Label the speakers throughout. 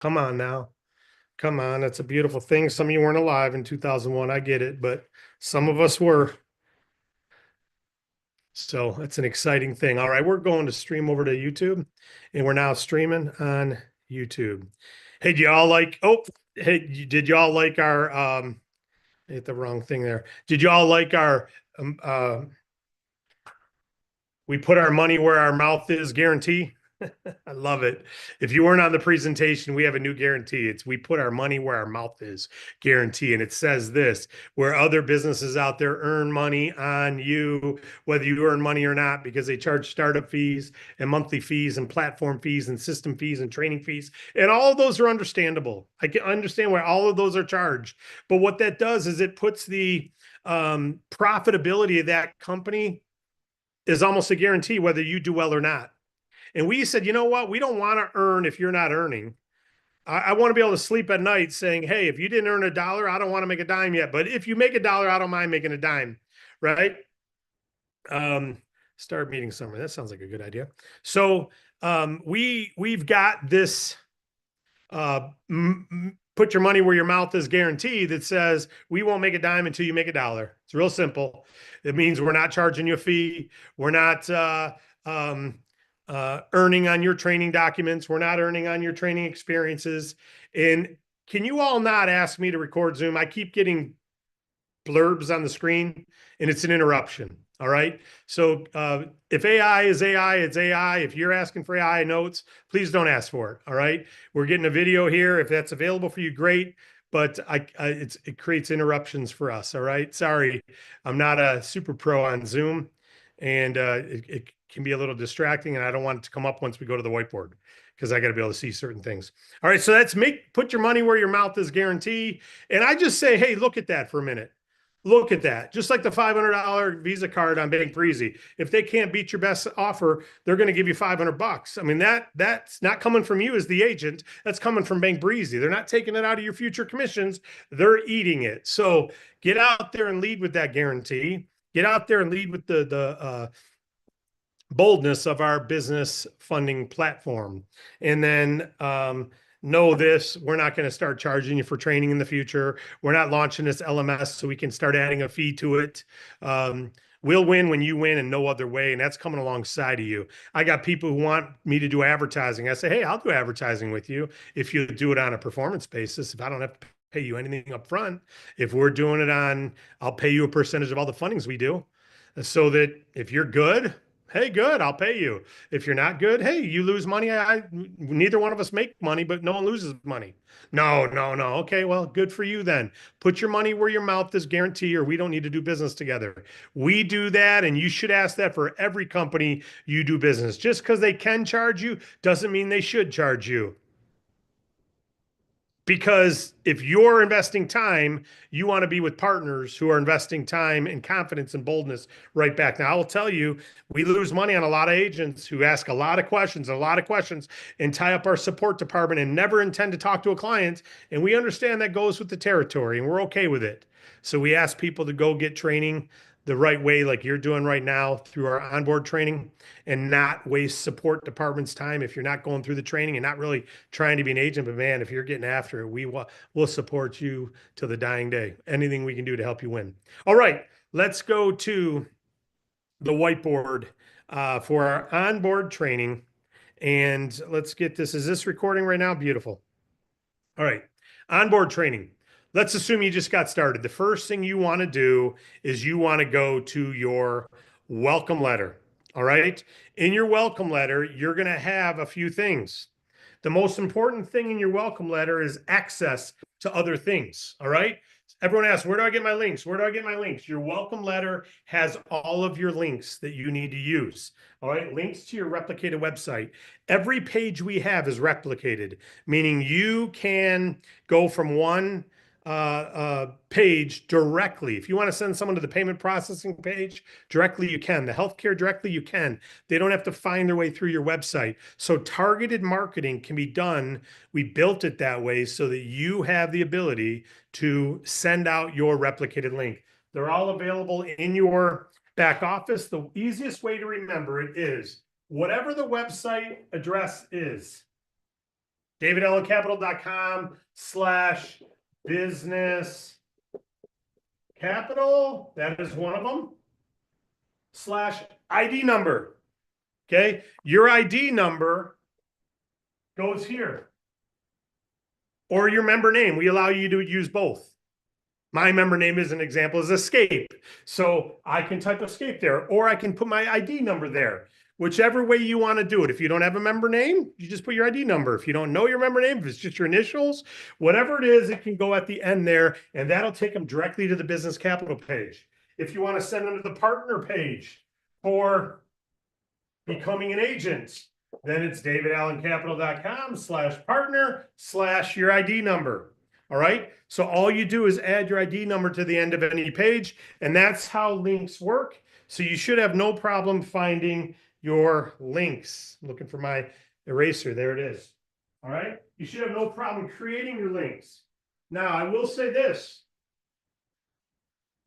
Speaker 1: Come on now. Come on. That's a beautiful thing. Some of you weren't alive in 2001. I get it, but some of us were. So it's an exciting thing. All right, we're going to stream over to YouTube, and we're now streaming on YouTube. Hey, do y'all like, oh, hey, did y'all like our, I hit the wrong thing there. Did y'all like our, um, uh, we put our money where our mouth is guarantee? I love it. If you weren't on the presentation, we have a new guarantee. It's we put our money where our mouth is guarantee. And it says this, where other businesses out there earn money on you, whether you earn money or not, because they charge startup fees and monthly fees and platform fees and system fees and training fees. And all of those are understandable. I can understand why all of those are charged. But what that does is it puts the profitability of that company is almost a guarantee whether you do well or not. And we said, you know what? We don't want to earn if you're not earning. I want to be able to sleep at night saying, hey, if you didn't earn a dollar, I don't want to make a dime yet. But if you make a dollar, I don't mind making a dime. Right. Start meeting somewhere. That sounds like a good idea. So we've got this put your money where your mouth is guaranteed that says we won't make a dime until you make a dollar. It's real simple. It means we're not charging you a fee. We're not earning on your training documents. We're not earning on your training experiences. And can you all not ask me to record Zoom? I keep getting blurbs on the screen and it's an interruption. All right. So if AI is AI, it's AI. If you're asking for AI notes, please don't ask for it. All right. We're getting a video here. If that's available for you, great. But it creates interruptions for us. All right. Sorry, I'm not a super pro on Zoom, and it can be a little distracting. And I don't want it to come up once we go to the whiteboard because I got to be able to see certain things. All right. So that's put your money where your mouth is guarantee. And I just say, hey, look at that for a minute. Look at that. Just like the $500 Visa card on Bank Breezy. If they can't beat your best offer, they're going to give you 500 bucks. I mean, that's not coming from you as the agent. That's coming from Bank Breezy. They're not taking it out of your future commissions. They're eating it. So get out there and lead with that guarantee. Get out there and lead with the boldness of our business funding platform. And then know this, we're not going to start charging you for training in the future. We're not launching this LMS so we can start adding a fee to it. We'll win when you win and no other way. And that's coming alongside of you. I got people who want me to do advertising. I say, hey, I'll do advertising with you if you do it on a performance basis. If I don't have to pay you anything up front, if we're doing it on, I'll pay you a percentage of all the fundings we do. So that if you're good, hey, good, I'll pay you. If you're not good, hey, you lose money. Neither one of us make money, but no one loses money. No, no, no. Okay, well, good for you then. Put your money where your mouth is guarantee, or we don't need to do business together. We do that, and you should ask that for every company you do business. Just because they can charge you doesn't mean they should charge you. Because if you're investing time, you want to be with partners who are investing time and confidence and boldness right back. Now, I will tell you, we lose money on a lot of agents who ask a lot of questions, and tie up our support department and never intend to talk to a client. And we understand that goes with the territory, and we're okay with it. So we ask people to go get training the right way, like you're doing right now through our onboard training, and not waste support department's time if you're not going through the training and not really trying to be an agent. But man, if you're getting after it, we'll support you till the dying day. Anything we can do to help you win. All right, let's go to the whiteboard for our onboard training. And let's get this. Is this recording right now? Beautiful. All right, onboard training. Let's assume you just got started. The first thing you want to do is you want to go to your welcome letter. All right. In your welcome letter, you're going to have a few things. The most important thing in your welcome letter is access to other things. All right. Everyone asks, where do I get my links? Where do I get my links? Your welcome letter has all of your links that you need to use. All right. Links to your replicated website. Every page we have is replicated, meaning you can go from one page directly. If you want to send someone to the payment processing page directly, you can. The healthcare directly, you can. They don't have to find their way through your website. So targeted marketing can be done. We built it that way so that you have the ability to send out your replicated link. They're all available in your back office. The easiest way to remember it is whatever the website address is, davidallencapital.com/business capital. That is one of them. /ID number. Okay. Your ID number goes here. Or your member name. We allow you to use both. My member name, as an example, is Escape. So I can type Escape there, or I can put my ID number there. Whichever way you want to do it. If you don't have a member name, you just put your ID number. If you don't know your member name, if it's just your initials, whatever it is, it can go at the end there, and that'll take them directly to the business capital page. If you want to send them to the partner page for becoming an agent, then it's davidallencapital.com/partner/your ID number. All right. So all you do is add your ID number to the end of any page, and that's how links work. So you should have no problem finding your links. I'm looking for my eraser. There it is. All right. You should have no problem creating your links. Now, I will say this.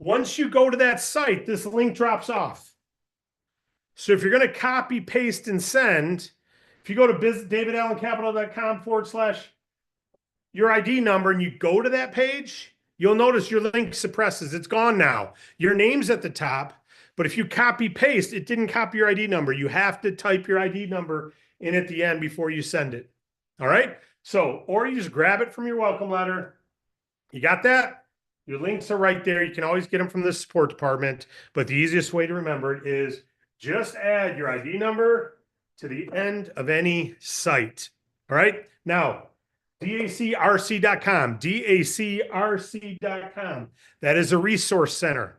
Speaker 1: Once you go to that site, this link drops off. So if you're going to copy, paste, and send, if you go to davidallencapital.com/your ID number and you go to that page, you'll notice your link suppresses. It's gone now. Your name's at the top, but if you copy, paste, it didn't copy your ID number. You have to type your ID number in at the end before you send it. All right? So, or you just grab it from your welcome letter. You got that? Your links are right there. You can always get them from the support department, but the easiest way to remember it is just add your ID number to the end of any site. All right. Now, dacrc.com, dacrc.com. That is a resource center.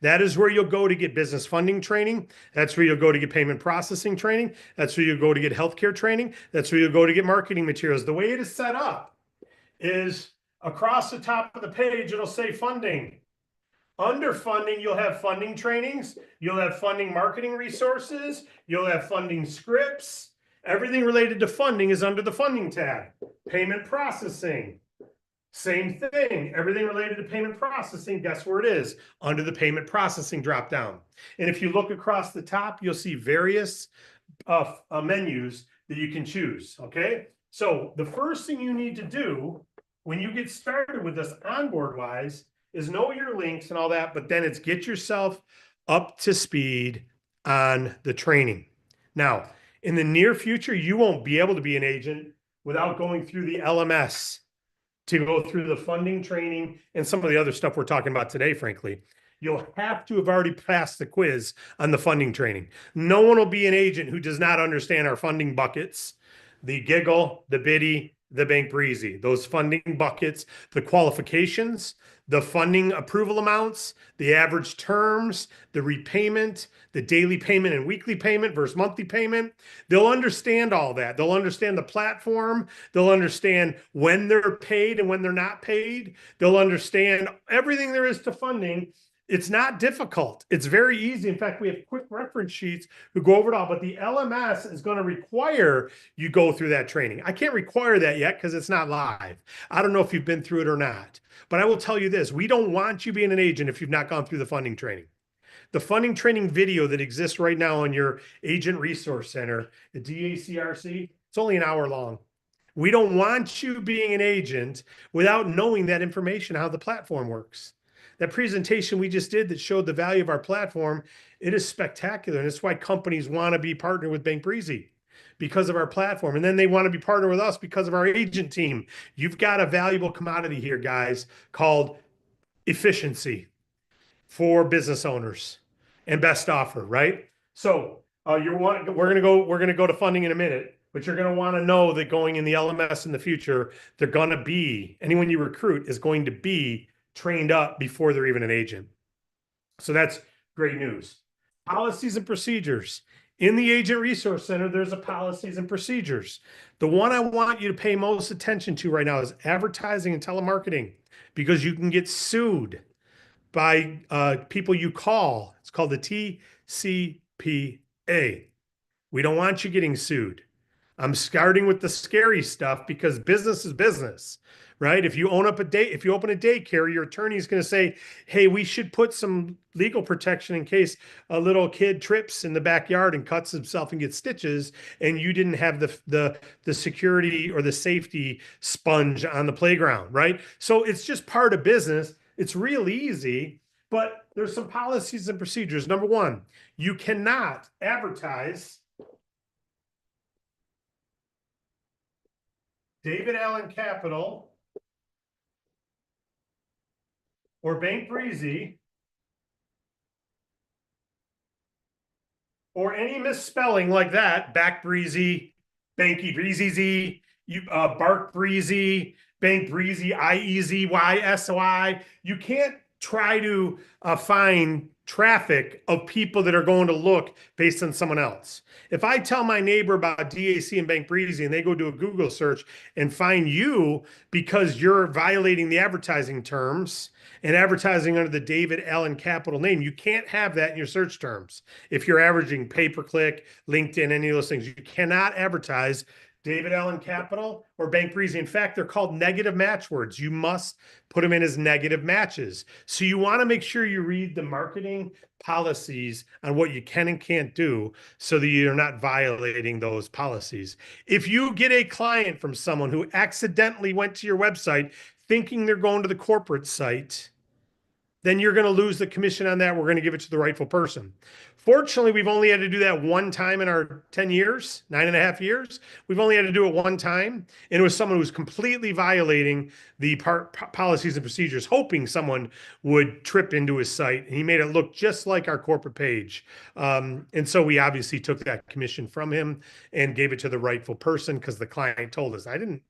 Speaker 1: That is where you'll go to get business funding training. That's where you'll go to get payment processing training. That's where you'll go to get healthcare training. That's where you'll go to get marketing materials. The way it is set up is across the top of the page, it'll say funding. Under funding, you'll have funding trainings, you'll have funding marketing resources, you'll have funding scripts. Everything related to funding is under the funding tab. Payment processing, same thing. Everything related to payment processing, guess where it is? Under the payment processing dropdown. And if you look across the top, you'll see various menus that you can choose, okay? So the first thing you need to do when you get started with this OnBoard-wise is know your links and all that, but then it's get yourself up to speed on the training. Now, in the near future, you won't be able to be an agent without going through the LMS to go through the funding training and some of the other stuff we're talking about today, frankly. You'll have to have already passed the quiz on the funding training. No one will be an agent who does not understand our funding buckets, the Giggle, the Biddy, the Bank Breezy, those funding buckets, the qualifications, the funding approval amounts, the average terms, the repayment, the daily payment and weekly payment versus monthly payment. They'll understand all that. They'll understand the platform. They'll understand when they're paid and when they're not paid. They'll understand everything there is to funding. It's not difficult. It's very easy. In fact, we have quick reference sheets who go over it all, but the LMS is going to require you go through that training. I can't require that yet because it's not live. I don't know if you've been through it or not, but I will tell you this. We don't want you being an agent if you've not gone through the funding training. The funding training video that exists right now on your Agent Resource Center, the DACRC, it's only an hour long. We don't want you being an agent without knowing that information, how the platform works. That presentation we just did that showed the value of our platform, it is spectacular. And it's why companies want to be partnered with Bank Breezy because of our platform. And then they want to be partnered with us because of our agent team. You've got a valuable commodity here, guys, called efficiency for business owners and best offer, right? So we're gonna go to funding in a minute, but you're gonna want to know that going in the LMS in the future, they're gonna be, anyone you recruit is going to be trained up before they're even an agent. So that's great news. Policies and procedures. In the Agent Resource Center, there's a policies and procedures. The one I want you to pay most attention to right now is advertising and telemarketing, because you can get sued by people you call. It's called the TCPA. We don't want you getting sued. I'm starting with the scary stuff because business is business, right? If you open a daycare, your attorney is going to say, "Hey, we should put some legal protection in case a little kid trips in the backyard and cuts himself and gets stitches, and you didn't have the security or the safety sponge on the playground," right? So it's just part of business. It's real easy, but there's some policies and procedures. Number one, you cannot advertise David Allen Capital or Bank Breezy or any misspelling like that, Back Breezy, Banky Breezy, Bark Breezy, Bank Breezy, IEZYSY. You can't try to find traffic of people that are going to look based on someone else. If I tell my neighbor about DAC and Bank Breezy and they go do a Google search and find you because you're violating the advertising terms and advertising under the David Allen Capital name, you can't have that in your search terms. If you're averaging pay-per-click, LinkedIn, any of those things, you cannot advertise David Allen Capital or Bank Breezy. In fact, they're called negative match words. You must put them in as negative matches. So you want to make sure you read the marketing policies on what you can and can't do so that you're not violating those policies. If you get a client from someone who accidentally went to your website thinking they're going to the corporate site, then you're going to lose the commission on that. We're going to give it to the rightful person. Fortunately, we've only had to do that one time in our 10 years, 9.5 years. We've only had to do it one time. And it was someone who was completely violating the policies and procedures, hoping someone would trip into his site. And he made it look just like our corporate page. And so we obviously took that commission from him and gave it to the rightful person because the client told us, I'm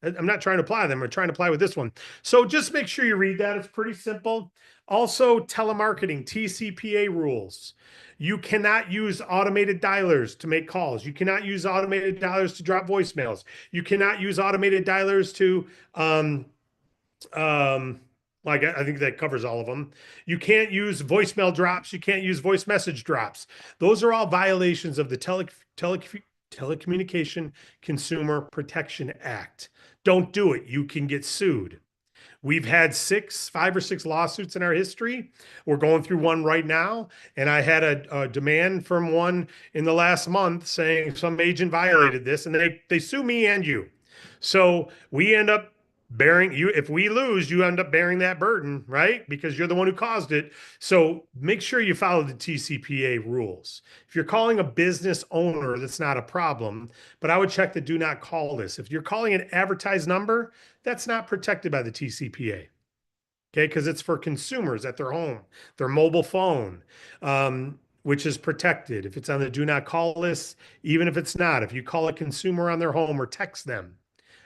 Speaker 1: not trying to apply them. I'm trying to apply with this one. So just make sure you read that. It's pretty simple. Also, telemarketing, TCPA rules. You cannot use automated dialers to make calls. You cannot use automated dialers to drop voicemails. You cannot use automated dialers to, like I think that covers all of them. You can't use voicemail drops. You can't use voice message drops. Those are all violations of the Telecommunication Consumer Protection Act. Don't do it. You can get sued. We've had 5 or 6 lawsuits in our history. We're going through one right now. And I had a demand from one in the last month saying some agent violated this, and they sue me and you. So we end up bearing you. If we lose, you end up bearing that burden, right? Because you're the one who caused it. So make sure you follow the TCPA rules. If you're calling a business owner, that's not a problem, but I would check the do not call list. If you're calling an advertised number, that's not protected by the TCPA. Okay, because it's for consumers at their home, their mobile phone, which is protected. If it's on the do not call list, even if it's not, if you call a consumer on their home or text them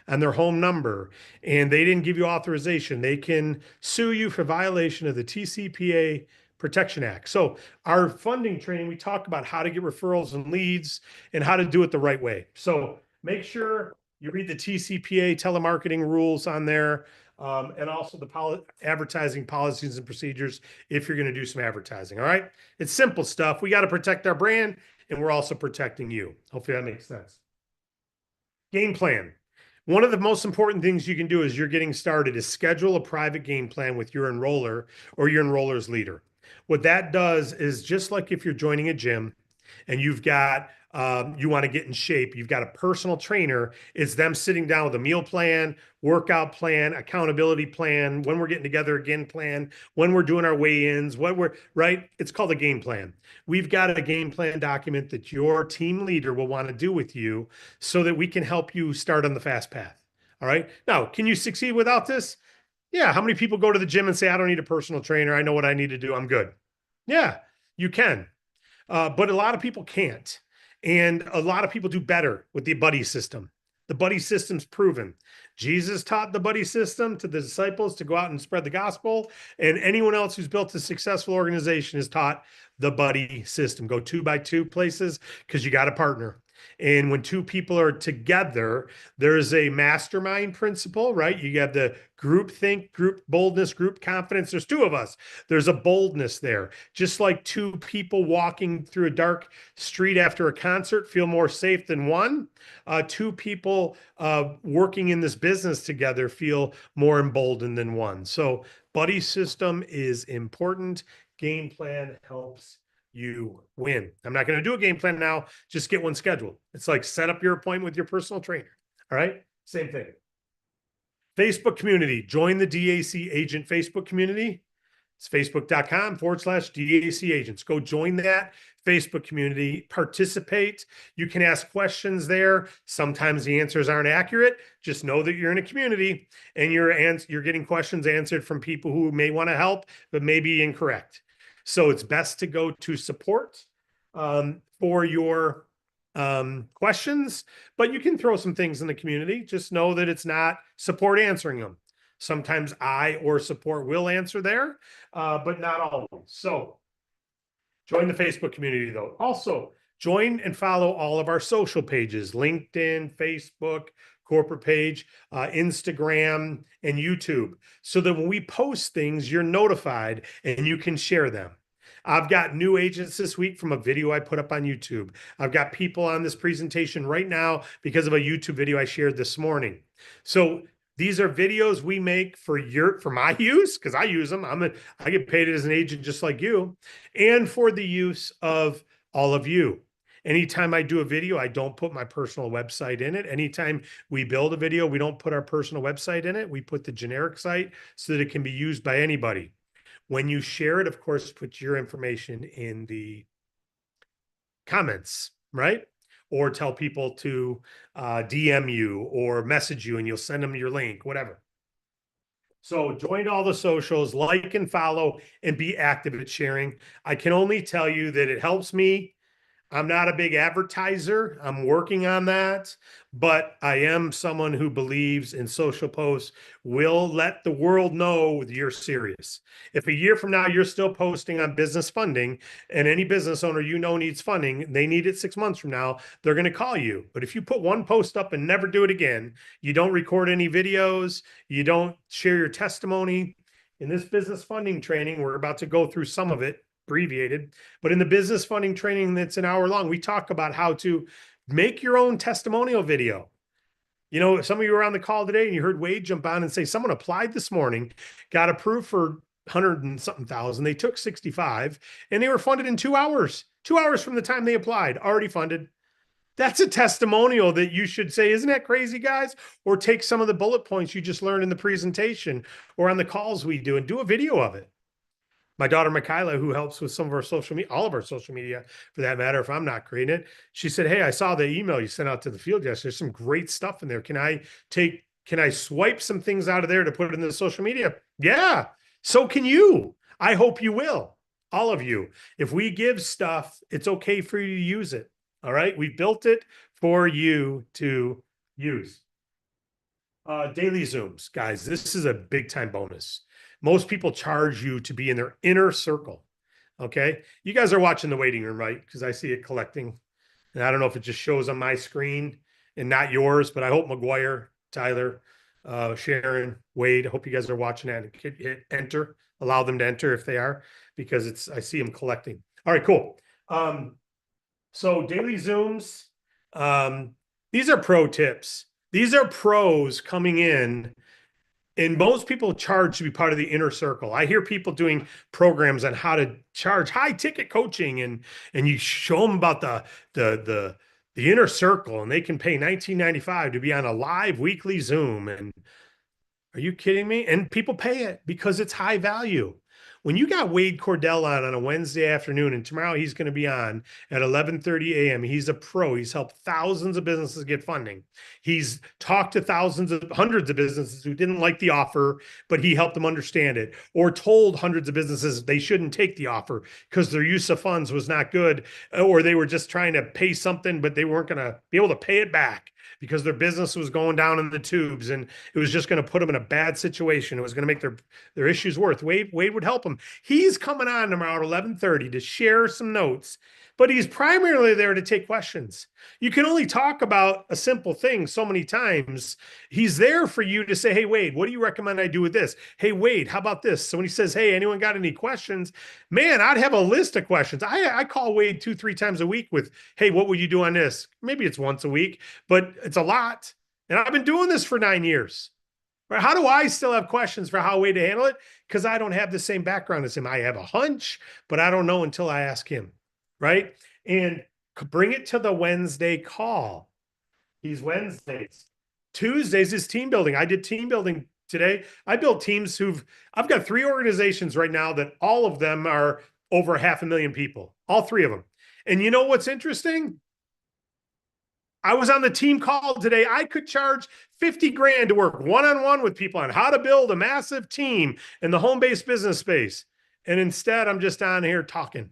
Speaker 1: on their home number and they didn't give you authorization, they can sue you for violation of the TCPA Protection Act. So our funding training, we talk about how to get referrals and leads and how to do it the right way. So make sure you read the TCPA telemarketing rules on there, and also the advertising policies and procedures if you're going to do some advertising. All right. It's simple stuff. We got to protect our brand and we're also protecting you. Hopefully that makes sense. Game plan. One of the most important things you can do as you're getting started is schedule a private game plan with your enroller or your enroller's leader. What that does is just like if you're joining a gym and you've got you want to get in shape, you've got a personal trainer. It's them sitting down with a meal plan, workout plan, accountability plan, when we're getting together again plan, when we're doing our weigh-ins, right? It's called a game plan. We've got a game plan document that your team leader will want to do with you so that we can help you start on the fast path. All right. Now, can you succeed without this? Yeah. How many people go to the gym and say, I don't need a personal trainer. I know what I need to do. I'm good. Yeah, you can. But a lot of people can't. And a lot of people do better with the buddy system. The buddy system's proven. Jesus taught the buddy system to the disciples to go out and spread the gospel. And anyone else who's built a successful organization is taught the buddy system. Go 2 by 2 places because you got a partner. And when two people are together, there's a mastermind principle, right? You have the group think, group boldness, group confidence. There's two of us. There's a boldness there. Just like two people walking through a dark street after a concert feel more safe than one, two people working in this business together feel more emboldened than one. So buddy system is important. Game plan helps you win. I'm not going to do a game plan now. Just get one scheduled. It's like set up your appointment with your personal trainer. All right. Same thing. Facebook community. Join the DAC agent Facebook community. It's facebook.com/DAC agents. Go join that Facebook community, participate. You can ask questions there. Sometimes the answers aren't accurate. Just know that you're in a community and you're getting questions answered from people who may want to help, but may be incorrect. So it's best to go to support for your questions, but you can throw some things in the community. Just know that it's not support answering them. Sometimes I or support will answer there, but not always. So join the Facebook community though. Also, join and follow all of our social pages, LinkedIn, Facebook, corporate page, Instagram, and YouTube, so that when we post things, you're notified and you can share them. I've got new agents this week from a video I put up on YouTube. I've got people on this presentation right now because of a YouTube video I shared this morning. So these are videos we make for my use, because I use them. I get paid as an agent just like you, and for the use of all of you. Anytime I do a video, I don't put my personal website in it. Anytime we build a video, we don't put our personal website in it. We put the generic site so that it can be used by anybody. When you share it, of course, put your information in the comments, right? Or tell people to DM you or message you and you'll send them your link, whatever. So join all the socials, like and follow, and be active at sharing. I can only tell you that it helps me. I'm not a big advertiser. I'm working on that, but I am someone who believes in social posts will let the world know you're serious. If a year from now you're still posting on business funding and any business owner you know needs funding, they need it 6 months from now, they're going to call you. But if you put one post up and never do it again, you don't record any videos, you don't share your testimony. In this business funding training, we're about to go through some of it, abbreviated, but in the business funding training that's an hour long, we talk about how to make your own testimonial video. You know, some of you were on the call today and you heard Wade jump on and say, someone applied this morning, got approved for 100 and something thousand. They took 65 and they were funded in 2 hours, 2 hours from the time they applied, already funded. That's a testimonial that you should say, isn't that crazy, guys? Or take some of the bullet points you just learned in the presentation or on the calls we do and do a video of it. My daughter, Michaela, who helps with some of our social media, all of our social media for that matter, if I'm not creating it, she said, hey, I saw the email you sent out to the field yesterday. There's some great stuff in there. Can I swipe some things out of there to put it in the social media? Yeah, so can you. I hope you will, all of you. If we give stuff, it's okay for you to use it. All right, we built it for you to use. Daily Zooms, guys, this is a big time bonus. Most people charge you to be in their inner circle. Okay. You guys are watching the waiting room, right? Because I see it collecting. And I don't know if it just shows on my screen and not yours, but I hope McGuire, Tyler, Sharon, Wade, I hope you guys are watching that and hit enter. Allow them to enter if they are, because I see them collecting. All right, cool. So daily Zooms. These are pro tips. These are pros coming in. And most people charge to be part of the inner circle. I hear people doing programs on how to charge high ticket coaching, and you show them about the inner circle, and they can pay $19.95 to be on a live weekly Zoom. And are you kidding me? And people pay it because it's high value. When you got Wade Cordell on a Wednesday afternoon, and tomorrow he's going to be on at 11:30 a.m. He's a pro. He's helped thousands of businesses get funding. He's talked to hundreds of businesses who didn't like the offer, but he helped them understand it, or told hundreds of businesses they shouldn't take the offer because their use of funds was not good, or they were just trying to pay something, but they weren't going to be able to pay it back because their business was going down in the tubes and it was just going to put them in a bad situation. It was going to make their issues worse. Wade would help them. He's coming on tomorrow at 11:30 to share some notes but he's primarily there to take questions. You can only talk about a simple thing so many times. He's there for you to say, hey, Wade, what do you recommend I do with this? Hey, Wade, how about this? So when he says, hey, anyone got any questions? Man, I'd have a list of questions. I call Wade 2-3 times a week with, hey, what would you do on this? Maybe it's once a week, but it's a lot. And I've been doing this for 9 years. Right? How do I still have questions for how Wade to handle it? Because I don't have the same background as him. I have a hunch, but I don't know until I ask him. Right? And bring it to the Wednesday call. These Wednesdays. Tuesdays is team building. I did team building today. I built teams I've got 3 organizations right now that all of them are over 500,000 people, all 3 of them. And you know what's interesting? I was on the team call today. I could charge 50 grand to work one-on-one with people on how to build a massive team in the home-based business space. And instead, I'm just on here talking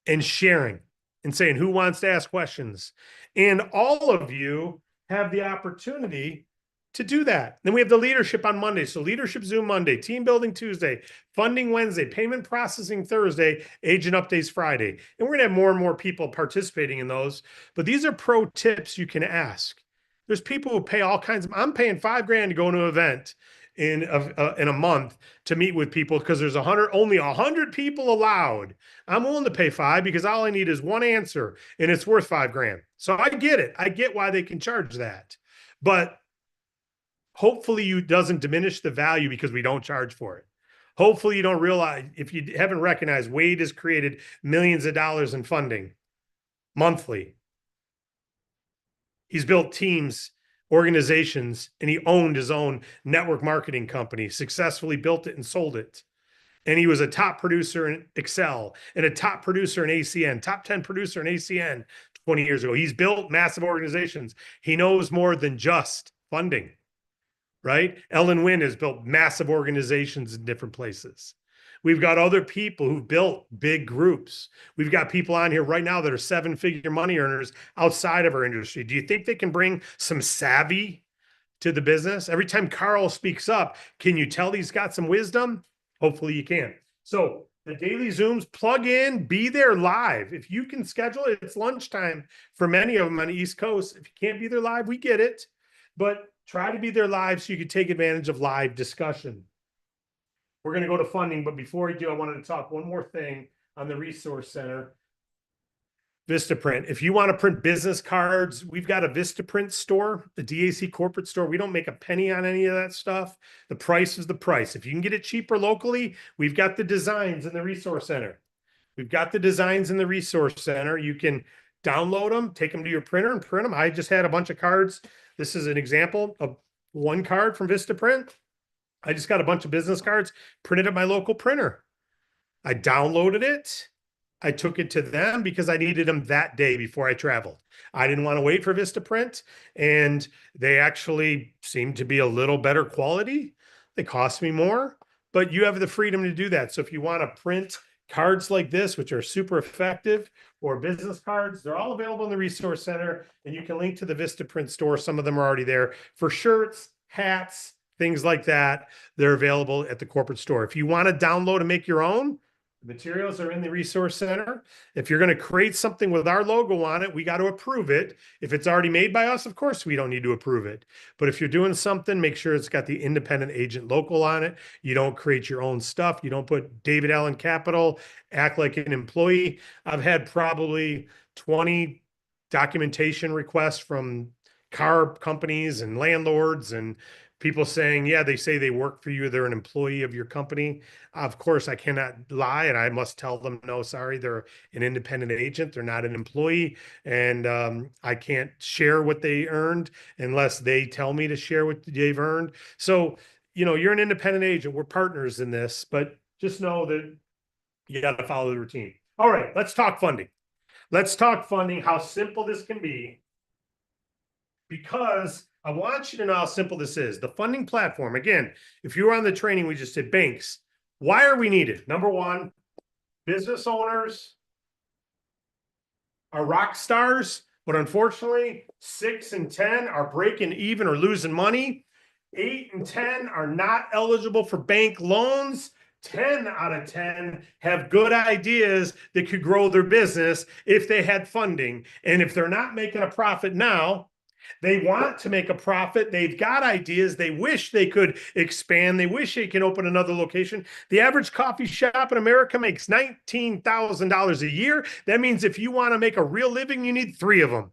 Speaker 1: and sharing and saying who wants to ask questions. And all of you have the opportunity to do that. Then we have the leadership on Monday. So leadership Zoom Monday, team building Tuesday, funding Wednesday, payment processing Thursday, agent updates Friday. And we're going to have more and more people participating in those. But these are pro tips you can ask. There's people who pay all kinds of, I'm paying $5 grand to go to an event in a month to meet with people because there's only 100 people allowed. I'm willing to pay 5 because all I need is one answer and it's worth $5 grand. So I get it. I get why they can charge that. But hopefully it doesn't diminish the value because we don't charge for it. Hopefully you don't realize, if you haven't recognized, Wade has created millions of dollars in funding monthly. He's built teams, organizations, and he owned his own network marketing company, successfully built it and sold it. And he was a top producer in Excel and a top producer in ACN, top 10 producer in ACN 20 years ago. He's built massive organizations. He knows more than just funding. Right? Ellen Wynn has built massive organizations in different places. We've got other people who've built big groups. We've got people on here right now that are 7-figure money earners outside of our industry. Do you think they can bring some savvy to the business? Every time Carl speaks up, can you tell he's got some wisdom? Hopefully you can. So the daily Zooms, plug in, be there live. If you can schedule it, it's lunchtime for many of them on the East Coast. If you can't be there live, we get it. But try to be there live so you can take advantage of live discussion. We're going to go to funding, but before we do, I wanted to talk one more thing on the Resource Center. Vistaprint. If you want to print business cards, we've got a Vistaprint store, the DAC corporate store. We don't make a penny on any of that stuff. The price is the price. If you can get it cheaper locally, we've got the designs in the Resource Center. We've got the designs in the Resource Center. You can download them, take them to your printer and print them. I just had a bunch of cards. This is an example of one card from Vistaprint. I just got a bunch of business cards printed at my local printer. I downloaded it. I took it to them because I needed them that day before I traveled. I didn't want to wait for Vistaprint, and they actually seem to be a little better quality. They cost me more, but you have the freedom to do that. So if you want to print cards like this, which are super effective, or business cards, they're all available in the Resource Center, and you can link to the Vistaprint store. Some of them are already there for shirts, hats, things like that. They're available at the corporate store. If you want to download and make your own, the materials are in the Resource Center. If you're going to create something with our logo on it, we got to approve it. If it's already made by us, of course, we don't need to approve it. But if you're doing something, make sure it's got the independent agent logo on it. You don't create your own stuff. You don't put David Allen Capital, act like an employee. I've had probably 20 documentation requests from car companies and landlords and people saying, yeah, they say they work for you. They're an employee of your company. Of course, I cannot lie, and I must tell them, no, sorry, they're an independent agent. They're not an employee, and I can't share what they earned unless they tell me to share what they've earned. So, you know, you're an independent agent. We're partners in this, but just know that you got to follow the routine. All right, let's talk funding. Let's talk funding, how simple this can be, because I want you to know how simple this is. The funding platform, again, if you were on the training, we just did banks. Why are we needed? Number one, business owners are rock stars, but unfortunately, 6 and 10 are breaking even or losing money. 8 and 10 are not eligible for bank loans. 10 out of 10 have good ideas that could grow their business if they had funding. And if they're not making a profit now, they want to make a profit. They've got ideas. They wish they could expand. They wish they can open another location. The average coffee shop in America makes $19,000 a year. That means if you want to make a real living, you need 3 of them.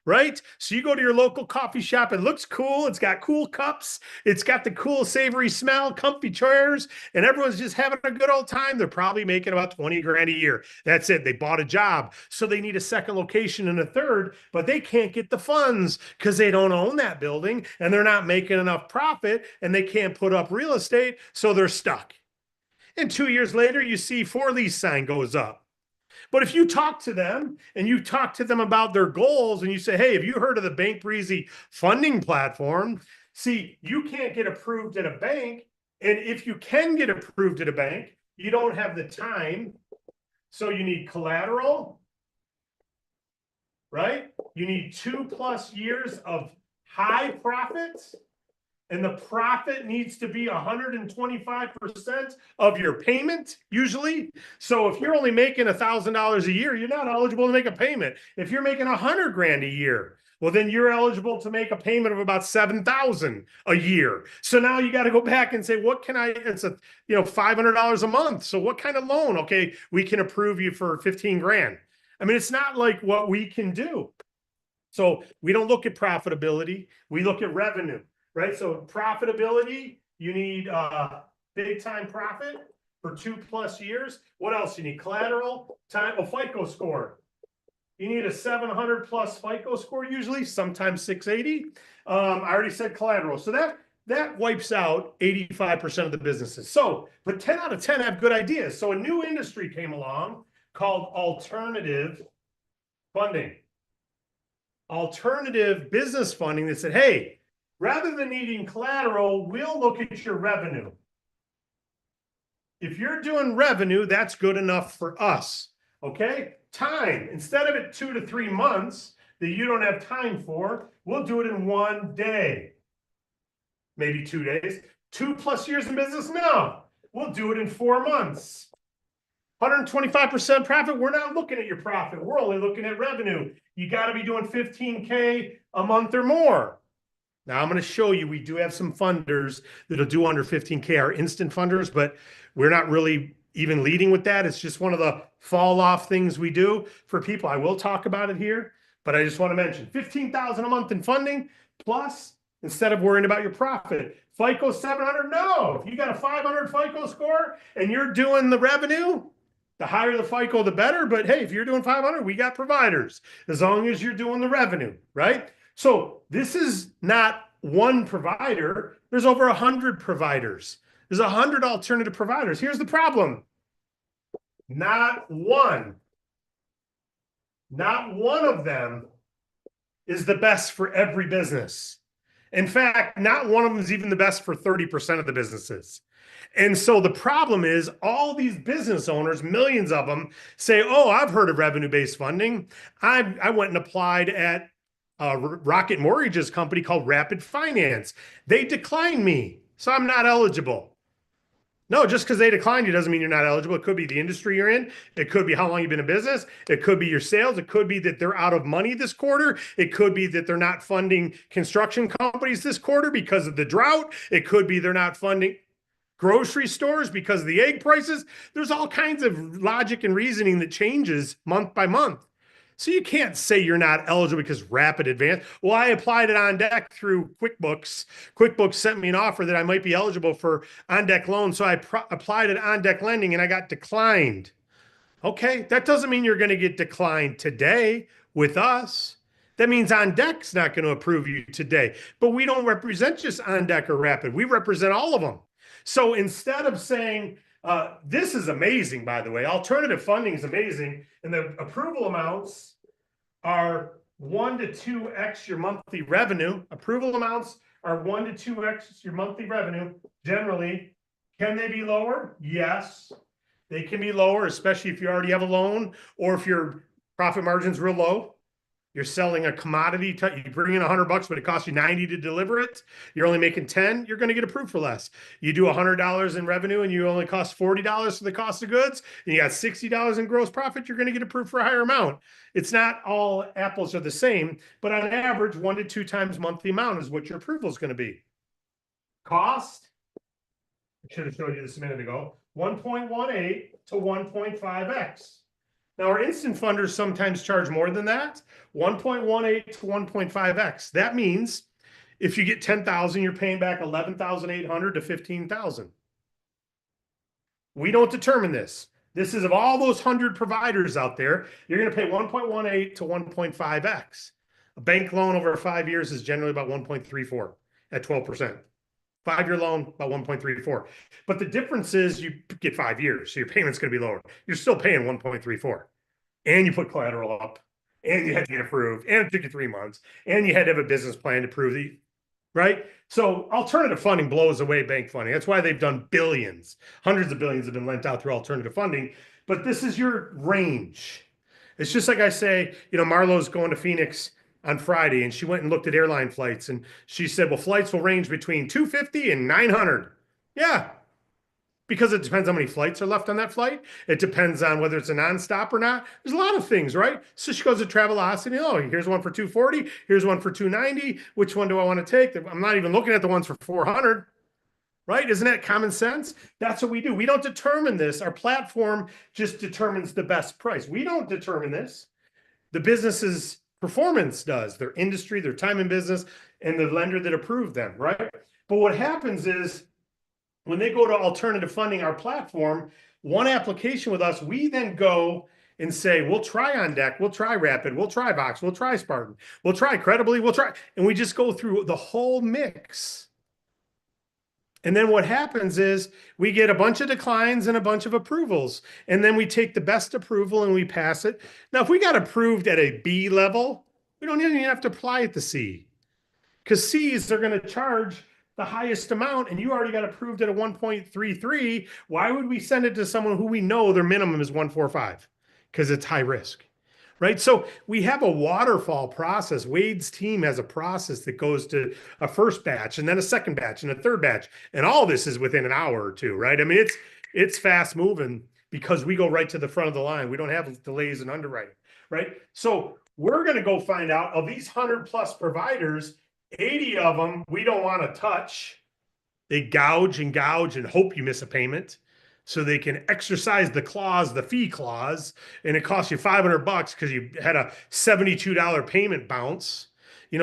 Speaker 1: Right? So you go to your local coffee shop, it looks cool, it's got cool cups, it's got the cool savory smell, comfy chairs, and everyone's just having a good old time. They're probably making about 20 grand a year. That's it. They bought a job. So they need a second location and a third, but they can't get the funds because they don't own that building and they're not making enough profit and they can't put up real estate. So they're stuck. And 2 years later, you see for lease sign goes up. But if you talk to them and you talk to them about their goals and you say, hey, have you heard of the Bank Breezy funding platform? See, you can't get approved at a bank. And if you can get approved at a bank, you don't have the time. So you need collateral, right? You need 2+ years of high profits. And the profit needs to be 125% of your payment, usually. So if you're only making $1,000 a year, you're not eligible to make a payment. If you're making 100 grand a year, well, then you're eligible to make a payment of about 7,000 a year. So now you got to go back and say, what can I, it's a, $500 a month. So what kind of loan? Okay, we can approve you for 15 grand. I mean, it's not like what we can do. So we don't look at profitability. We look at revenue. Right? So profitability, you need big time profit for 2+ years. What else? You need collateral, time, a FICO score. You need a 700+ FICO score usually, sometimes 680. I already said collateral. So that wipes out 85% of the businesses. So, but 10 out of 10 have good ideas. So a new industry came along called alternative funding. Alternative business funding that said, hey, rather than needing collateral, we'll look at your revenue. If you're doing revenue, that's good enough for us, okay? Time, instead of it 2 to 3 months that you don't have time for, we'll do it in 1 day, maybe 2 days. 2+ years in business? No, we'll do it in 4 months. 125% profit, we're not looking at your profit. We're only looking at revenue. You got to be doing 15K a month or more. Now, I'm going to show you, we do have some funders that'll do under 15K, our instant funders, but we're not really even leading with that. It's just one of the fall off things we do for people. I will talk about it here, but I just want to mention 15,000 a month in funding plus, instead of worrying about your profit. FICO 700, no. If you got a 500 FICO score and you're doing the revenue, the higher the FICO, the better. But hey, if you're doing 500, we got providers, as long as you're doing the revenue, right? So this is not one provider. There's over 100 providers. There's 100 alternative providers. Here's the problem. Not one of them is the best for every business. In fact, not one of them is even the best for 30% of the businesses. And so the problem is all these business owners, millions of them, say, oh, I've heard of revenue-based funding. I went and applied at Rocket Mortgage's company called Rapid Finance. They declined me, so I'm not eligible. No, just because they declined you doesn't mean you're not eligible. It could be the industry you're in. It could be how long you've been in business. It could be your sales. It could be that they're out of money this quarter. It could be that they're not funding construction companies this quarter because of the drought. It could be they're not funding grocery stores because of the egg prices. There's all kinds of logic and reasoning that changes month by month. So you can't say you're not eligible because Rapid Advance. Well, I applied it on deck through QuickBooks. QuickBooks sent me an offer that I might be eligible for on deck loan. So I applied it on deck lending and I got declined. Okay, that doesn't mean you're going to get declined today with us. That means on deck's not going to approve you today. But we don't represent just on deck or Rapid. We represent all of them. So instead of saying, this is amazing, by the way, alternative funding is amazing, and the approval amounts are 1 to 2x your monthly revenue. Approval amounts are 1 to 2x your monthly revenue. Generally, can they be lower? Yes, they can be lower, especially if you already have a loan or if your profit margin's real low. You're selling a commodity. You bring in $100, but it costs you 90 to deliver it. You're only making 10. You're going to get approved for less. You do $100 in revenue and you only cost $40 for the cost of goods, and you got $60 in gross profit. You're going to get approved for a higher amount. It's not all apples are the same, but on average, 1 to 2 times monthly amount is what your approval is going to be. Cost. I should have showed you this a minute ago. 1.18 to 1.5x. Now, our instant funders sometimes charge more than that, 1.18 to 1.5x. That means if you get 10,000, you're paying back 11,800 to 15,000. We don't determine this. This is of all those 100 providers out there, you're going to pay 1.18 to 1.5x. A bank loan over 5 years is generally about 1.34 at 12%. 5-year loan, about 1.34. But the difference is you get 5 years, so your payment's going to be lower. You're still paying 1.34. And you put collateral up, and you had to get approved, and it took you 3 months, and you had to have a business plan to prove that, right? So alternative funding blows away bank funding. That's why they've done billions. Hundreds of billions have been lent out through alternative funding. But this is your range. It's just like I say, Marlo's going to Phoenix on Friday, and she went and looked at airline flights, and she said, well, flights will range between 250 and 900. Yeah, because it depends how many flights are left on that flight. It depends on whether it's a nonstop or not. There's a lot of things, right? So she goes to Travelocity. Oh, here's one for 240. Here's one for 290. Which one do I want to take? I'm not even looking at the ones for 400, right? Isn't that common sense? That's what we do. We don't determine this. Our platform just determines the best price. We don't determine this. The business's performance does, their industry, their time in business, and the lender that approved them, right? But what happens is when they go to alternative funding, our platform, one application with us, we then go and say, we'll try OnDeck, we'll try Rapid, we'll try Vox, we'll try Spartan, we'll try Credibly, we'll try, and we just go through the whole mix. And then what happens is we get a bunch of declines and a bunch of approvals. And then we take the best approval and we pass it. Now, if we got approved at a B level, we don't even have to apply at the C. Because C's are going to charge the highest amount, and you already got approved at a 1.33. Why would we send it to someone who we know their minimum is 145? Because it's high risk. Right? So we have a waterfall process. Wade's team has a process that goes to a first batch and then a second batch and a third batch. And all this is within an hour or two, right? I mean, it's fast moving because we go right to the front of the line. We don't have delays in underwriting, right? So we're going to go find out of these 100 plus providers, 80 of them we don't want to touch. They gouge and hope you miss a payment. So they can exercise the clause, the fee clause, and it costs you $500 because you had a $72 payment bounce.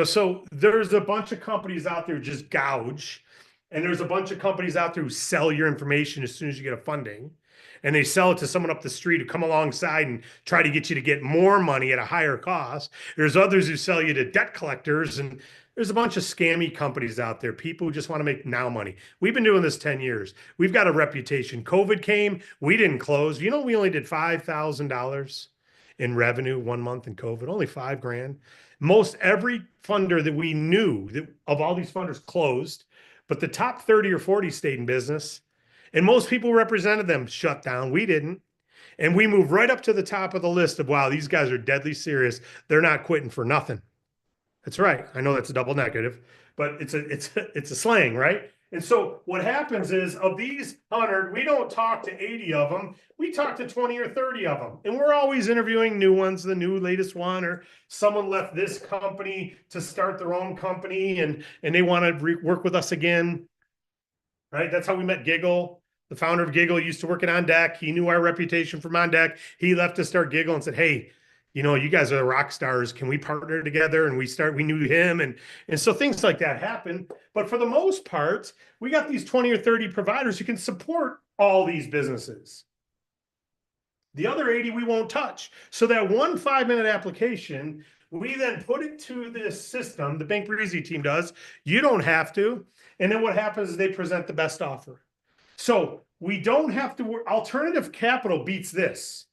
Speaker 1: So there's a bunch of companies out there who just gouge, and there's a bunch of companies out there who sell your information as soon as you get a funding, and they sell it to someone up the street who come alongside and try to get you to get more money at a higher cost. There's others who sell you to debt collectors, and there's a bunch of scammy companies out there, people who just want to make now money. We've been doing this 10 years. We've got a reputation. COVID came, we didn't close. We only did $5,000 in revenue 1 month in COVID, only $5,000. Most every funder that we knew that of all these funders closed, but the top 30 or 40 stayed in business. And most people represented them shut down. We didn't. And we moved right up to the top of the list of, wow, these guys are deadly serious. They're not quitting for nothing. That's right. I know that's a double negative, but it's a slang, right? And so what happens is of these 100, we don't talk to 80 of them. We talk to 20 or 30 of them. And we're always interviewing new ones, the new latest one, or someone left this company to start their own company and they want to work with us again, right? That's how we met Giggle. The founder of Giggle used to work at OnDeck. He knew our reputation from OnDeck. He left to start Giggle and said, hey, you guys are the rock stars. Can we partner together? And we knew him. And so things like that happen. But for the most part, we got these 20 or 30 providers who can support all these businesses. The other 80 we won't touch. So that one 5-minute application, we then put it to this system, the Bank Breezy team does. You don't have to. And then what happens is they present the best offer. So we don't have to, alternative capital beats this.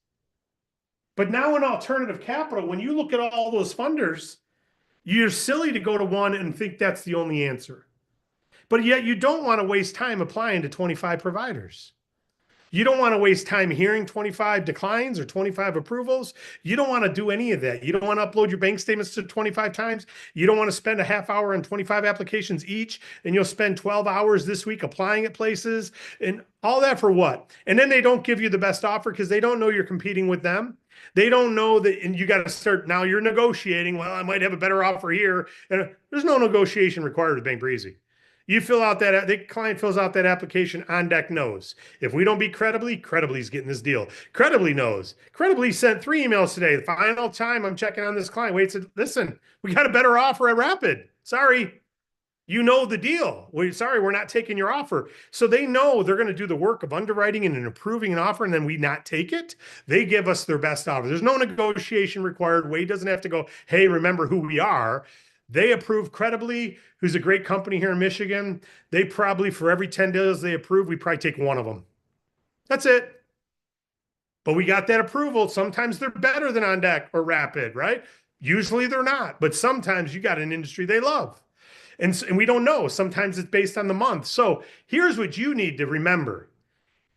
Speaker 1: But now in alternative capital, when you look at all those funders, you're silly to go to one and think that's the only answer. But yet you don't want to waste time applying to 25 providers. You don't want to waste time hearing 25 declines or 25 approvals. You don't want to do any of that. You don't want to upload your bank statements to 25 times. You don't want to spend a half hour on 25 applications each, and you'll spend 12 hours this week applying at places and all that for what? And then they don't give you the best offer because they don't know you're competing with them. They don't know that, and you got to start now. You're negotiating. Well, I might have a better offer here. And there's no negotiation required with Bank Breezy. You fill out that, the client fills out that application, on deck knows. If we don't beat Credibly, Credibly's getting this deal. Credibly knows. Credibly sent 3 emails today. The final time I'm checking on this client. Wait, said, listen, we got a better offer at Rapid. Sorry. You know the deal. Sorry, we're not taking your offer. So they know they're going to do the work of underwriting and approving an offer, and then we not take it. They give us their best offer. There's no negotiation required. Wade doesn't have to go, hey, remember who we are. They approve Credibly, who's a great company here in Michigan. They probably, for every 10 deals they approve, we probably take one of them. That's it. But we got that approval. Sometimes they're better than On Deck or Rapid, right? Usually they're not, but sometimes you got an industry they love. And we don't know. Sometimes it's based on the month. So here's what you need to remember.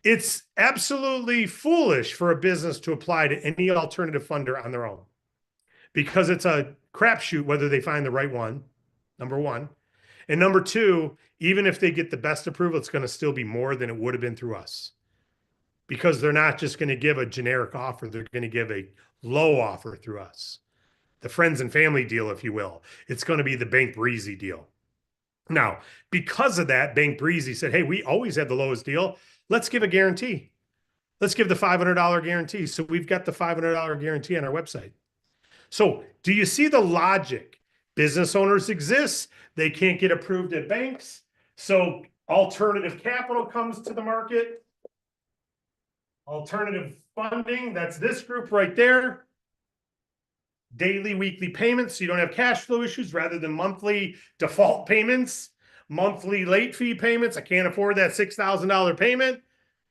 Speaker 1: It's absolutely foolish for a business to apply to any alternative funder on their own because it's a crapshoot whether they find the right one, number one. And number two, even if they get the best approval, it's going to still be more than it would have been through us because they're not just going to give a generic offer. They're going to give a low offer through us. The friends and family deal, if you will. It's going to be the Bank Breezy deal. Now, because of that, Bank Breezy said, hey, we always have the lowest deal. Let's give a guarantee. Let's give the $500 guarantee. So we've got the $500 guarantee on our website. So do you see the logic? Business owners exist. They can't get approved at banks. So alternative capital comes to the market. Alternative funding, that's this group right there. Daily, weekly payments, so you don't have cash flow issues rather than monthly default payments, monthly late fee payments. I can't afford that $6,000 payment,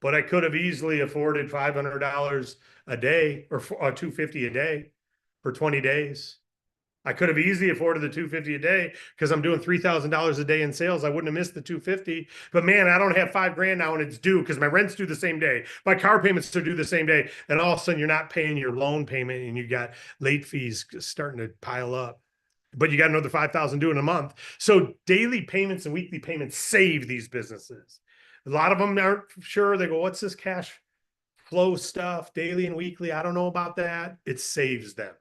Speaker 1: but I could have easily afforded $500 a day or $250 a day for 20 days. I could have easily afforded the $250 a day because I'm doing $3,000 a day in sales. I wouldn't have missed the $250. But man, I don't have $5,000 now and it's due because my rent's due the same day. My car payments are due the same day. And all of a sudden you're not paying your loan payment and you got late fees starting to pile up. But you got another $5,000 due in a month. So daily payments and weekly payments save these businesses. A lot of them aren't sure. They go, what's this cash flow stuff, daily and weekly? I don't know about that. It saves them.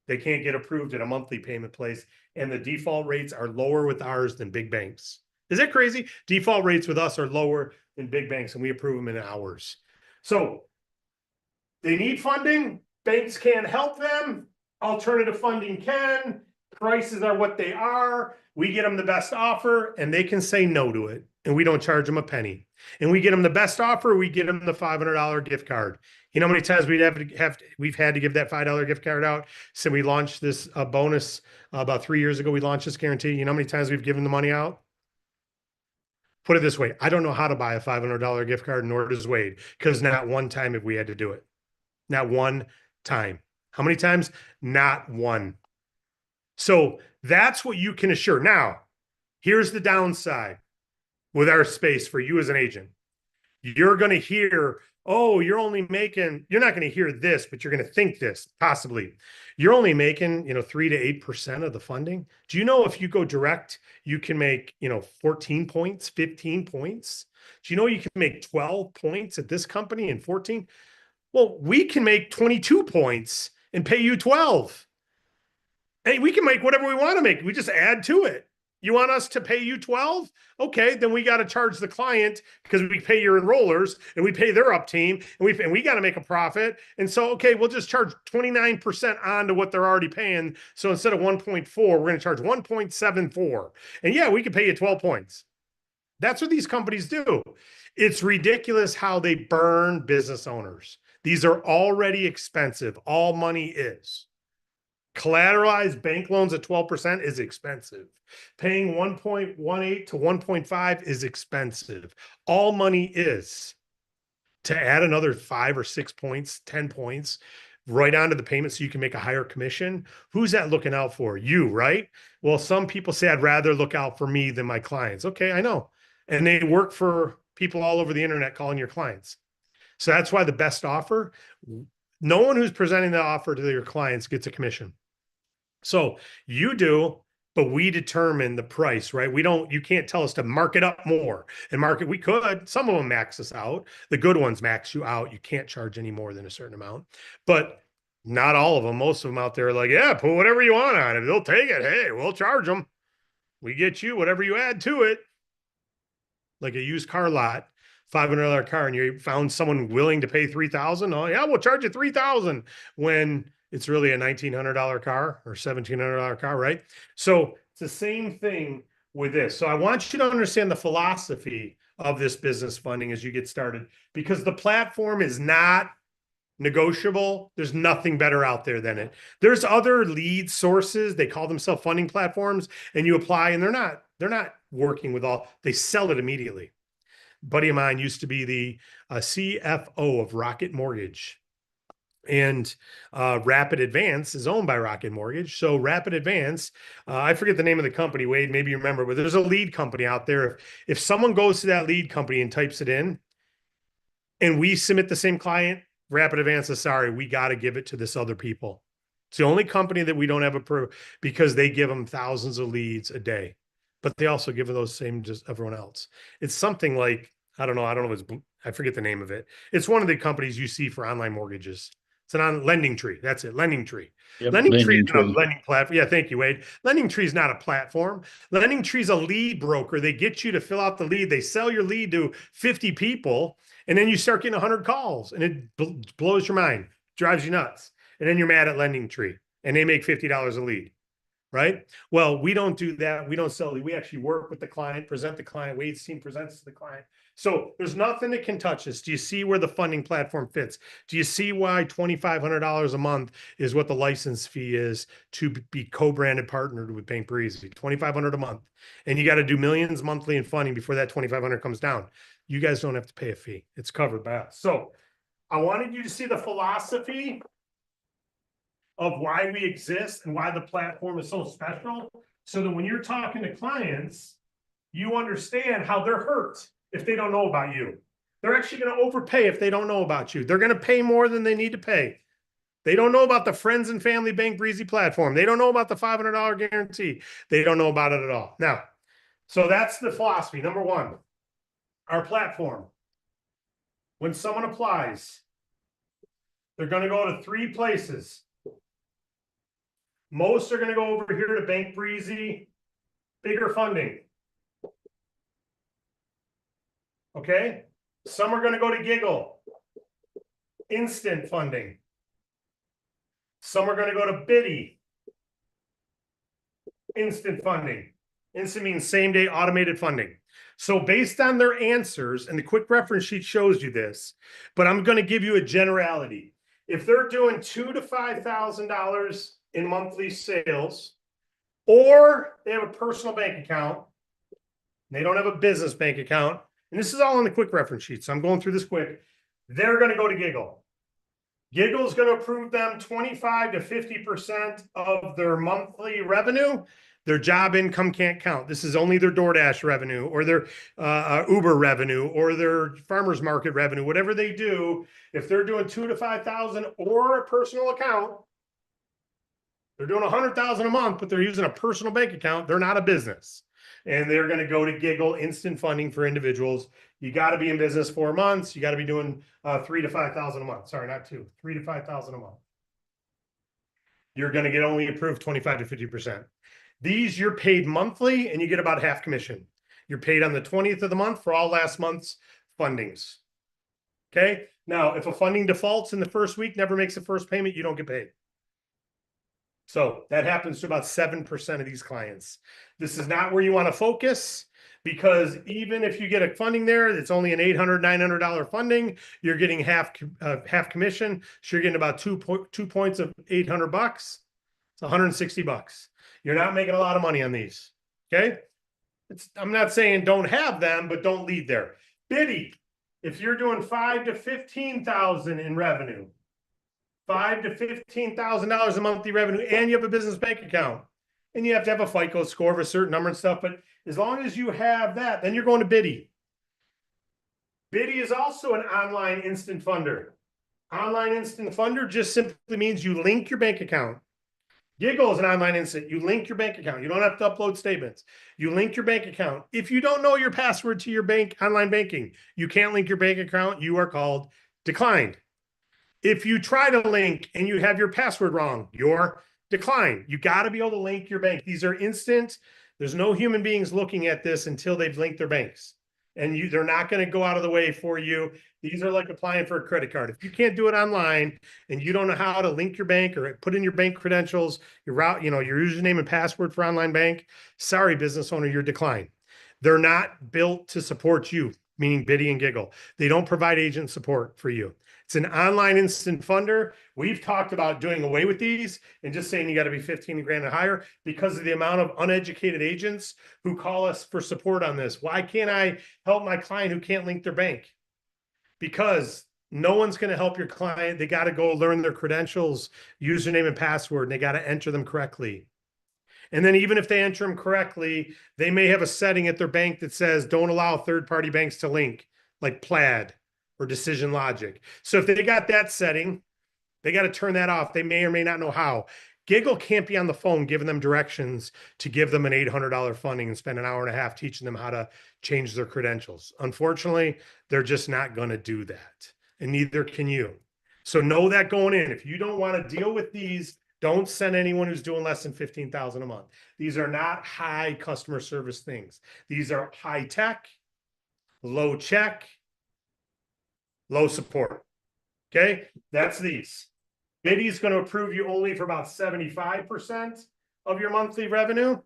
Speaker 1: They can't get approved at a monthly payment place. And the default rates are lower with ours than big banks. Is that crazy? Default rates with us are lower than big banks and we approve them in hours. So they need funding. Banks can't help them. Alternative funding can. Prices are what they are. We get them the best offer and they can say no to it. And we don't charge them a penny. And we get them the best offer. We get them the $500 gift card. You know how many times we've had to give that $5 gift card out since we launched this bonus about 3 years ago? We launched this guarantee. You know how many times we've given the money out? Put it this way. I don't know how to buy a $500 gift card, nor does Wade, because not one time have we had to do it. Not one time. How many times? Not one. So that's what you can assure. Now, here's the downside with our space for you as an agent. You're going to hear, oh, you're not going to hear this, but you're going to think this, possibly. You're only making, 3 to 8% of the funding. Do you know if you go direct, you can make, 14 points, 15 points? Do you know you can make 12 points at this company and 14? Well, we can make 22 points and pay you 12. Hey, we can make whatever we want to make. We just add to it. You want us to pay you 12? Okay, then we got to charge the client because we pay your enrollers and we pay their up team and we got to make a profit. And so, okay, we'll just charge 29% on to what they're already paying. So instead of 1.4, we're going to charge 1.74. And yeah, we can pay you 12 points. That's what these companies do. It's ridiculous how they burn business owners. These are already expensive. All money is. Collateralized bank loans at 12% is expensive. Paying 1.18 to 1.5 is expensive. All money is. To add another 5 or 6 points, 10 points, right onto the payment so you can make a higher commission. Who's that looking out for? You, right? Well, some people say I'd rather look out for me than my clients. Okay, I know. And they work for people all over the internet calling your clients. So that's why the best offer, no one who's presenting the offer to your clients gets a commission. So you do, but we determine the price, right? You can't tell us to mark it up more and market. We could, some of them max us out. The good ones max you out. You can't charge any more than a certain amount, but not all of them. Most of them out there are like, yeah, put whatever you want on it. They'll take it. Hey, we'll charge them. We get you whatever you add to it. Like a used car lot, $500 car, and you found someone willing to pay $3,000. Oh yeah, we'll charge you $3,000 when it's really a $1,900 car or $1,700 car, right? So it's the same thing with this. So I want you to understand the philosophy of this business funding as you get started, because the platform is not negotiable. There's nothing better out there than it. There's other lead sources. They call themselves funding platforms, and you apply, and they're not working with all. They sell it immediately. A buddy of mine used to be the CFO of Rocket Mortgage, and Rapid Advance is owned by Rocket Mortgage. So Rapid Advance, I forget the name of the company, Wade, maybe you remember, but there's a lead company out there. If someone goes to that lead company and types it in, and we submit the same client, Rapid Advance is sorry, we got to give it to this other people. It's the only company that we don't have approved because they give them thousands of leads a day, but they also give those same just everyone else. It's something like, I don't know. I forget the name of it. It's one of the companies you see for online mortgages. It's an Lending Tree. That's it. Lending Tree.
Speaker 2: Yep,
Speaker 1: Lending Tree
Speaker 2: lending
Speaker 1: is not a
Speaker 2: tree.
Speaker 1: lending platform. Yeah, thank you, Wade. Lending Tree is not a platform. Lending Tree is a lead broker. They get you to fill out the lead. They sell your lead to 50 people, and then you start getting 100 calls, and it blows your mind, drives you nuts. And then you're mad at Lending Tree, and they make $50 a lead, right? Well, we don't do that. We don't sell lead. We actually work with the client, present the client. Wade's team presents to the client. So there's nothing that can touch this. Do you see where the funding platform fits? Do you see why $2,500 a month is what the license fee is to be co-branded partnered with Bank Breezy? $2,500 a month. And you got to do millions monthly in funding before that $2,500 comes down. You guys don't have to pay a fee. It's covered by us. So I wanted you to see the philosophy of why we exist and why the platform is so special, so that when you're talking to clients, you understand how they're hurt if they don't know about you. They're actually going to overpay if they don't know about you. They're going to pay more than they need to pay. They don't know about the friends and family Bank Breezy platform. They don't know about the $500 guarantee. They don't know about it at all. Now, so that's the philosophy. Number one, our platform. When someone applies, they're going to go to 3 places. Most are going to go over here to Bank Breezy, bigger funding. Okay. Some are going to go to Giggle, instant funding. Some are going to go to Biddy, instant funding. Instant means same day automated funding. So based on their answers, and the quick reference sheet shows you this, but I'm going to give you a generality. If they're doing $2,000 to $5,000 in monthly sales, or they have a personal bank account, they don't have a business bank account, and this is all in the quick reference sheet, so I'm going through this quick, they're going to go to Giggle. Giggle is going to approve them 25 to 50% of their monthly revenue. Their job income can't count. This is only their DoorDash revenue or their Uber revenue or their farmers market revenue, whatever they do. If they're doing 2,000 to 5,000 or a personal account, they're doing 100,000 a month, but they're using a personal bank account. They're not a business, and they're going to go to Giggle instant funding for individuals. You got to be in business 4 months. You got to be doing 3,000 to 5,000 a month. Sorry, not 2, 3,000 to 5,000 a month. You're going to get only approved 25 to 50%. These you're paid monthly, and you get about half commission. You're paid on the 20th of the month for all last month's fundings. Okay. Now, if a funding defaults in the first week, never makes the first payment, you don't get paid. So that happens to about 7% of these clients. This is not where you want to focus, because even if you get a funding there, it's only an $800, $900 funding. You're getting half commission. So you're getting about 2 points of $800. It's $160. You're not making a lot of money on these. Okay. I'm not saying don't have them, but don't lead there. Biddy, if you're doing 5,000 to 15,000 in revenue, $5,000 to $15,000 a monthly revenue, and you have a business bank account, and you have to have a FICO score of a certain number and stuff. But as long as you have that, then you're going to Biddy. Biddy is also an online instant funder. Online instant funder just simply means you link your bank account. Giggle is an online instant. You link your bank account. You don't have to upload statements. You link your bank account. If you don't know your password to your bank, online banking, you can't link your bank account. You are called declined. If you try to link and you have your password wrong, you're declined. You got to be able to link your bank. These are instant. There's no human beings looking at this until they've linked their banks. And they're not going to go out of the way for you. These are like applying for a credit card. If you can't do it online and you don't know how to link your bank or put in your bank credentials, your route, your username and password for online bank, sorry, business owner, you're declined. They're not built to support you, meaning Biddy and Giggle. They don't provide agent support for you. It's an online instant funder. We've talked about doing away with these and just saying you got to be 15 grand or higher because of the amount of uneducated agents who call us for support on this. Why can't I help my client who can't link their bank? Because no one's going to help your client. They got to go learn their credentials, username and password, and they got to enter them correctly. And then even if they enter them correctly, they may have a setting at their bank that says don't allow third-party banks to link, like Plaid or Decision Logic. So if they got that setting, they got to turn that off. They may or may not know how. Giggle can't be on the phone giving them directions to give them an $800 funding and spend an hour and a half teaching them how to change their credentials. Unfortunately, they're just not going to do that. And neither can you. So know that going in. If you don't want to deal with these, don't send anyone who's doing less than $15,000 a month. These are not high customer service things. These are high tech, low check, low support. Okay, that's these. Biddy is going to approve you only for about 75% of your monthly revenue.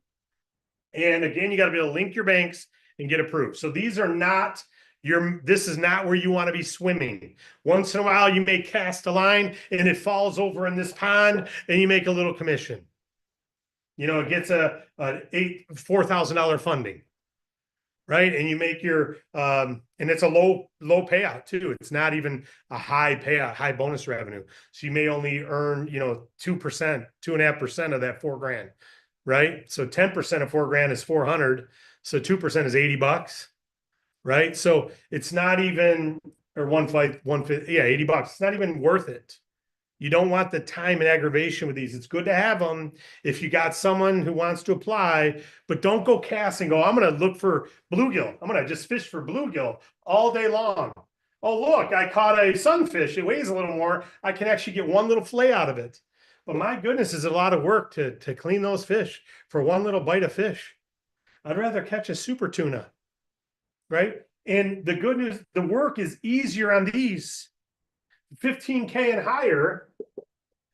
Speaker 1: And again, you got to be able to link your banks and get approved. So these are not this is not where you want to be swimming. Once in a while, you may cast a line and it falls over in this pond and you make a little commission. It gets a $4,000 funding. Right. And you make your and it's a low payout too. It's not even a high payout, high bonus revenue. So you may only earn, 2%, 2.5% of that $4,000. Right. So 10% of $4,000 is 400. So 2% is $80. Right. So it's not even, or 150, yeah, $80. It's not even worth it. You don't want the time and aggravation with these. It's good to have them if you got someone who wants to apply, but don't go cast and go, I'm going to look for bluegill. I'm going to just fish for bluegill all day long. Oh, look, I caught a sunfish. It weighs a little more. I can actually get one little fillet out of it. But my goodness, is a lot of work to clean those fish for one little bite of fish. I'd rather catch a super tuna, right? And the good news, the work is easier on these. 15K and higher,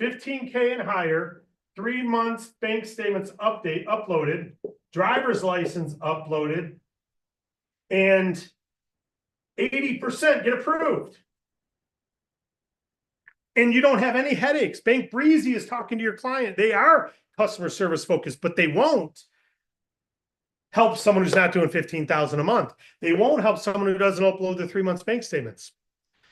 Speaker 1: 15K and higher, 3 months bank statements uploaded, driver's license uploaded, and 80% get approved. And you don't have any headaches. Bank Breezy is talking to your client. They are customer service focused, but they won't help someone who's not doing $15,000 a month. They won't help someone who doesn't upload their 3 months bank statements.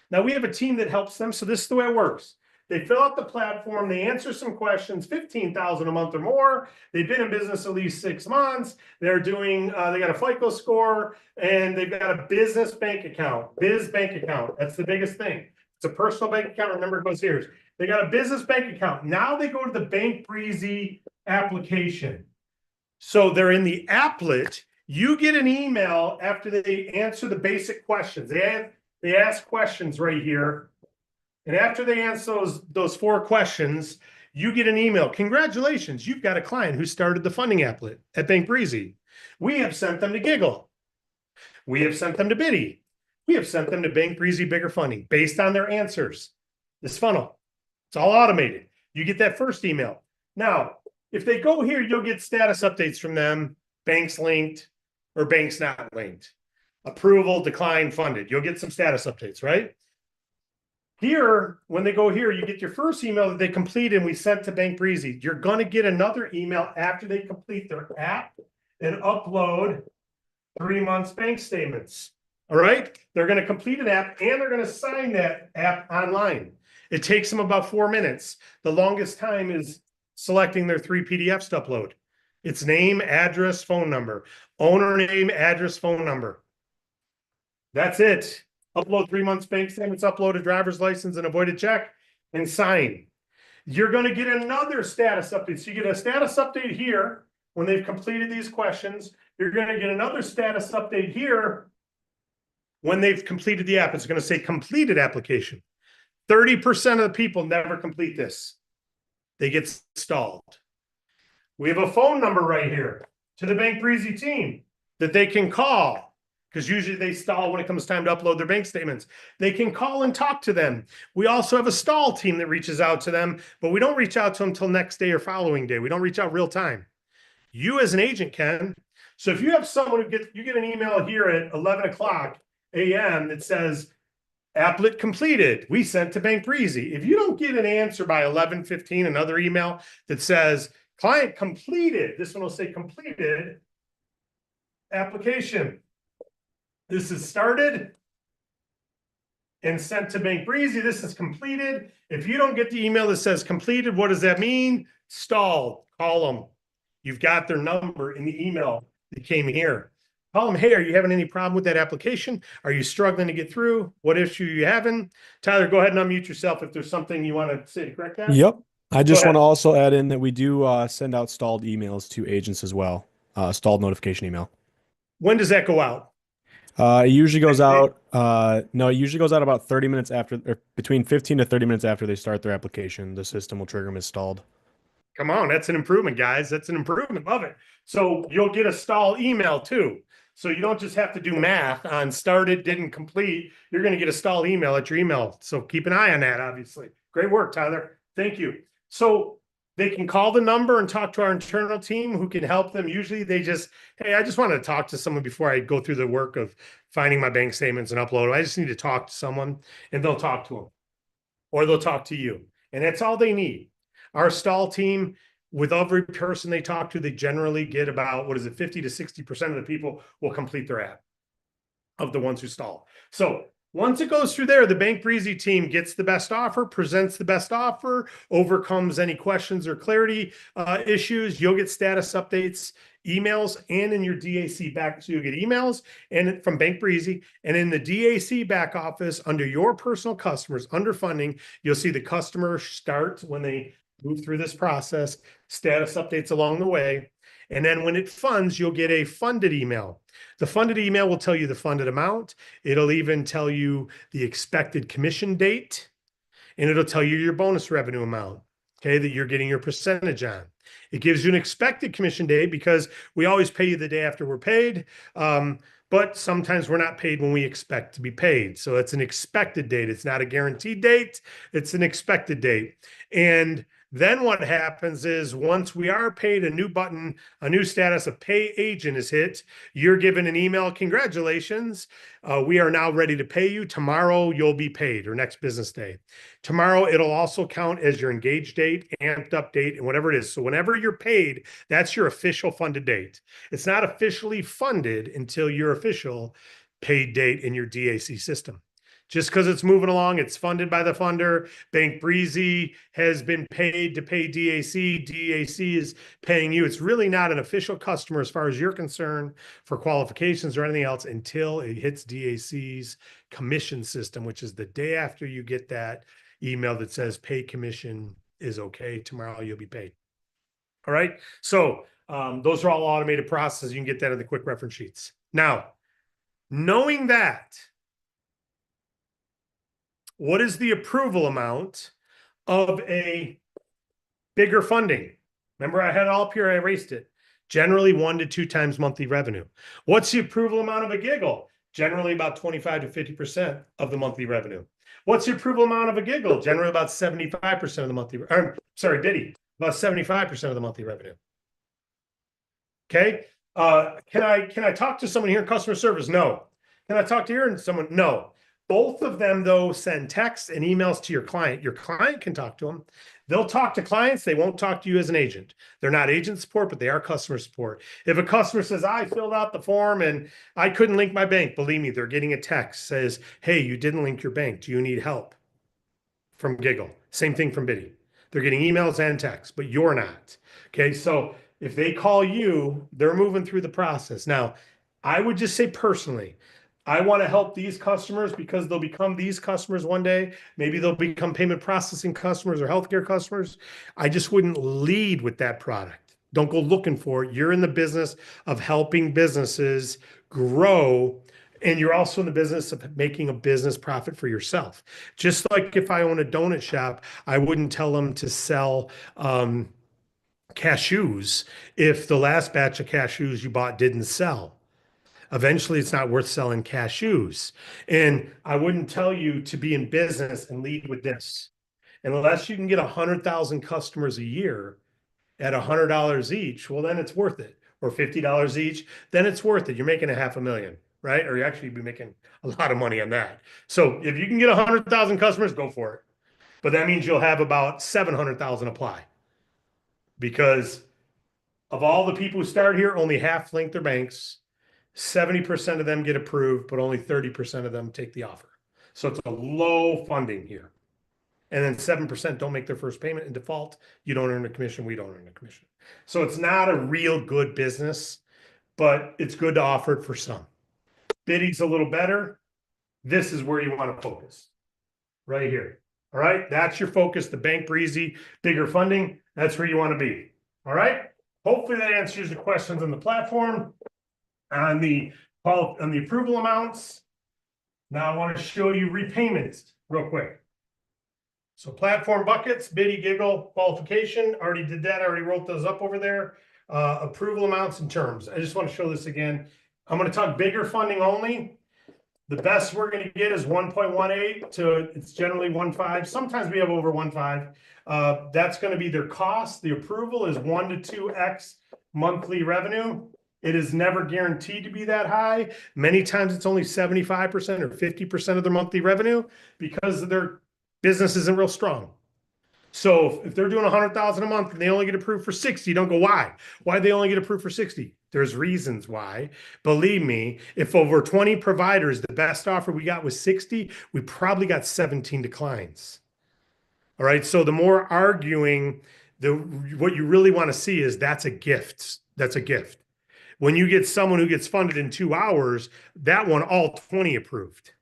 Speaker 1: Now, we have a team that helps them. So this is the way it works. They fill out the platform. They answer some questions, $15,000 a month or more. They've been in business at least 6 months. They're doing, they got a FICO score, and they've got a business bank account, biz bank account. That's the biggest thing. It's a personal bank account. Remember, it goes here. They got a business bank account. Now they go to the Bank Breezy application. So they're in the applet. You get an email after they answer the basic questions. They ask questions right here. And after they answer those 4 questions, you get an email. Congratulations, you've got a client who started the funding applet at Bank Breezy. We have sent them to Giggle. We have sent them to Biddy. We have sent them to Bank Breezy Bigger Funding based on their answers. This funnel, it's all automated. You get that first email. Now, if they go here, you'll get status updates from them, banks linked or banks not linked. Approval, decline, funded. You'll get some status updates, right? Here, when they go here, you get your first email that they complete and we sent to Bank Breezy. You're going to get another email after they complete their app and upload 3 months bank statements. All right? They're going to complete an app and they're going to sign that app online. It takes them about 4 minutes. The longest time is selecting their 3 PDFs to upload. It's name, address, phone number. Owner name, address, phone number. That's it. upload 3 months bank statements, upload a driver's license and a voided check, and sign. You're going to get another status update. So you get a status update here when they've completed these questions. You're going to get another status update here when they've completed the app. It's going to say completed application. 30% of the people never complete this. They get stalled. We have a phone number right here to the Bank Breezy team that they can call, because usually they stall when it comes time to upload their bank statements. They can call and talk to them. We also have a stall team that reaches out to them, but we don't reach out to them until next day or following day. We don't reach out real time. You as an agent can. So if you have someone who you get an email here at 11 o'clock a.m. that says, applet completed, we sent to Bank Breezy. If you don't get an answer by 11:15, another email that says, client completed, this one will say completed application. This is started and sent to Bank Breezy. This is completed. If you don't get the email that says completed, what does that mean? Stalled. Call them. You've got their number in the email that came here. Call them. Hey, are you having any problem with that application? Are you struggling to get through? What issue are you having? Tyler, go ahead and unmute yourself if there's something you want to say to correct that.
Speaker 2: Yep. I just want to also add in that we do send out stalled emails to agents as well. Stalled notification email.
Speaker 1: When does that go out?
Speaker 2: It usually goes out. No, it usually goes out about 30 minutes after, or between 15 to 30 minutes after they start their application. The system will trigger them as stalled.
Speaker 1: Come on, that's an improvement, guys. That's an improvement. Love it. So you'll get a stall email too. So you don't just have to do math on started, didn't complete. You're going to get a stall email at your email. So keep an eye on that, obviously. Great work, Tyler. Thank you. So they can call the number and talk to our internal team who can help them. Usually they just, hey, I just want to talk to someone before I go through the work of finding my bank statements and upload them. I just need to talk to someone, and they'll talk to them or they'll talk to you. And that's all they need. Our stall team, with every person they talk to, they generally get about, 50 to 60% of the people will complete their app of the ones who stall. So once it goes through there, the Bank Breezy team gets the best offer, presents the best offer, overcomes any questions or clarity issues. You'll get status updates, emails, and in your DAC back. So you'll get emails and from Bank Breezy, and in the DAC back office under your personal customers, under funding, you'll see the customer start when they move through this process, status updates along the way. And then when it funds, you'll get a funded email. The funded email will tell you the funded amount. It'll even tell you the expected commission date, and it'll tell you your bonus revenue amount, okay, that you're getting your percentage on. It gives you an expected commission date because we always pay you the day after we're paid. But sometimes we're not paid when we expect to be paid. So it's an expected date. It's not a guaranteed date. It's an expected date. And then what happens is once we are paid, a new button, a new status of pay agent is hit. You're given an email. Congratulations. We are now ready to pay you. Tomorrow you'll be paid, or next business day. Tomorrow it'll also count as your engaged date, amped up date, and whatever it is. So whenever you're paid, that's your official funded date. It's not officially funded until your official paid date in your DAC system. Just because it's moving along, it's funded by the funder. Bank Breezy has been paid to pay DAC. DAC is paying you. It's really not an official customer as far as you're concerned for qualifications or anything else until it hits DAC's commission system, which is the day after you get that email that says pay commission is okay. Tomorrow you'll be paid. All right. So those are all automated processes. You can get that in the quick reference sheets. Now, knowing that, what is the approval amount of a bigger funding? Remember, I had it all up here. I erased it. Generally 1 to 2 times monthly revenue. What's the approval amount of a giggle? Generally about 25 to 50% of the monthly revenue. What's the approval amount of a giggle? Generally about 75% of the monthly, Biddy, about 75% of the monthly revenue. Okay. Can I talk to someone here in customer service? No. Can I talk to here and someone? No. Both of them, though, send texts and emails to your client. Your client can talk to them. They'll talk to clients. They won't talk to you as an agent. They're not agent support, but they are customer support. If a customer says, I filled out the form and I couldn't link my bank, believe me, they're getting a text says, hey, you didn't link your bank. Do you need help? From Giggle. Same thing from Biddy. They're getting emails and texts, but you're not. Okay, so if they call you, they're moving through the process. Now, I would just say personally, I want to help these customers because they'll become these customers one day. Maybe they'll become payment processing customers or healthcare customers. I just wouldn't lead with that product. Don't go looking for it. You're in the business of helping businesses grow, and you're also in the business of making a business profit for yourself. Just like if I own a donut shop, I wouldn't tell them to sell cashews if the last batch of cashews you bought didn't sell. Eventually, it's not worth selling cashews. And I wouldn't tell you to be in business and lead with this. Unless you can get 100,000 customers a year at $100 each, well, then it's worth it. Or $50 each, then it's worth it. You're making $500,000, right? Or you actually be making a lot of money on that. So if you can get 100,000 customers, go for it. But that means you'll have about 700,000 apply. Because of all the people who start here, only half link their banks. 70% of them get approved, but only 30% of them take the offer. So it's a low funding here. And then 7% don't make their first payment in default. You don't earn a commission. We don't earn a commission. So it's not a real good business, but it's good to offer it for some. Bidding's a little better. This is where you want to focus right here. All right. That's your focus. The bank breezy, bigger funding. That's where you want to be. All right. Hopefully that answers the questions on the platform. On the approval amounts. Now I want to show you repayments real quick. So platform buckets, biddy, giggle, qualification. Already did that. I already wrote those up over there. Approval amounts and terms. I just want to show this again. I'm going to talk bigger funding only. The best we're going to get is 1.18 to it's generally 1.5. Sometimes we have over 1.5. That's going to be their cost. The approval is 1 to 2x monthly revenue. It is never guaranteed to be that high. Many times it's only 75% or 50% of their monthly revenue because their business isn't real strong. So if they're doing 100,000 a month and they only get approved for 60, don't go, why? Why'd they only get approved for 60? There's reasons why. Believe me, if over 20 providers, the best offer we got was 60, we probably got 17 declines. All right. So the more arguing, what you really want to see is that's a gift. That's a gift. When you get someone who gets funded in 2 hours, that one, all 20 approved,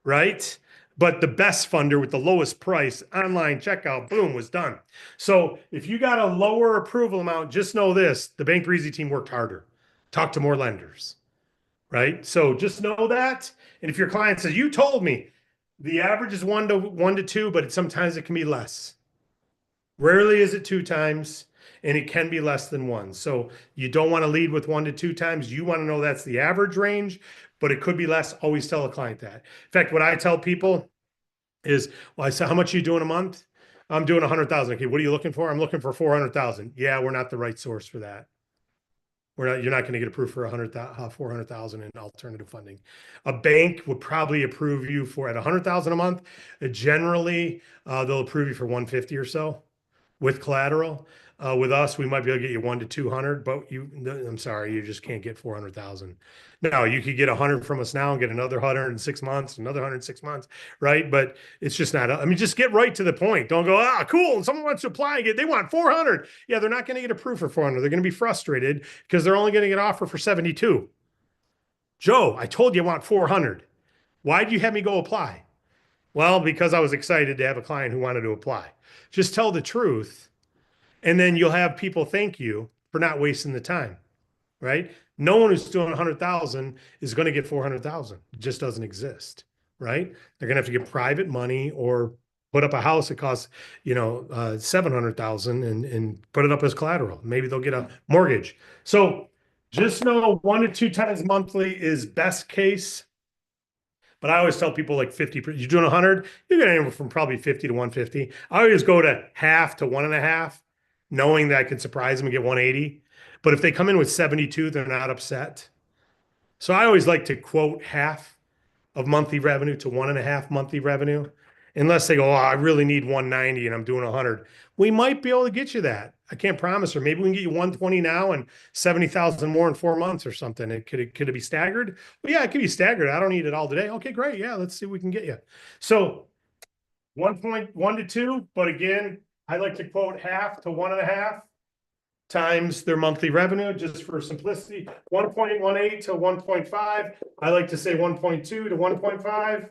Speaker 1: right? But the best funder with the lowest price, online checkout, boom, was done. So if you got a lower approval amount, just know this, the Bank Breezy team worked harder. Talk to more lenders, right? So just know that. And if your client says, you told me the average is 1 to 2, but sometimes it can be less. Rarely is it 2 times. And it can be less than 1. So you don't want to lead with 1 to 2 times. You want to know that's the average range, but it could be less. Always tell a client that. In fact, what I tell people is, well, I say, how much are you doing a month? I'm doing 100,000. Okay, what are you looking for? I'm looking for 400,000. Yeah, we're not the right source for that. You're not going to get approved for 400,000 in alternative funding. A bank would probably approve you for at 100,000 a month. Generally, they'll approve you for 150 or so with collateral. With us, we might be able to get you 1 to 200, but I'm sorry, you just can't get 400,000. No, you could get 100 from us now and get another 100 in 6 months, another 100 in 6 months, right? But it's just not, I mean, just get right to the point. Don't go, cool. Someone wants to apply, they want 400. Yeah, they're not going to get approved for 400. They're going to be frustrated because they're only going to get offered for 72. Joe, I told you I want 400. Why did you have me go apply? Well, because I was excited to have a client who wanted to apply. Just tell the truth. And then you'll have people thank you for not wasting the time, right? No one who's doing 100,000 is going to get 400,000. It just doesn't exist, right? They're going to have to get private money or put up a house that costs, 700,000 and put it up as collateral. Maybe they'll get a mortgage. So just know 1 to 2 times monthly is best case. But I always tell people like 50, you're doing 100, you're going to anywhere from probably 50 to 150. I always go to half to 1.5, knowing that I could surprise them and get 180. But if they come in with 72, they're not upset. So I always like to quote half of monthly revenue to 1.5 monthly revenue, unless they go, oh, I really need 190 and I'm doing 100. We might be able to get you that. I can't promise her. Maybe we can get you 120 now and 70,000 more in 4 months or something. Could it be staggered? Well, yeah, it could be staggered. I don't need it all today. Okay, great. Yeah, let's see what we can get you. So 1.1 to 2, but again, I like to quote half to 1.5. times their monthly revenue, just for simplicity, 1.18 to 1.5. I like to say 1.2 to 1.5.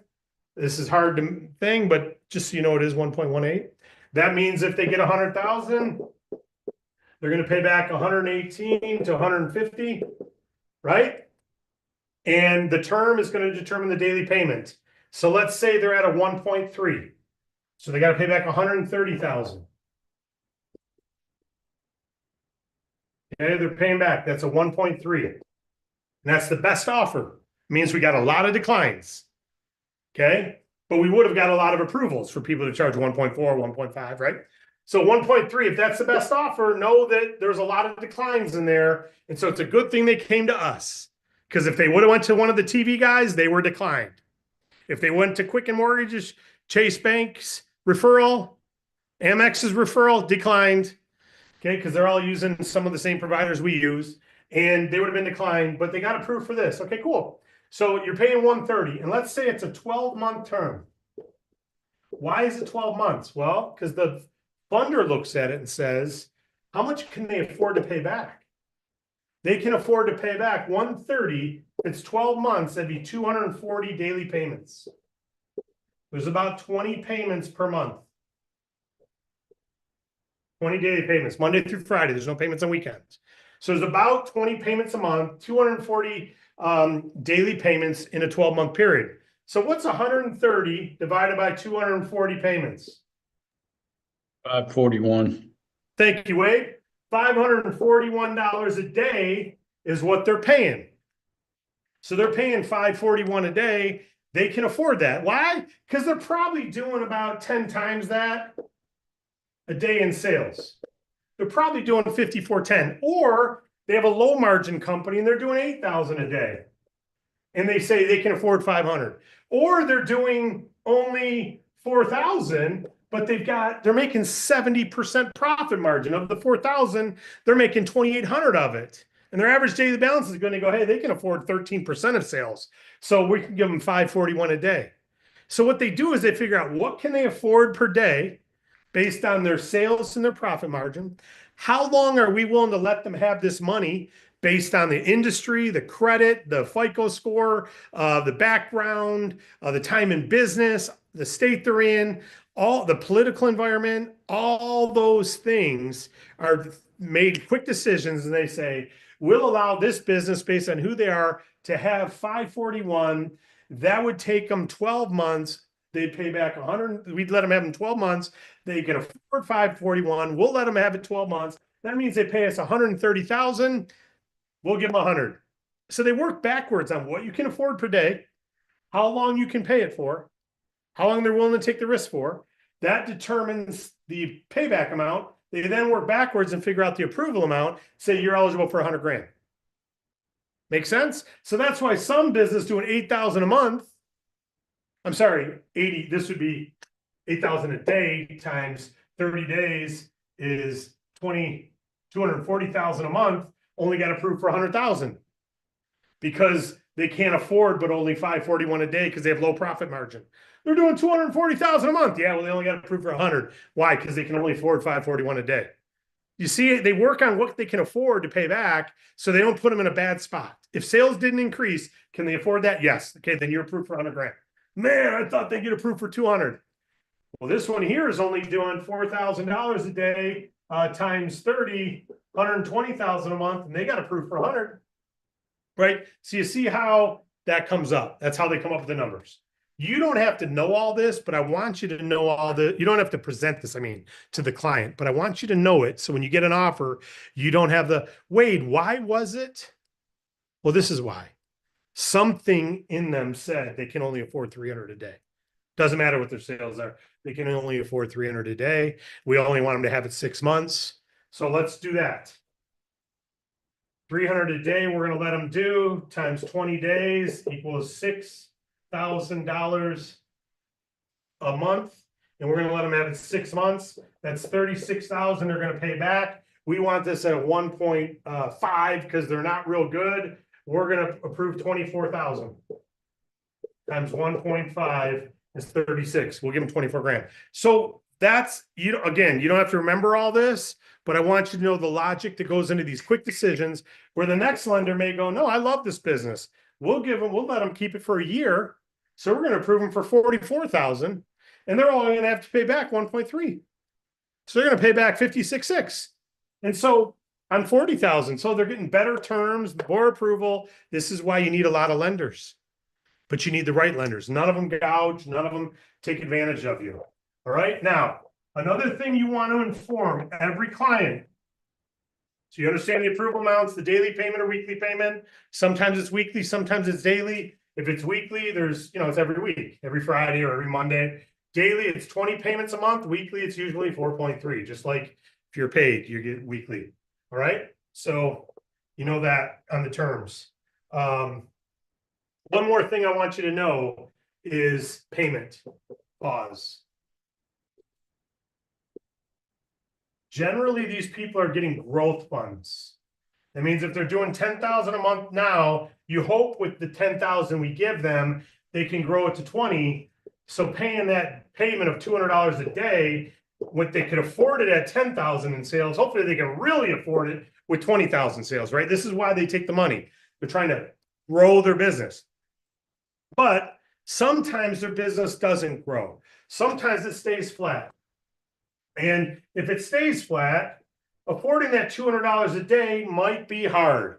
Speaker 1: This is hard to thing, but just so you know, it is 1.18. That means if they get 100,000, they're going to pay back 118 to 150, right? And the term is going to determine the daily payment. So let's say they're at a 1.3. So they got to pay back 130,000. Okay, they're paying back. That's a 1.3. And that's the best offer. It means we got a lot of declines. Okay. But we would have got a lot of approvals for people to charge 1.4, 1.5, right? So 1.3, if that's the best offer, know that there's a lot of declines in there. And so it's a good thing they came to us. Because if they would have went to one of the TV guys, they were declined. If they went to Quicken Mortgages, Chase Bank's referral, Amex's referral, declined. Okay, because they're all using some of the same providers we use, and they would have been declined, but they got approved for this. Okay, cool. So you're paying 130, and let's say it's a 12-month term. Why is it 12 months? Well, because the funder looks at it and says, how much can they afford to pay back? They can afford to pay back 130. It's 12 months. That'd be 240 daily payments. There's about 20 payments per month. 20 daily payments, Monday through Friday. There's no payments on weekends. So there's about 20 payments a month, 240 daily payments in a 12-month period. So what's 130 divided by 240 payments?
Speaker 3: 541.
Speaker 1: Thank you, Wade. $541 a day is what they're paying. So they're paying $541 a day. They can afford that. Why? Because they're probably doing about 10 times that a day in sales. They're probably doing 5410, or they have a low margin company and they're doing 8,000 a day. And they say they can afford 500, or they're doing only 4,000, but they're making 70% profit margin of the 4,000. They're making 2,800 of it. And their average daily balance is going to go, hey, they can afford 13% of sales. So we can give them 541 a day. So what they do is they figure out what can they afford per day based on their sales and their profit margin. How long are we willing to let them have this money based on the industry, the credit, the FICO score, the background, the time in business, the state they're in, all the political environment, all those things are made quick decisions. And they say, we'll allow this business based on who they are to have 541. That would take them 12 months. They'd pay back 100. We'd let them have them 12 months. They can afford 541. We'll let them have it 12 months. That means they pay us 130,000. We'll give them 100. So they work backwards on what you can afford per day, how long you can pay it for, how long they're willing to take the risk for. That determines the payback amount. They then work backwards and figure out the approval amount. Say you're eligible for 100 grand. Make sense? So that's why some business doing 8,000 a month. I'm sorry, 80. This would be 8,000 a day times 30 days is 240,000 a month. Only got approved for 100,000 because they can't afford, but only 541 a day because they have low profit margin. They're doing 240,000 a month. Yeah, well, they only got approved for 100. Why? Because they can only afford 541 a day. You see, they work on what they can afford to pay back, so they don't put them in a bad spot. If sales didn't increase, can they afford that? Yes. Okay, then you're approved for 100 grand. Man, I thought they get approved for 200. Well, this one here is only doing $4,000 a day times 30, 120,000 a month, and they got approved for 100. Right? So you see how that comes up. That's how they come up with the numbers. You don't have to know all this, but I want you to know all the, you don't have to present this, to the client, but I want you to know it. So when you get an offer, you don't have the, Wade, why was it? Well, this is why. Something in them said they can only afford 300 a day. Doesn't matter what their sales are. They can only afford 300 a day. We only want them to have it 6 months. So let's do that. 300 a day, we're going to let them do times 20 days equals $6,000 a month. And we're going to let them have it 6 months. That's 36,000 they're going to pay back. We want this at 1.5 because they're not real good. We're going to approve 24,000 times 1.5 is 36. We'll give them 24 grand. So That's, you know, again, you don't have to remember all this, but I want you to know the logic that goes into these quick decisions where the next lender may go, no, I love this business. We'll let them keep it for a year. So we're going to approve them for 44,000 and they're all going to have to pay back 1.3. So they're going to pay back 56.6. And so on 40,000. So they're getting better terms, more approval. This is why you need a lot of lenders, but you need the right lenders. None of them gouge, none of them take advantage of you. All right. Now, another thing you want to inform every client. So you understand the approval amounts, the daily payment or weekly payment. Sometimes it's weekly, sometimes it's daily. If it's weekly, there's, it's every week, every Friday or every Monday. Daily, it's 20 payments a month. Weekly, it's usually 4.3. Just like if you're paid, you get weekly. All right. So you know that on the terms. One more thing I want you to know is payment pause. Generally, these people are getting growth funds. That means if they're doing 10,000 a month now, you hope with the 10,000 we give them, they can grow it to 20. So paying that payment of $200 a day, when they could afford it at 10,000 in sales, hopefully they can really afford it with 20,000 sales, right? This is why they take the money. They're trying to grow their business. But sometimes their business doesn't grow. Sometimes it stays flat. And if it stays flat, affording that $200 a day might be hard.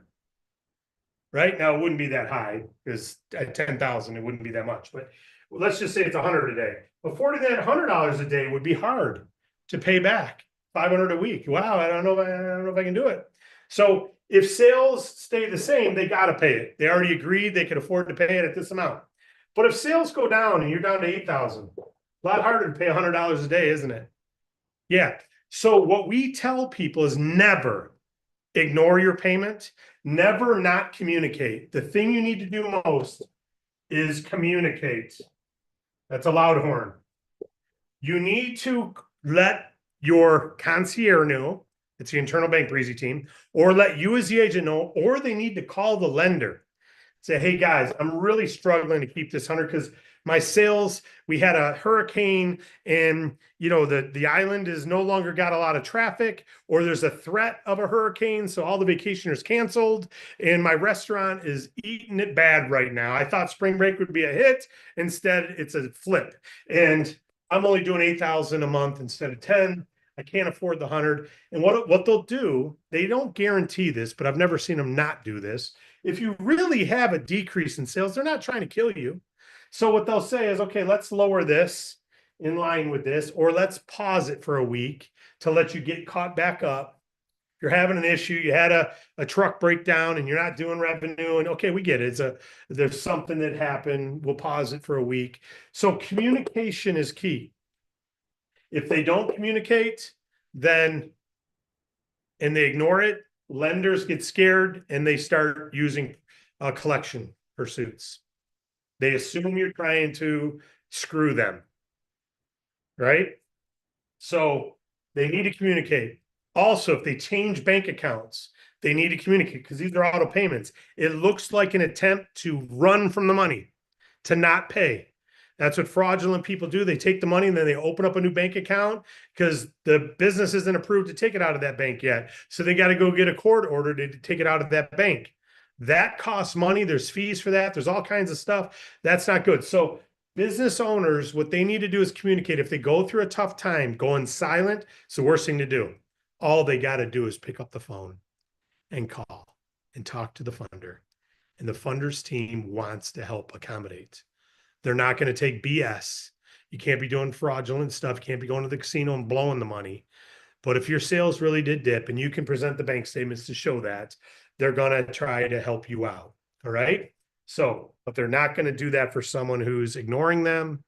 Speaker 1: Right now, it wouldn't be that high because at 10,000, it wouldn't be that much. But let's just say it's 100 a day. Affording that $100 a day would be hard to pay back. 500 a week. Wow, I don't know if I can do it. So if sales stay the same, they got to pay it. They already agreed they could afford to pay it at this amount. But if sales go down and you're down to 8,000, a lot harder to pay $100 a day, isn't it? Yeah. So what we tell people is never ignore your payment, never not communicate. The thing you need to do most is communicate. That's a loud horn. You need to let your concierge know, it's the internal bank breezy team, or let you as the agent know, or they need to call the lender. Say, hey guys, I'm really struggling to keep this 100 because my sales, we had a hurricane and the island is no longer got a lot of traffic, or there's a threat of a hurricane. So all the vacationers canceled and my restaurant is eating it bad right now. I thought spring break would be a hit. Instead, it's a flip. And I'm only doing 8,000 a month instead of 10. I can't afford the 100. And what they'll do, they don't guarantee this, but I've never seen them not do this. If you really have a decrease in sales, they're not trying to kill you. So what they'll say is, okay, let's lower this in line with this, or let's pause it for a week to let you get caught back up. You're having an issue, you had a truck breakdown and you're not doing revenue, and okay, we get it. There's something that happened. We'll pause it for a week. So communication is key. If they don't communicate, then and they ignore it, lenders get scared and they start using collection pursuits. They assume you're trying to screw them, right? So they need to communicate. Also, if they change bank accounts, they need to communicate because these are auto payments. It looks like an attempt to run from the money, to not pay. That's what fraudulent people do. They take the money and then they open up a new bank account because the business isn't approved to take it out of that bank yet. So they got to go get a court order to take it out of that bank. That costs money. There's fees for that. There's all kinds of stuff. That's not good. So business owners, what they need to do is communicate. If they go through a tough time, going silent, it's the worst thing to do. All they got to do is pick up the phone and call and talk to the funder. And the funder's team wants to help accommodate. They're not going to take BS. You can't be doing fraudulent stuff. You can't be going to the casino and blowing the money. But if your sales really did dip and you can present the bank statements to show that, they're going to try to help you out. All right. So, but they're not going to do that for someone who's ignoring them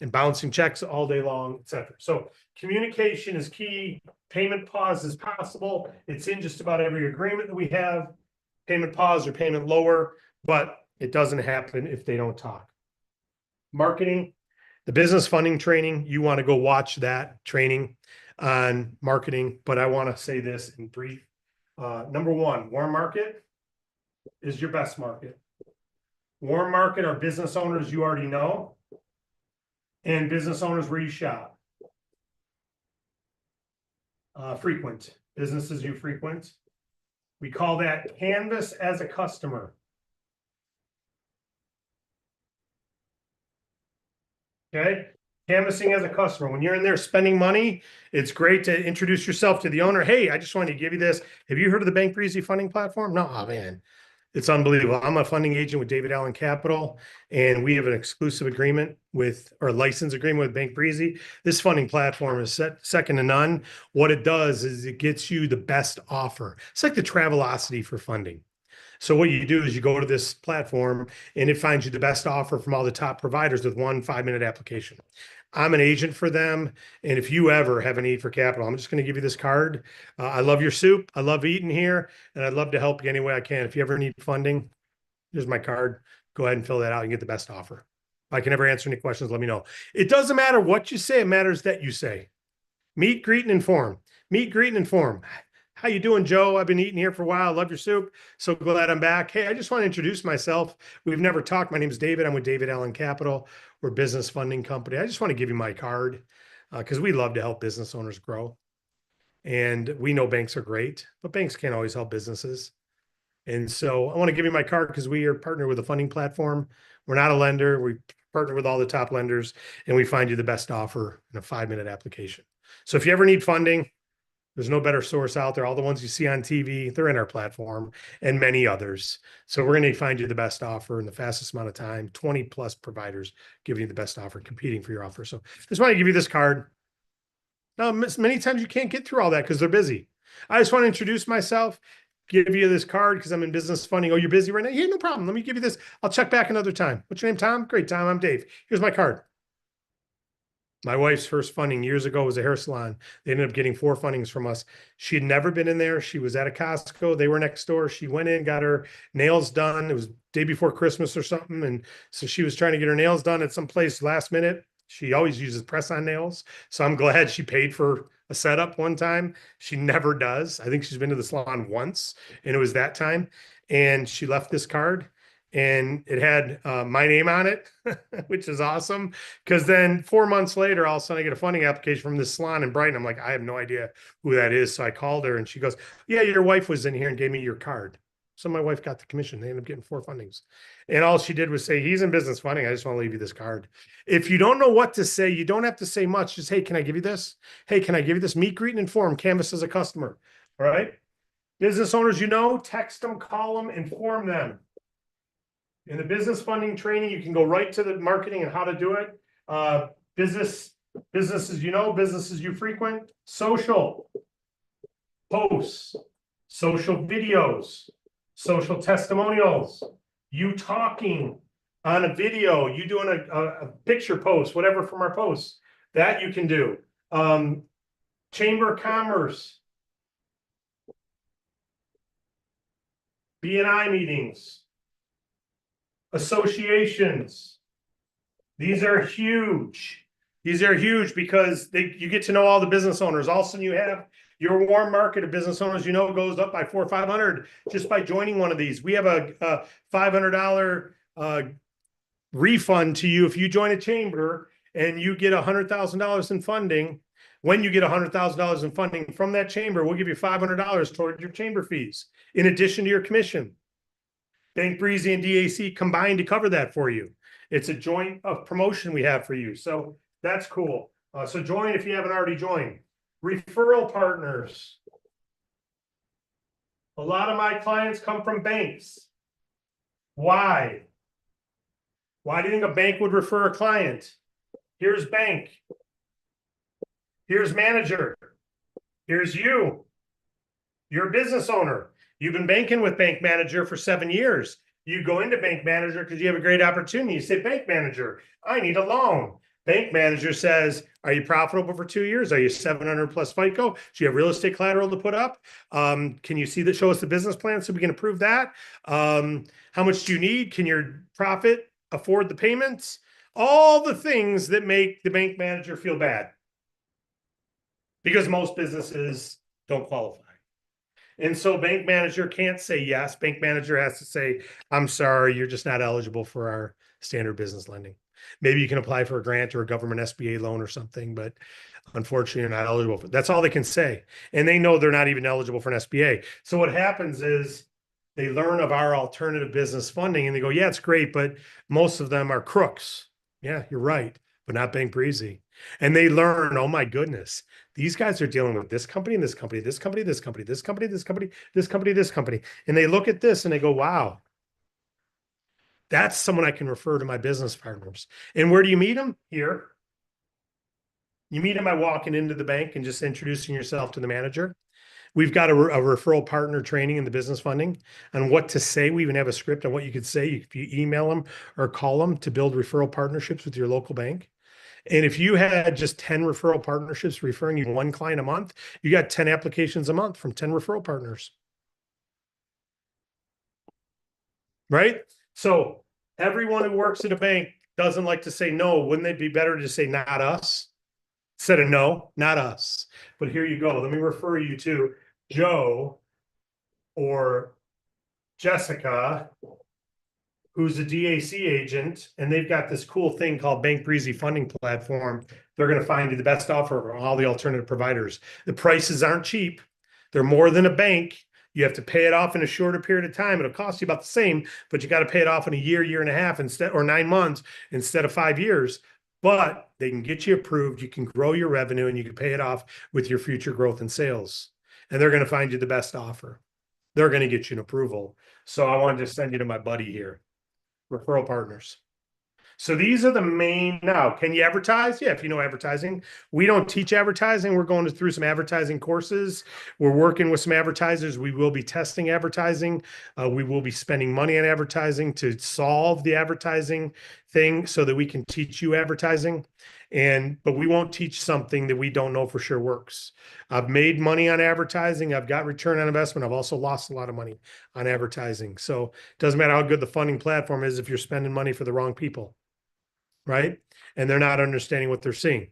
Speaker 1: and bouncing checks all day long, etc. So communication is key. Payment pause is possible. It's in just about every agreement that we have. Payment pause or payment lower, but it doesn't happen if they don't talk. Marketing, the business funding training, you want to go watch that training on marketing, but I want to say this in brief. Number one, warm market is your best market. Warm market are business owners you already know and business owners where you shop. frequent, businesses you frequent. We call that canvas as a customer. Okay, canvassing as a customer. When you're in there spending money, it's great to introduce yourself to the owner. Hey, I just wanted to give you this. Have you heard of the Bank Breezy funding platform? No, oh, man, it's unbelievable. I'm a funding agent with David Allen Capital, and we have an exclusive agreement with, or license agreement with Bank Breezy. This funding platform is second to none. What it does is it gets you the best offer. It's like the Travelocity for funding. So what you do is you go to this platform and it finds you the best offer from all the top providers with one 5-minute application. I'm an agent for them. And if you ever have a need for capital, I'm just going to give you this card. I love your soup. I love eating here, and I'd love to help you any way I can. If you ever need funding, here's my card. Go ahead and fill that out and get the best offer. If I can ever answer any questions, let me know. It doesn't matter what you say. It matters that you say. Meet, greet, and inform. Meet, greet, and inform. How you doing, Joe? I've been eating here for a while. Love your soup. So glad I'm back. Hey, I just want to introduce myself. We've never talked. My name is David. I'm with David Allen Capital. We're a business funding company. I just want to give you my card because we love to help business owners grow. And we know banks are great, but banks can't always help businesses. And so I want to give you my card because we are partnered with a funding platform. We're not a lender. We partner with all the top lenders, and we find you the best offer in a 5-minute application. So if you ever need funding, there's no better source out there. All the ones you see on TV, they're in our platform, and many others. So we're going to find you the best offer in the fastest amount of time. 20 plus providers giving you the best offer, competing for your offer. So just want to give you this card. Now, many times you can't get through all that because they're busy. I just want to introduce myself, give you this card because I'm in business funding. Oh, you're busy right now? Yeah, no problem. Let me give you this. I'll check back another time. What's your name, Tom? Great, Tom. I'm Dave. Here's my card. My wife's first funding years ago was a hair salon. They ended up getting 4 fundings from us. She had never been in there. She was at a Costco. They were next door. She went in, got her nails done. It was day before Christmas or something. And so she was trying to get her nails done at some place last minute. She always uses press-on nails. So I'm glad she paid for a setup one time. She never does. I think she's been to the salon once, and it was that time. And she left this card, and it had my name on it, which is awesome. Because then 4 months later, all of a sudden I get a funding application from this salon in Brighton. I'm like, I have no idea who that is. So I called her and she goes, yeah, your wife was in here and gave me your card. So my wife got the commission. They ended up getting 4 fundings. And all she did was say, he's in business funding. I just want to leave you this card. If you don't know what to say, you don't have to say much. Just, hey, can I give you this? Hey, can I give you this? Meet, greet, and inform. Canvas as a customer. All right. Business owners, text them, call them, inform them. In the business funding training, you can go right to the marketing and how to do it. Businesses, businesses you frequent, social posts, social videos, social testimonials, you talking on a video, you doing a picture post, whatever from our posts, that you can do. Chamber of Commerce, B&I meetings, associations. These are huge. These are huge because you get to know all the business owners. All of a sudden you have your warm market of business owners, goes up by 400 or 500 just by joining one of these. We have a $500 refund to you if you join a chamber and you get $100,000 in funding. When you get $100,000 in funding from that chamber, we'll give you $500 toward your chamber fees in addition to your commission. Bank Breezy and DAC combined to cover that for you. It's a joint promotion we have for you. So that's cool. So join if you haven't already joined. Referral partners. A lot of my clients come from banks. Why? Why do you think a bank would refer a client? Here's bank. Here's manager. Here's you. You're a business owner. You've been banking with bank manager for 7 years. You go into bank manager because you have a great opportunity. You say, bank manager, I need a loan. Bank manager says, are you profitable for 2 years? Are you 700 plus FICO? Do you have real estate collateral to put up? Can you see that? Show us the business plan so we can approve that. How much do you need? Can your profit afford the payments? All the things that make the bank manager feel bad because most businesses don't qualify. And so bank manager can't say yes. Bank manager has to say, I'm sorry, you're just not eligible for our standard business lending. Maybe you can apply for a grant or a government SBA loan or something, but unfortunately, you're not eligible for. That's all they can say, and they know they're not even eligible for an SBA. So what happens is they learn of our alternative business funding, and they go, "Yeah, it's great, but most of them are crooks." Yeah, you're right, but not Bank Breezy. And they learn, oh my goodness, these guys are dealing with this company and this company, this company, this company, this company, this company, this company, this company. And they look at this and they go, wow, that's someone I can refer to my business partners. And where do you meet them? Here. You meet them by walking into the bank and just introducing yourself to the manager. We've got a referral partner training in the business funding on what to say. We even have a script on what you could say if you email them or call them to build referral partnerships with your local bank. And if you had just 10 referral partnerships referring you one client a month, you got 10 applications a month from 10 referral partners, right? So everyone who works at a bank doesn't like to say no. Wouldn't it be better to say not us instead of no, not us? But here you go. Let me refer you to Joe or Jessica, who's a DAC agent, and they've got this cool thing called Bank Breezy Funding Platform. They're going to find you the best offer from all the alternative providers. The prices aren't cheap. They're more than a bank. You have to pay it off in a shorter period of time. It'll cost you about the same, but you got to pay it off in a year, year and a half instead, or 9 months instead of 5 years. But they can get you approved. You can grow your revenue and you can pay it off with your future growth and sales. And they're going to find you the best offer. They're going to get you an approval. So I wanted to send you to my buddy here. Referral partners. So these are the main now. Can you advertise? Yeah, if you know advertising. We don't teach advertising. We're going through some advertising courses. We're working with some advertisers. We will be testing advertising. We will be spending money on advertising to solve the advertising thing so that we can teach you advertising. But we won't teach something that we don't know for sure works. I've made money on advertising. I've got return on investment. I've also lost a lot of money on advertising. So it doesn't matter how good the funding platform is if you're spending money for the wrong people, right? And they're not understanding what they're seeing.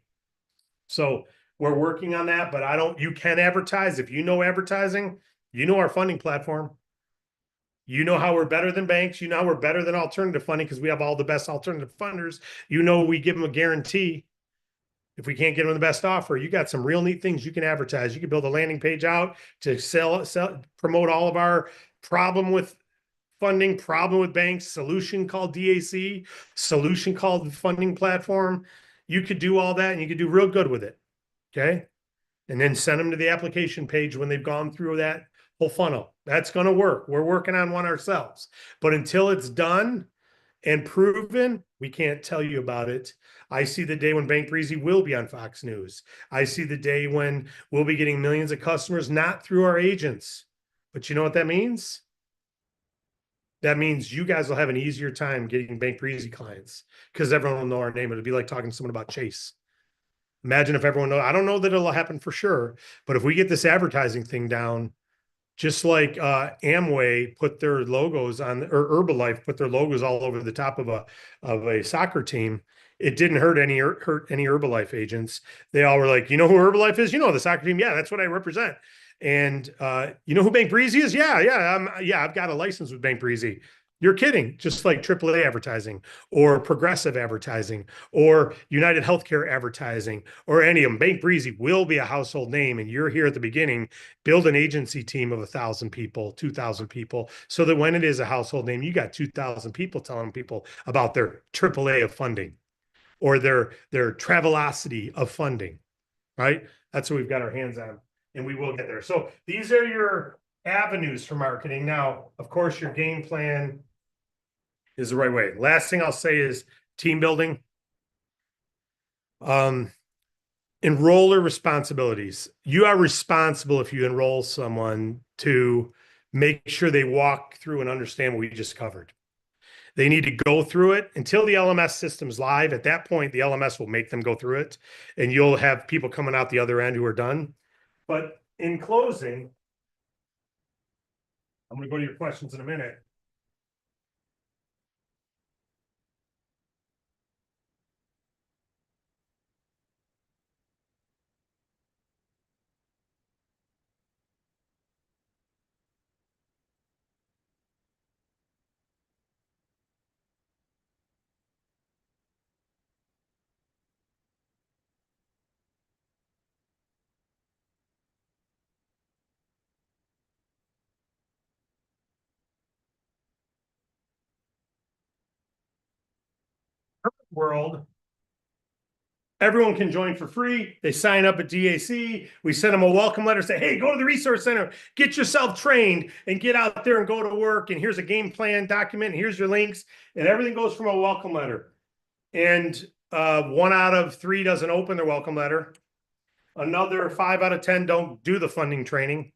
Speaker 1: So we're working on that, but you can advertise. If you know advertising, you know our funding platform. You know how we're better than banks. You know how we're better than alternative funding because we have all the best alternative funders. You know, we give them a guarantee. If we can't get them the best offer, you got some real neat things you can advertise. You can build a landing page out to sell, promote all of our problem with funding, problem with banks, solution called DAC, solution called funding platform. You could do all that and you could do real good with it. Okay. And then send them to the application page when they've gone through that whole funnel. That's going to work. We're working on one ourselves. But until it's done and proven, we can't tell you about it. I see the day when Bank Breezy will be on Fox News. I see the day when we'll be getting millions of customers, not through our agents. But you know what that means? That means you guys will have an easier time getting Bank Breezy clients because everyone will know our name. It'll be like talking to someone about Chase. Imagine if everyone knows. I don't know that it'll happen for sure, but if we get this advertising thing down, just like Amway put their logos on, or Herbalife put their logos all over the top of a soccer team. It didn't hurt any Herbalife agents. They all were like, you know who Herbalife is? You know the soccer team. Yeah, that's what I represent. And you know who Bank Breezy is? Yeah. I've got a license with Bank Breezy. You're kidding. Just like AAA advertising or progressive advertising or United Healthcare advertising or any of them. Bank Breezy will be a household name, and you're here at the beginning. Build an agency team of 1,000 people, 2,000 people, so that when it is a household name, you got 2,000 people telling people about their AAA of funding or their Travelocity of funding, right? That's what we've got our hands on, and we will get there. So these are your avenues for marketing. Now, of course, your game plan is the right way. Last thing I'll say is team building. Enroller responsibilities. You are responsible if you enroll someone to make sure they walk through and understand what we just covered. They need to go through it until the LMS system's live. At that point, the LMS will make them go through it, and you'll have people coming out the other end who are done. But in closing, I'm going to go to your questions in a minute. world, everyone can join for free. They sign up at DAC. We send them a welcome letter, say, hey, go to the resource center, get yourself trained and get out there and go to work. And here's a game plan document. And here's your links. And everything goes from a welcome letter. And 1 out of 3 doesn't open their welcome letter. Another 5 out of 10 don't do the funding training.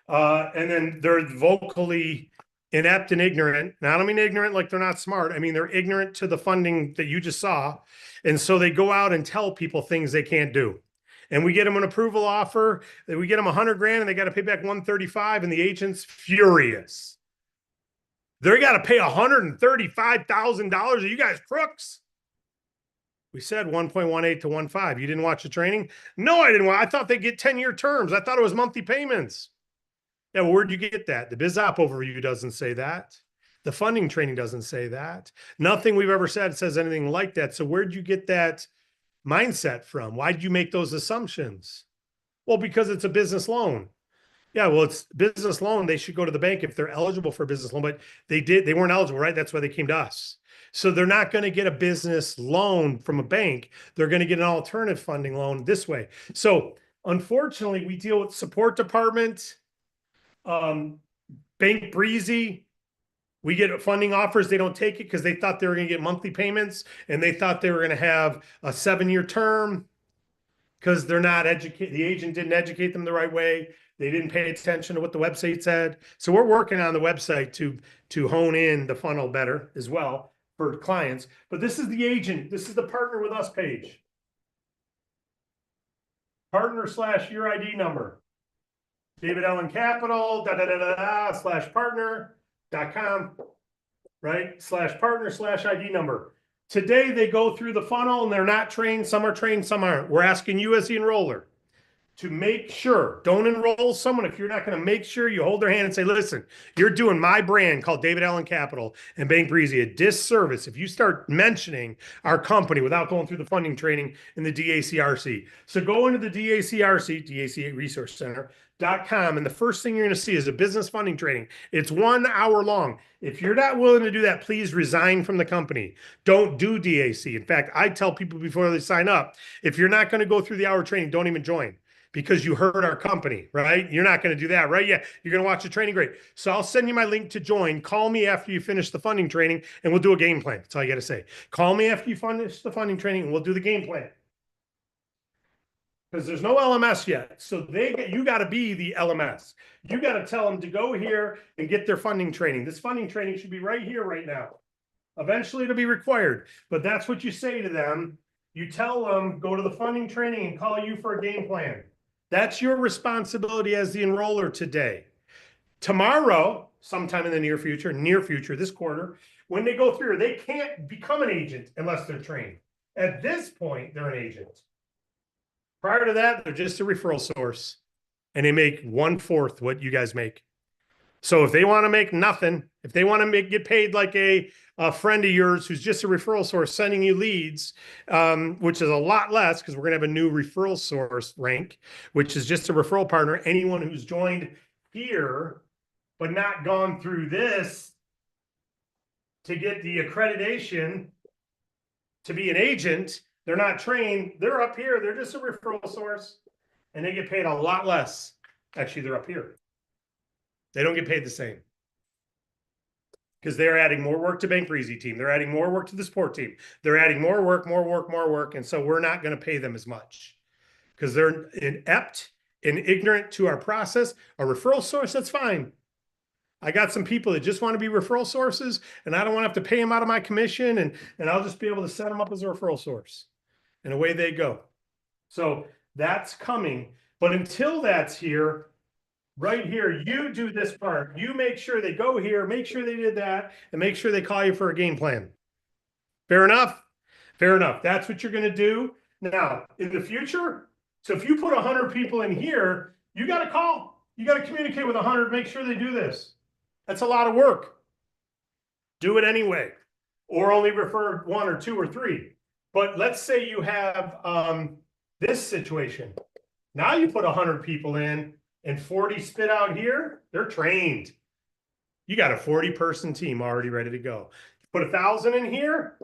Speaker 1: And then they're vocally inept and ignorant. Now, I don't mean ignorant like they're not smart. I mean, they're ignorant to the funding that you just saw. And so they go out and tell people things they can't do. And we get them an approval offer. We get them 100 grand and they got to pay back 135 and the agent's furious. They got to pay $135,000. Are you guys crooks? We said 1.18 to 1.5. You didn't watch the training? No, I didn't. I thought they get 10-year terms. I thought it was monthly payments. Yeah, well, where'd you get that? The BizOp overview doesn't say that. The funding training doesn't say that. Nothing we've ever said says anything like that. So where'd you get that mindset from? Why'd you make those assumptions? Well, because it's a business loan. Yeah, well, it's business loan. They should go to the bank if they're eligible for a business loan, but they weren't eligible, right? That's why they came to us. So they're not going to get a business loan from a bank. They're going to get an alternative funding loan this way. So unfortunately, we deal with support department, Bank Breezy. We get funding offers. They don't take it because they thought they were going to get monthly payments and they thought they were going to have a 7-year term because they're not educated. The agent didn't educate them the right way. They didn't pay attention to what the website said. So we're working on the website to hone in the funnel better as well for clients. But this is the agent. This is the partner with us page. Partner/your ID number. David Allen Capital, /partner.com, right? /partner/ID number. Today they go through the funnel and they're not trained. Some are trained, some aren't. We're asking you as the enroller to make sure, don't enroll someone if you're not going to make sure you hold their hand and say, listen, you're doing my brand called David Allen Capital and Bank Breezy a disservice if you start mentioning our company without going through the funding training in the DACRC. So go into the DACRC, DAC Resource Center.com, and the first thing you're going to see is a business funding training. It's 1 hour long. If you're not willing to do that, please resign from the company. Don't do DAC. In fact, I tell people before they sign up, if you're not going to go through the hour training, don't even join. Because you heard our company, right? You're not going to do that, right? Yeah, you're going to watch the training. Great. So I'll send you my link to join. Call me after you finish the funding training and we'll do a game plan. That's all you got to say. Call me after you finish the funding training and we'll do the game plan. Because there's no LMS yet. So you got to be the LMS. You got to tell them to go here and get their funding training. This funding training should be right here, right now. Eventually it'll be required, but that's what you say to them. You tell them, go to the funding training and call you for a game plan. That's your responsibility as the enroller today. Tomorrow, sometime in the near future, this quarter, when they go through, they can't become an agent unless they're trained. At this point, they're an agent. Prior to that, they're just a referral source. And they make 1/4 what you guys make. So if they want to make nothing, if they want to get paid like a friend of yours who's just a referral source sending you leads, which is a lot less because we're going to have a new referral source rank, which is just a referral partner. Anyone who's joined here but not gone through this to get the accreditation to be an agent, they're not trained. They're up here. They're just a referral source and they get paid a lot less. Actually, they're up here. They don't get paid the same because they're adding more work to Bank Breezy team. They're adding more work to the support team. They're adding more work. And so we're not going to pay them as much because they're inept and ignorant to our process. A referral source, that's fine. I got some people that just want to be referral sources and I don't want to have to pay them out of my commission and I'll just be able to set them up as a referral source and away they go. So that's coming. But until that's here, right here, you do this part. You make sure they go here, make sure they did that, and make sure they call you for a game plan. Fair enough? Fair enough. That's what you're going to do. Now, in the future, so if you put 100 people in here, you got to call. You got to communicate with 100, make sure they do this. That's a lot of work. Do it anyway. Or only refer 1 or 2 or 3. But let's say you have this situation. Now you put 100 people in, and 40 spit out here, they're trained. You got a 40-person team already ready to go. Put 1,000 in here,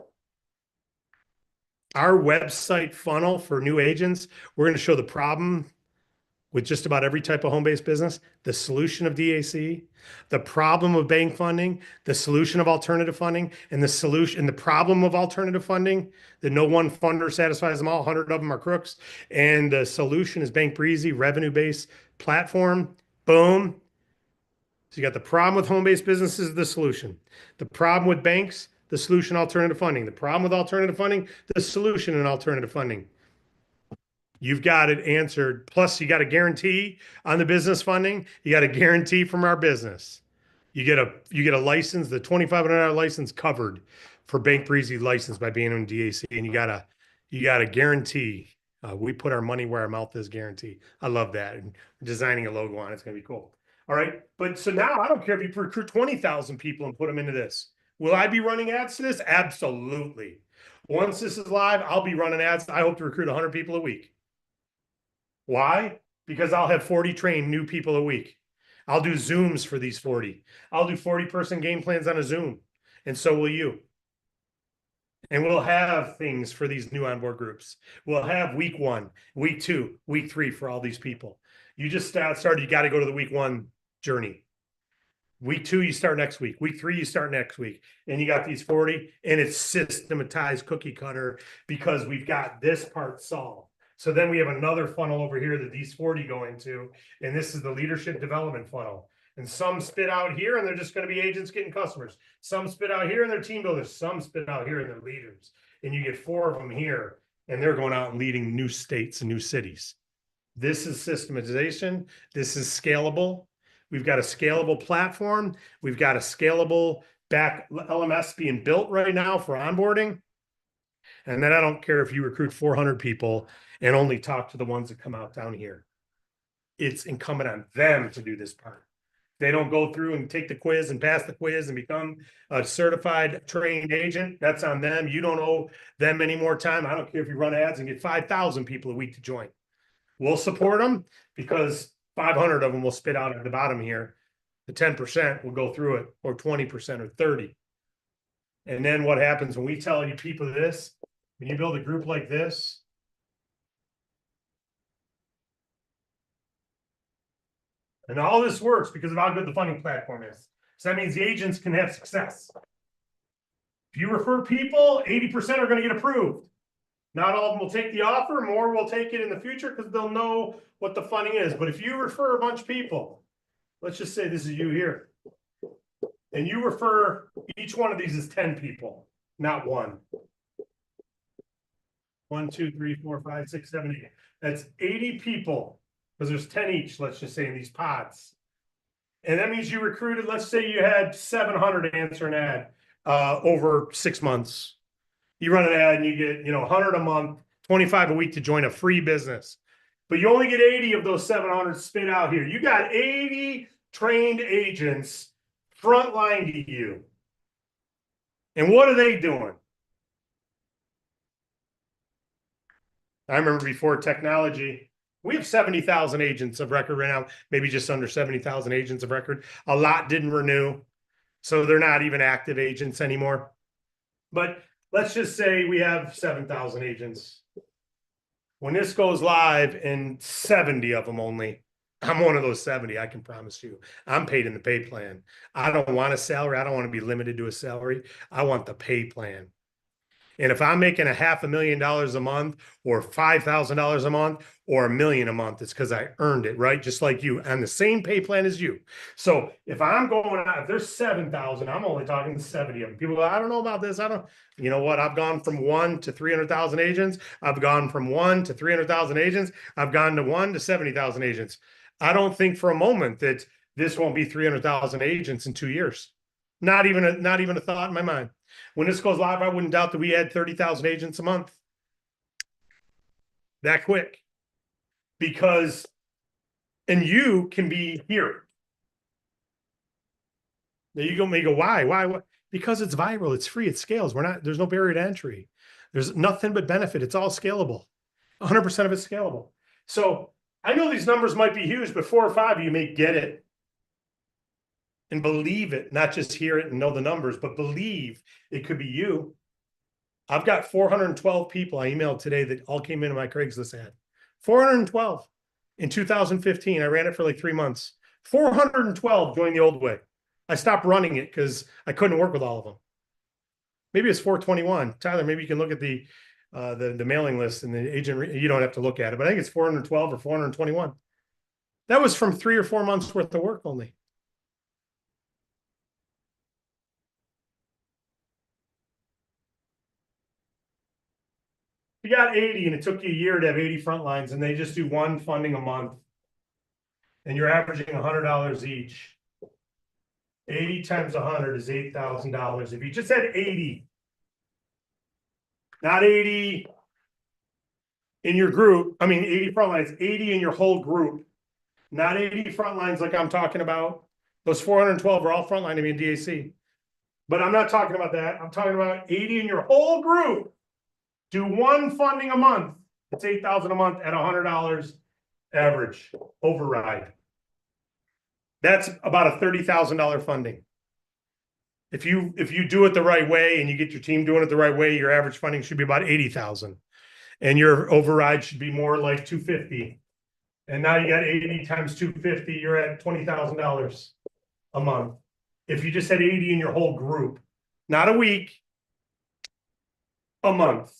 Speaker 1: Our website funnel for new agents, we're going to show the problem with just about every type of home-based business, the solution of DAC, the problem of bank funding, the solution of alternative funding, and the problem of alternative funding, that no one funder satisfies them all, 100 of them are crooks. And the solution is Bank Breezy, revenue-based platform. Boom. So you got the problem with home-based businesses, the solution. The problem with banks, the solution, alternative funding. The problem with alternative funding, the solution in alternative funding. You've got it answered. Plus, you got a guarantee on the business funding. You got a guarantee from our business. You get a license, the $2,500 license covered for Bank Breezy license by being in DAC, and you got a guarantee. We put our money where our mouth is guarantee. I love that. And designing a logo on it's going to be cool. All right, but so now I don't care if you recruit 20,000 people and put them into this. Will I be running ads to this? Absolutely. Once this is live, I'll be running ads. I hope to recruit 100 people a week. Why? Because I'll have 40 trained new people a week. I'll do Zooms for these 40. I'll do 40-person game plans on a Zoom. And so will you. And we'll have things for these new onboard groups. We'll have week 1, week 2, week 3 for all these people. You just started, you got to go to the week 1 journey. Week 2, you start next week. Week 3, you start next week. And you got these 40, and it's systematized cookie cutter because we've got this part solved. So then we have another funnel over here that these 40 go into, and this is the leadership development funnel. And some spit out here, and they're just going to be agents getting customers. Some spit out here, and they're team builders. Some spit out here, and they're leaders. And you get 4 of them here, and they're going out and leading new states and new cities. This is systematization. This is scalable. We've got a scalable platform. We've got a scalable back LMS being built right now for onboarding. And then I don't care if you recruit 400 people and only talk to the ones that come out down here. It's incumbent on them to do this part. They don't go through and take the quiz and pass the quiz and become a certified trained agent. That's on them. You don't owe them any more time. I don't care if you run ads and get 5,000 people a week to join. We'll support them because 500 of them will spit out at the bottom here. The 10% will go through it, or 20% or 30. And then what happens when we tell you people this, when you build a group like this, and all this works because of how good the funding platform is. So that means the agents can have success. If you refer people, 80% are going to get approved. Not all of them will take the offer. More will take it in the future because they'll know what the funding is. But if you refer a bunch of people, let's just say this is you here, and you refer, each one of these is 10 people, not one. 1, 2, 3, 4, 5, 6, 7, 8. That's 80 people, because there's 10 each, let's just say, in these pods. And that means you recruited, let's say you had 700 answer an ad over 6 months. You run an ad and you get, 100 a month, 25 a week to join a free business. But you only get 80 of those 700 spit out here. You got 80 trained agents frontline to you. And what are they doing? I remember before technology, we have 70,000 agents of record right now, maybe just under 70,000 agents of record. A lot didn't renew, so they're not even active agents anymore. But let's just say we have 7,000 agents. When this goes live and 70 of them only, I'm one of those 70, I can promise you. I'm paid in the pay plan. I don't want a salary. I don't want to be limited to a salary. I want the pay plan. And if I'm making $500,000 a month or $5,000 a month or $1 million a month, it's because I earned it, right? Just like you, on the same pay plan as you. So if I'm going out, if there's 7,000, I'm only talking 70 of them. People go, I don't know about this. You know what? I've gone from 1 to 300,000 agents. I've gone from 1 to 300,000 agents. I've gone to 1 to 70,000 agents. I don't think for a moment that this won't be 300,000 agents in 2 years. Not even a thought in my mind. When this goes live, I wouldn't doubt that we add 30,000 agents a month. That quick. Because, and you can be here. Now you may go, why? Because it's viral, it's free, it scales. There's no barrier to entry. There's nothing but benefit. It's all scalable. 100% of it's scalable. So I know these numbers might be huge, but 4 or 5 of you may get it and believe it, not just hear it and know the numbers, but believe it could be you. I've got 412 people I emailed today that all came into my Craigslist ad. 412 in 2015. I ran it for like 3 months. 412 joined the old way. I stopped running it because I couldn't work with all of them. Maybe it's 421. Tyler, maybe you can look at the mailing list and the agent. You don't have to look at it, but I think it's 412 or 421. That was from 3 or 4 months worth of work only. You got 80 and it took you a year to have 80 front lines, and they just do one funding a month. And you're averaging $100 each. 80 times 100 is $8,000. If you just had 80, not 80 in your group, I mean 80 front lines, 80 in your whole group, not 80 front lines like I'm talking about. Those 412 are all front line to me in DAC. But I'm not talking about that. I'm talking about 80 in your whole group. Do one funding a month. It's 8,000 a month at $100 average override. That's about a $30,000 funding. If you do it the right way and you get your team doing it the right way, your average funding should be about 80,000, and your override should be more like 250. And now you got 80 times 250, you're at $20,000 a month. If you just had 80 in your whole group, not a week, a month.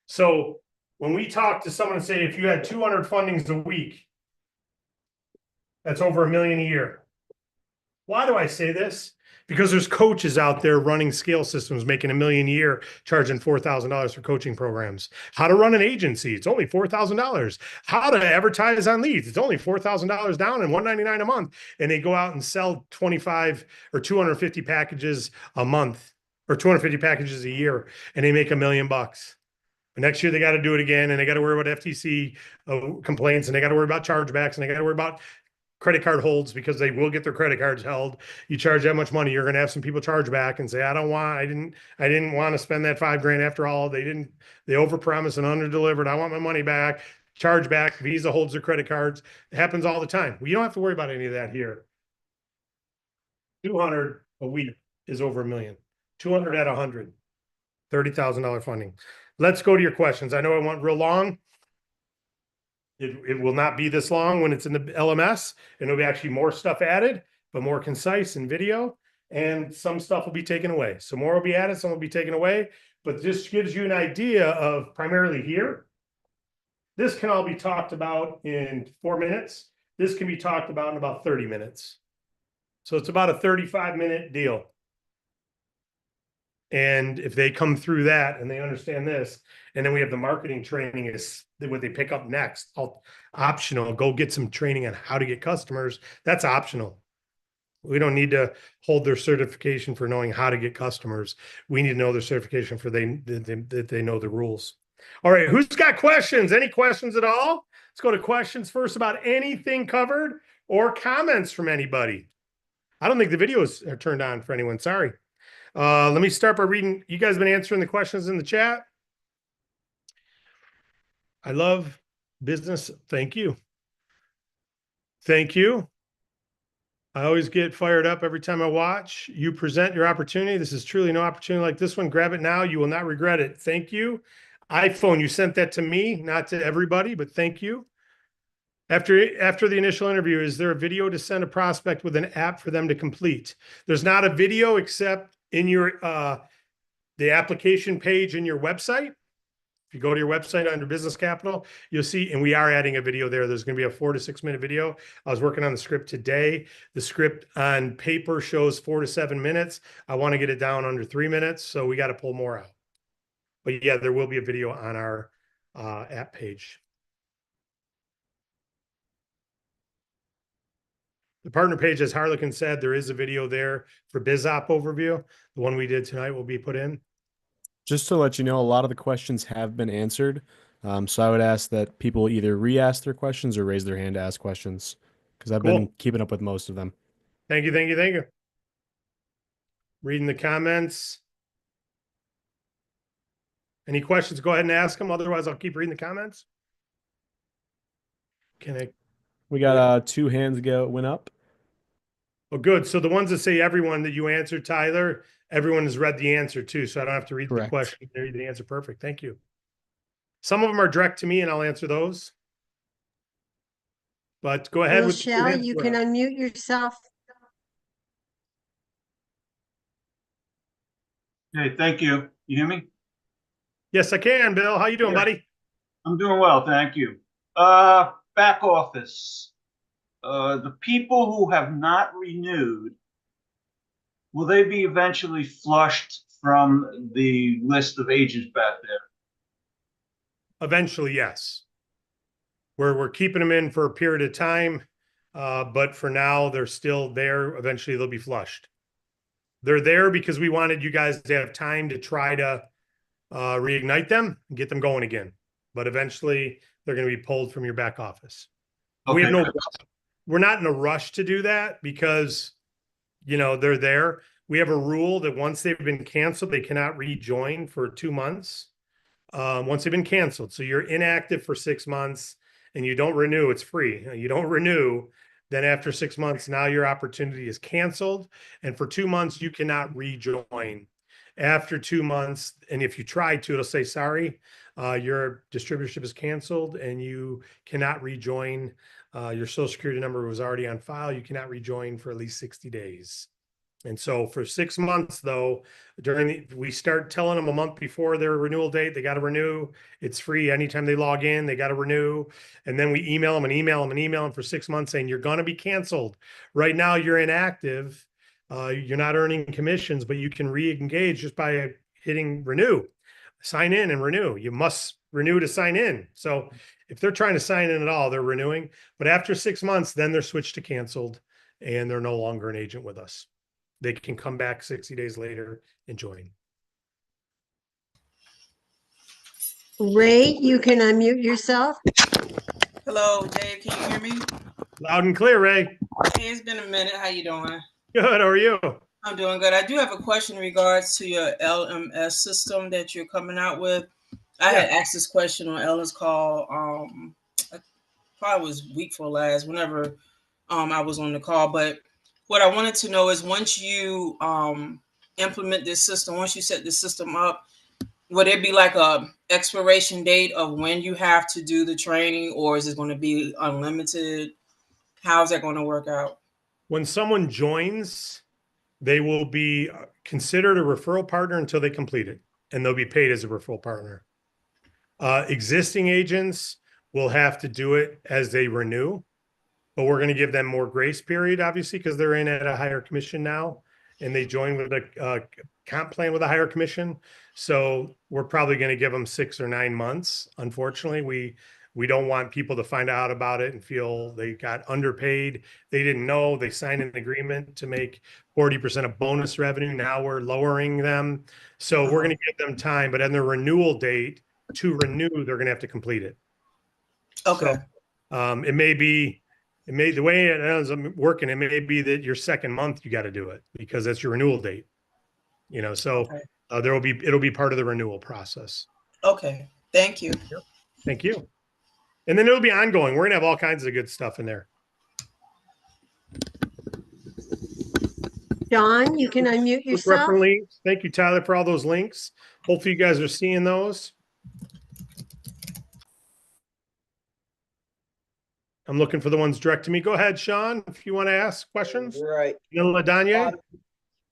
Speaker 1: So when we talk to someone and say, if you had 200 fundings a week, that's over $1 million a year. Why do I say this? Because there's coaches out there running scale systems, making $1 million a year, charging $4,000 for coaching programs. How to run an agency, it's only $4,000. How to advertise on leads, it's only $4,000 down and $199 a month. And they go out and sell 25 or 250 packages a month, or 250 packages a year, and they make $1 million. Next year, they got to do it again, and they got to worry about FTC complaints, and they got to worry about chargebacks, and they got to worry about credit card holds, because they will get their credit cards held. You charge that much money, you're going to have some people charge back and say, I didn't want to spend that $5,000 after all. They overpromised and underdelivered. I want my money back. Charge back. Visa holds their credit cards. It happens all the time. Well, you don't have to worry about any of that here. 200 a week is over $1 million. 200 at 100, $30,000 funding. Let's go to your questions. I know I went real long. It will not be this long when it's in the LMS, and it'll be actually more stuff added, but more concise in video, and some stuff will be taken away. So more will be added, some will be taken away, but this gives you an idea of primarily here. This can all be talked about in 4 minutes. This can be talked about in about 30 minutes. So it's about a 35-minute deal. And if they come through that and they understand this, and then we have the marketing training is what they pick up next, optional, go get some training on how to get customers. That's optional. We don't need to hold their certification for knowing how to get customers. We need to know their certification for that they know the rules. All right, who's got questions? Any questions at all? Let's go to questions first about anything covered, or comments from anybody. I don't think the videos are turned on for anyone. Sorry. Let me start by reading. You guys have been answering the questions in the chat. I love business. Thank you. Thank you. I always get fired up every time I watch you present your opportunity. This is truly no opportunity like this one. Grab it now. You will not regret it. Thank you. iPhone, you sent that to me, not to everybody, but thank you. After the initial interview, is there a video to send a prospect with an app for them to complete? There's not a video except in your the application page in your website. If you go to your website under Business Capital, you'll see, and we are adding a video there. There's going to be a 4 to 6 minute video. I was working on the script today. The script on paper shows 4 to 7 minutes. I want to get it down under 3 minutes, so we got to pull more out. But yeah, there will be a video on our app page. The partner page, as Harlequin said, there is a video there for BizOp overview. The one we did tonight will be put in.
Speaker 2: Just to let you know, a lot of the questions have been answered. So I would ask that people either re-ask their questions or raise their hand to ask questions, because I've been keeping up with most of them.
Speaker 1: Thank you, thank you, thank you. Reading the comments. Any questions, go ahead and ask them. Otherwise, I'll keep reading the comments.
Speaker 2: We got 2 hands went up.
Speaker 1: Oh, good. So the ones that say everyone that you answered, Tyler, everyone has read the answer too, so I don't have to read the
Speaker 2: Correct.
Speaker 1: question, read the answer. Perfect. Thank you. Some of them are direct to me and I'll answer those. But go ahead with
Speaker 3: Michelle, you can unmute yourself.
Speaker 4: Okay, thank you. You hear me?
Speaker 1: Yes, I can, Bill. How you doing, buddy?
Speaker 4: I'm doing well, thank you. Back office. The people who have not renewed, will they be eventually flushed from the list of agents back there?
Speaker 1: Eventually, yes. We're keeping them in for a period of time, but for now they're still there. Eventually, they'll be flushed. They're there because we wanted you guys to have time to try to reignite them and get them going again. But eventually, they're going to be pulled from your back office. We have
Speaker 4: Okay.
Speaker 1: we're not in a rush to do that because, you know, they're there. We have a rule that once they've been canceled, they cannot rejoin for 2 months. Once they've been canceled. So you're inactive for 6 months and you don't renew, it's free. You don't renew, then after 6 months, now your opportunity is canceled. And for 2 months, you cannot rejoin. After 2 months, and if you try to, it'll say, sorry, your distributorship is canceled and you cannot rejoin. Your social security number was already on file. You cannot rejoin for at least 60 days. And so for 6 months, though, we start telling them a month before their renewal date, they got to renew. It's free. Anytime they log in, they got to renew. And then we email them and email them and email them for 6 months saying, you're going to be canceled. Right now, you're inactive. You're not earning commissions, but you can re-engage just by hitting renew. Sign in and renew. You must renew to sign in. So if they're trying to sign in at all, they're renewing. But after 6 months, then they're switched to canceled and they're no longer an agent with us. They can come back 60 days later and join.
Speaker 3: Ray, you can unmute yourself.
Speaker 5: Hello, Dave. Can you hear me?
Speaker 1: Loud and clear, Ray.
Speaker 5: Hey, it's been a minute. How you doing?
Speaker 1: Good. How are you?
Speaker 5: I'm doing good. I do have a question in regards to your LMS system that you're coming out with. I had asked this question on Ellen's call. Probably was week for last, whenever I was on the call. But what I wanted to know is once you implement this system, once you set the system up, would it be like a expiration date of when you have to do the training, or is it going to be unlimited? How's that going to work out?
Speaker 1: When someone joins, they will be considered a referral partner until they complete it, and they'll be paid as a referral partner. Existing agents will have to do it as they renew, but we're going to give them more grace period, obviously, because they're in at a higher commission now, and they join with a comp plan with a higher commission. So we're probably going to give them 6 or 9 months. Unfortunately, we don't want people to find out about it and feel they got underpaid. They didn't know. They signed an agreement to make 40% of bonus revenue. Now we're lowering them. So we're going to give them time, but on their renewal date to renew, they're going to have to complete it.
Speaker 5: Okay.
Speaker 1: So, it may be, the way it ends up working, it may be that your second month you got to do it because that's your renewal date. You know, so it'll be part of the renewal process.
Speaker 5: Okay. Thank you.
Speaker 1: Thank you. And then it'll be ongoing. We're gonna have all kinds of good stuff in there.
Speaker 3: John, you can unmute yourself.
Speaker 1: Thank you, Tyler, for all those links. Hopefully you guys are seeing those. I'm looking for the ones direct to me. Go ahead, Sean, if you want to ask questions.
Speaker 6: Right.
Speaker 1: Ladanya?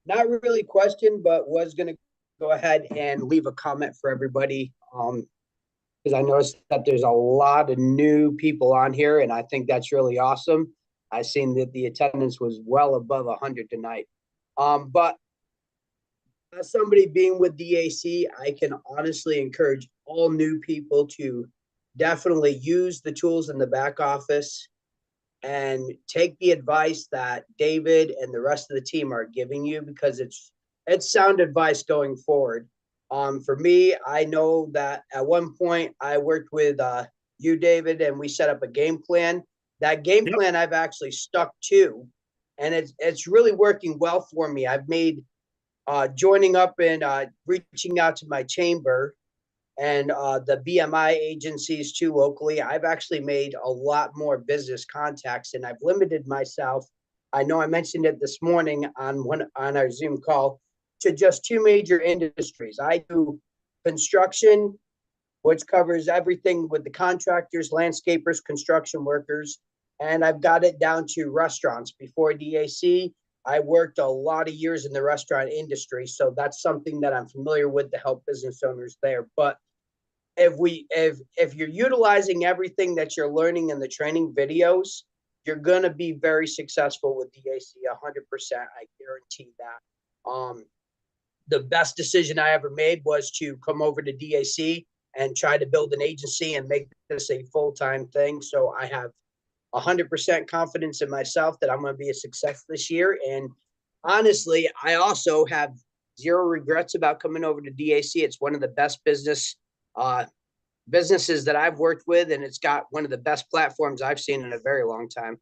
Speaker 6: Not really question, but was going to go ahead and leave a comment for everybody. Because I noticed that there's a lot of new people on here, and I think that's really awesome. I seen that the attendance was well above 100 tonight. But as somebody being with DAC, I can honestly encourage all new people to definitely use the tools in the back office and take the advice that David and the rest of the team are giving you, because it's sound advice going forward. For me, I know that at one point I worked with you, David, and we set up a game plan. That game plan I've actually stuck to, and it's really working well for me. I've made joining up and reaching out to my chamber and the BMI agencies too locally. I've actually made a lot more business contacts, and I've limited myself. I know I mentioned it this morning on our Zoom call to just two major industries. I do construction, which covers everything with the contractors, landscapers, construction workers. And I've got it down to restaurants. Before DAC, I worked a lot of years in the restaurant industry. So that's something that I'm familiar with to help business owners there. But if you're utilizing everything that you're learning in the training videos, you're gonna be very successful with DAC 100%. I guarantee that. The best decision I ever made was to come over to DAC and try to build an agency and make this a full-time thing. So I have 100% confidence in myself that I'm going to be a success this year. And honestly, I also have zero regrets about coming over to DAC. It's one of the best businesses that I've worked with, and it's got one of the best platforms I've seen in a very long time.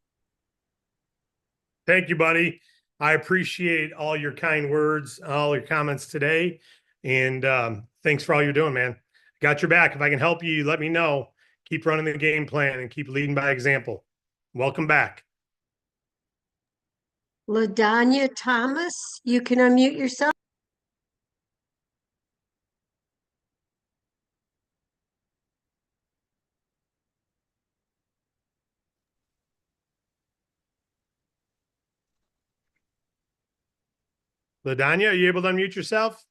Speaker 1: Thank you, buddy. I appreciate all your kind words, all your comments today. And thanks for all you're doing, man. Got your back. If I can help you, let me know. Keep running the game plan and keep leading by example. Welcome back.
Speaker 3: LaDanya Thomas, you can unmute yourself.
Speaker 1: LaDanya, are you able to unmute yourself?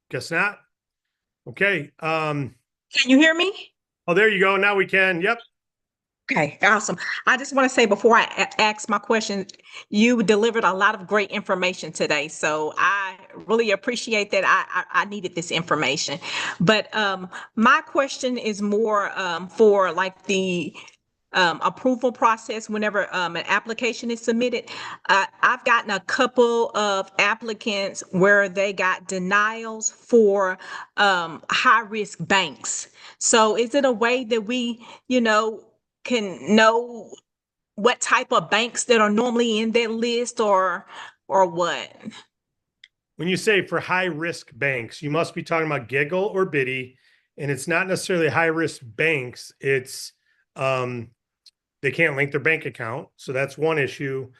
Speaker 1: Guess not. Okay.
Speaker 7: Can you hear me?
Speaker 1: Oh, there you go. Now we can. Yep.
Speaker 7: Okay, awesome. I just want to say before I ask my question, you delivered a lot of great information today. So I really appreciate that. I needed this information. But my question is more for like the approval process whenever an application is submitted. I've gotten a couple of applicants where they got denials for high-risk banks. So is it a way that we, can know what type of banks that are normally in that list or what?
Speaker 1: When you say for high risk banks, you must be talking about Giggle or Biddy, and it's not necessarily high risk banks. It's they can't link their bank account, so that's one issue.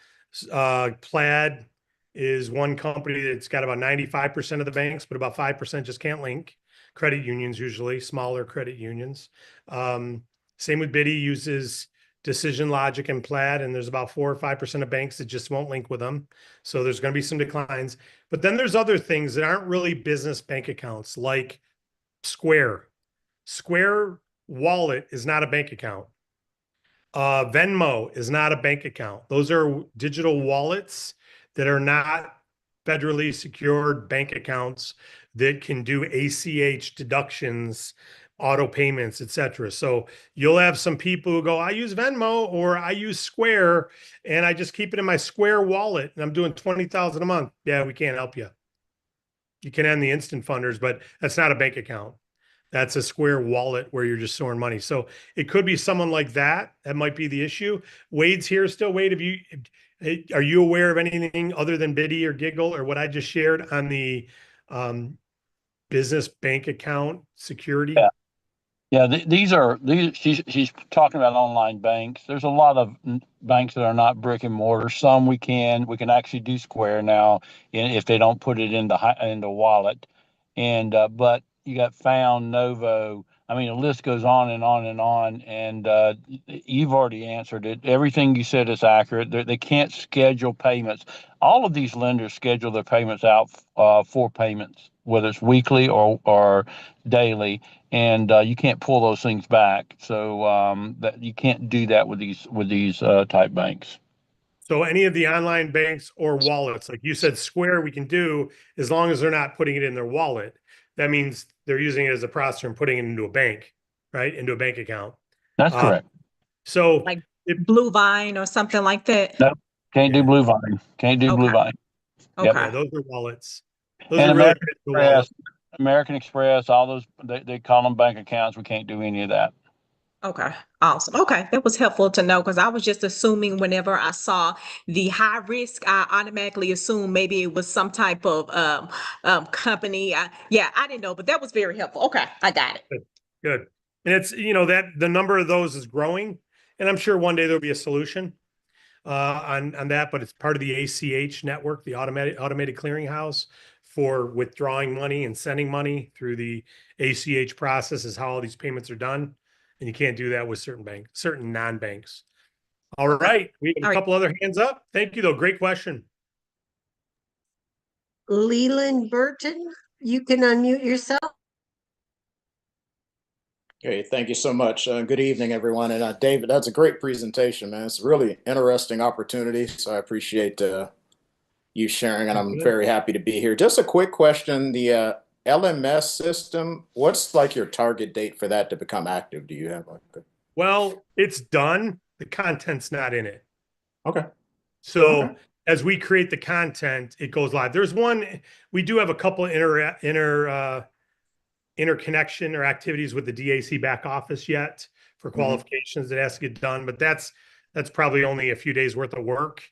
Speaker 1: Plaid is one company that's got about 95% of the banks, but about 5% just can't link. Credit unions, usually smaller credit unions. Same with Biddy, uses Decision Logic and Plaid, and there's about 4 or 5% of banks that just won't link with them. So there's going to be some declines. But then there's other things that aren't really business bank accounts, like Square. Square Wallet is not a bank account. Venmo is not a bank account. Those are digital wallets that are not federally secured bank accounts that can do ACH deductions, auto payments, etc. So you'll have some people who go, I use Venmo or I use Square and I just keep it in my Square wallet and I'm doing 20,000 a month. Yeah, we can't help you. You can end the instant funders, but that's not a bank account. That's a Square wallet where you're just storing money. So it could be someone like that. That might be the issue. Wade's here still. Wade, are you aware of anything other than Biddy or Giggle or what I just shared on the business bank account security?
Speaker 8: Yeah, she's talking about online banks. There's a lot of banks that are not brick and mortar. Some we can actually do Square now if they don't put it in the wallet. And but you got Found, Novo. I mean, the list goes on and on and on. And you've already answered it. Everything you said is accurate. They can't schedule payments. All of these lenders schedule their payments out for payments, whether it's weekly or daily, and you can't pull those things back. So that you can't do that with these type banks.
Speaker 1: So any of the online banks or wallets, like you said, Square, we can do as long as they're not putting it in their wallet. That means they're using it as a processor and putting it into a bank, right? Into a bank account.
Speaker 8: That's correct.
Speaker 1: So
Speaker 7: Like Blue Vine or something like that?
Speaker 8: No, can't do Blue Vine. Can't do Blue Vine.
Speaker 7: Okay.
Speaker 8: Yep.
Speaker 1: yeah, those are wallets. Those
Speaker 8: And
Speaker 1: are really critical wallets.
Speaker 8: American Express, all those they call them bank accounts. We can't do any of that.
Speaker 7: Okay, awesome. Okay, that was helpful to know because I was just assuming whenever I saw the high risk, I automatically assumed maybe it was some type of company. I didn't know, but that was very helpful. Okay, I got it.
Speaker 1: Good. And it's, that the number of those is growing, and I'm sure one day there'll be a solution. on that, but it's part of the ACH network, the automated clearinghouse for withdrawing money and sending money through the ACH process is how all these payments are done. And you can't do that with certain non-banks. All right. We have a
Speaker 7: All right.
Speaker 1: couple other hands up. Thank you, though. Great question.
Speaker 3: Leland Burton, you can unmute yourself.
Speaker 9: Okay, thank you so much. Good evening, everyone. And David, that's a great presentation, man. It's a really interesting opportunity. So I appreciate you sharing, and I'm very happy to be here. Just a quick question. The LMS system, what's like your target date for that to become active? Do you have like
Speaker 1: Well, it's done. The content's not in it.
Speaker 9: Okay.
Speaker 1: So
Speaker 9: Okay.
Speaker 1: as we create the content, it goes live. There's one, we do have a couple interconnection or activities with the DAC back office yet for qualifications that has to get done, but that's probably only a few days worth of work.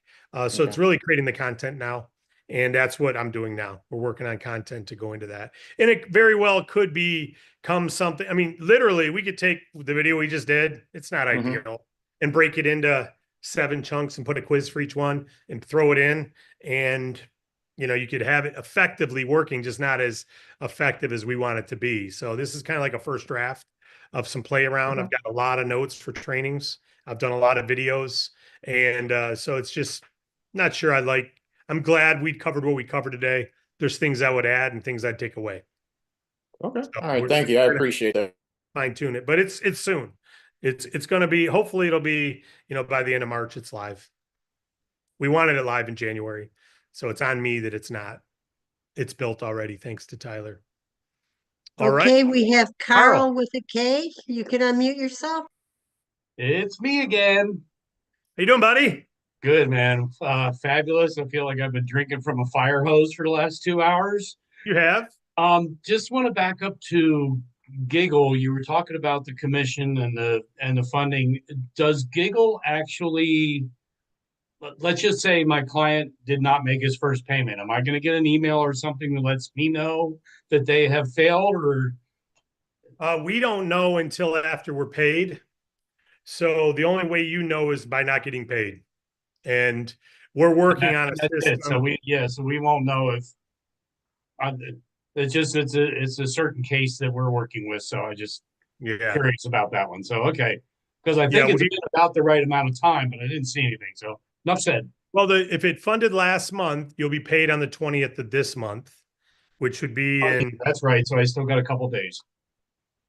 Speaker 1: So it's really creating the content now. And that's what I'm doing now. We're working on content to go into that. And it very well could become something. I mean, literally, we could take the video we just did. It's not ideal. And break it into 7 chunks and put a quiz for each one and throw it in. And, you know, you could have it effectively working, just not as effective as we want it to be. So this is kind of like a first draft of some play around. I've got a lot of notes for trainings. I've done a lot of videos. And so it's just not sure I'm glad we covered what we covered today. There's things I would add and things I'd take away.
Speaker 9: Okay.
Speaker 1: So
Speaker 9: All right. Thank you. I appreciate that.
Speaker 1: Fine tune it, but it's soon. It's going to be, hopefully it'll be, you know, by the end of March, it's live. We wanted it live in January. So it's on me that it's not. It's built already, thanks to Tyler. All right.
Speaker 3: Okay, we have Carl
Speaker 10: Carl.
Speaker 3: with a K. You can unmute yourself.
Speaker 10: It's me again.
Speaker 1: How you doing, buddy?
Speaker 10: Good, man. Fabulous. I feel like I've been drinking from a fire hose for the last 2 hours.
Speaker 1: You have?
Speaker 10: Just want to back up to Giggle. You were talking about the commission and the funding. Does Giggle actually, let's just say my client did not make his first payment. Am I going to get an email or something that lets me know that they have failed, or?
Speaker 1: We don't know until after we're paid. So the only way you know is by not getting paid. And we're working on a system.
Speaker 10: So we won't know if it's a certain case that we're working with. So I just curious about that one. So okay, because I think it's been about the right amount of time, but I didn't see anything. So enough said.
Speaker 1: Well, if it funded last month, you'll be paid on the 20th of this month, which would be in.
Speaker 10: That's right. So I still got a couple days.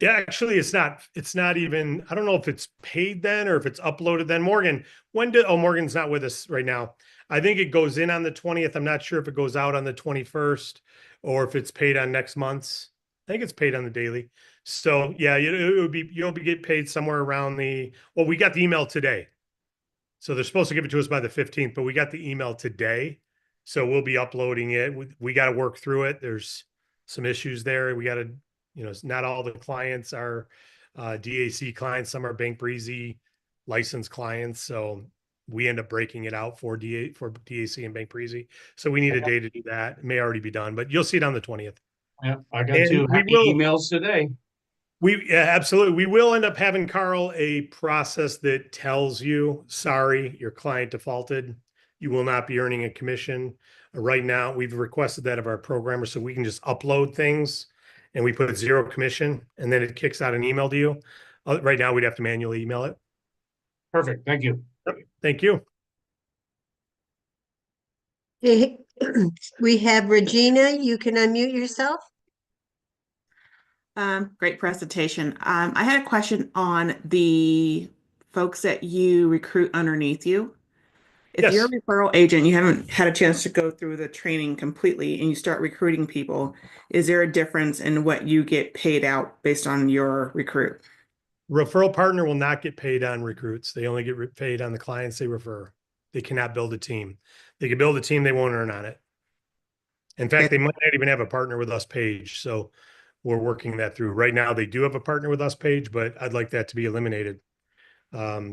Speaker 1: Yeah, actually, it's not even, I don't know if it's paid then or if it's uploaded then. Morgan, Morgan's not with us right now. I think it goes in on the 20th. I'm not sure if it goes out on the 21st or if it's paid on next month's. I think it's paid on the daily. So yeah, you'll get paid somewhere around we got the email today. So they're supposed to give it to us by the 15th, but we got the email today. So we'll be uploading it. We got to work through it. There's some issues there. We got to, you know, not all the clients are DAC clients. Some are Bank Breezy licensed clients. So we end up breaking it out for DAC and Bank Breezy. So we need a day to do that. It may already be done, but you'll see it on the 20th.
Speaker 10: Yeah, I got 2 happy emails today.
Speaker 1: Absolutely. We will end up having, Carl, a process that tells you, sorry, your client defaulted. You will not be earning a commission. Right now, we've requested that of our programmer so we can just upload things and we put 0 commission and then it kicks out an email to you. Right now, we'd have to manually email it.
Speaker 10: Perfect. Thank you.
Speaker 1: Thank you.
Speaker 3: We have Regina. You can unmute yourself.
Speaker 11: Great presentation. I had a question on the folks that you recruit underneath you. If you're a referral agent, you haven't had a chance to go through the training completely and you start recruiting people, is there a difference in what you get paid out based on your recruit?
Speaker 1: Referral partner will not get paid on recruits. They only get paid on the clients they refer. They cannot build a team. They can build a team, they won't earn on it. In fact, they might not even have a partner with us page. So we're working that through. Right now, they do have a partner with us page, but I'd like that to be eliminated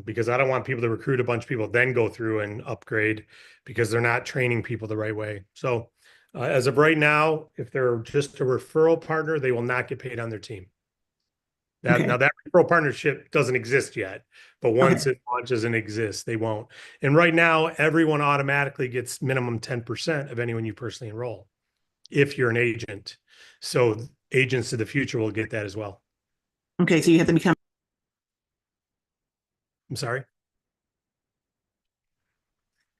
Speaker 1: because I don't want people to recruit a bunch of people, then go through and upgrade because they're not training people the right way. So as of right now, if they're just a referral partner, they will not get paid on their team. That
Speaker 11: Okay.
Speaker 1: now that referral partnership doesn't exist yet, but once it launches and exists, they won't. And right now, everyone automatically gets minimum 10% of anyone you personally enroll if you're an agent. So agents of the future will get that as well.
Speaker 11: Okay, so you have to become.
Speaker 1: I'm sorry.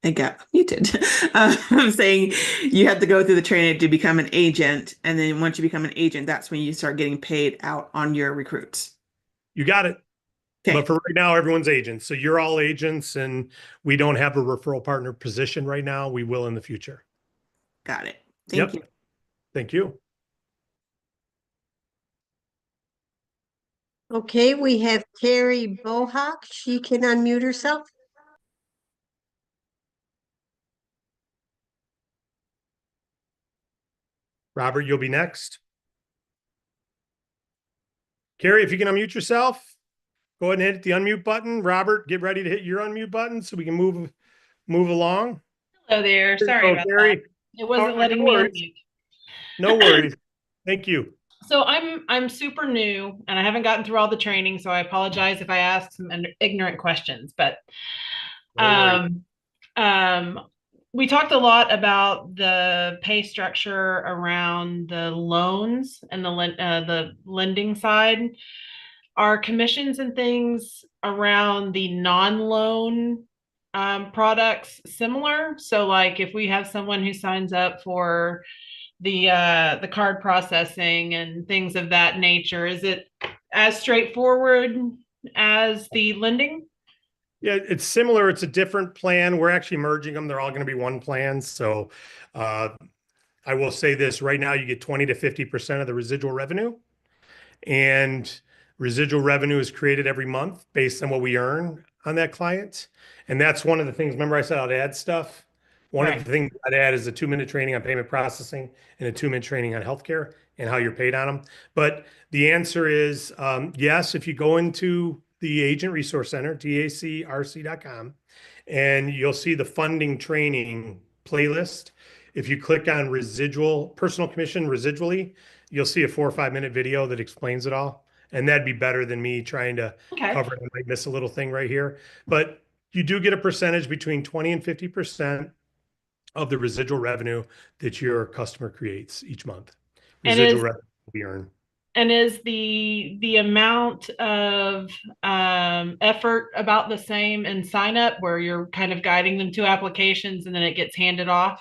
Speaker 11: I got muted. I'm saying you have to go through the training to become an agent, and then once you become an agent, that's when you start getting paid out on your recruits.
Speaker 1: You got it.
Speaker 11: Okay.
Speaker 1: But for right now, everyone's agents. So you're all agents, and we don't have a referral partner position right now. We will in the future.
Speaker 11: Got it. Thank you.
Speaker 1: Thank you.
Speaker 3: Okay, we have Terry Bohawk. She can unmute herself.
Speaker 1: Robert, you'll be next. Carrie, if you can unmute yourself, go ahead and hit the unmute button. Robert, get ready to hit your unmute button so we can move along.
Speaker 12: Hello there. Sorry about that. It wasn't letting me unmute.
Speaker 1: No worries. Thank you.
Speaker 12: So I'm super new and I haven't gotten through all the training, so I apologize if I ask some ignorant questions. But we talked a lot about the pay structure around the loans and the lending side. Are commissions and things around the non-loan products similar? So like if we have someone who signs up for the card processing and things of that nature, is it as straightforward as the lending?
Speaker 1: Yeah, it's similar. It's a different plan. We're actually merging them. They're all going to be one plan. So I will say this right now, you get 20 to 50% of the residual revenue, and residual revenue is created every month based on what we earn on that client. And that's one of the things. Remember I said I'd add stuff. One of the things I'd add is a 2-minute training on payment processing and a 2-minute training on healthcare and how you're paid on them. But the answer is yes, if you go into the Agent Resource Center, tacrc.com, and you'll see the funding training playlist. If you click on residual, personal commission residually, you'll see a 4 or 5 minute video that explains it all. And that'd be better than me trying to cover it. I might miss a little thing right here. But you do get a percentage between 20 and 50% of the residual revenue that your customer creates each month. Residual revenue we earn.
Speaker 12: And is the amount of effort about the same in sign up, where you're kind of guiding them to applications and then it gets handed off?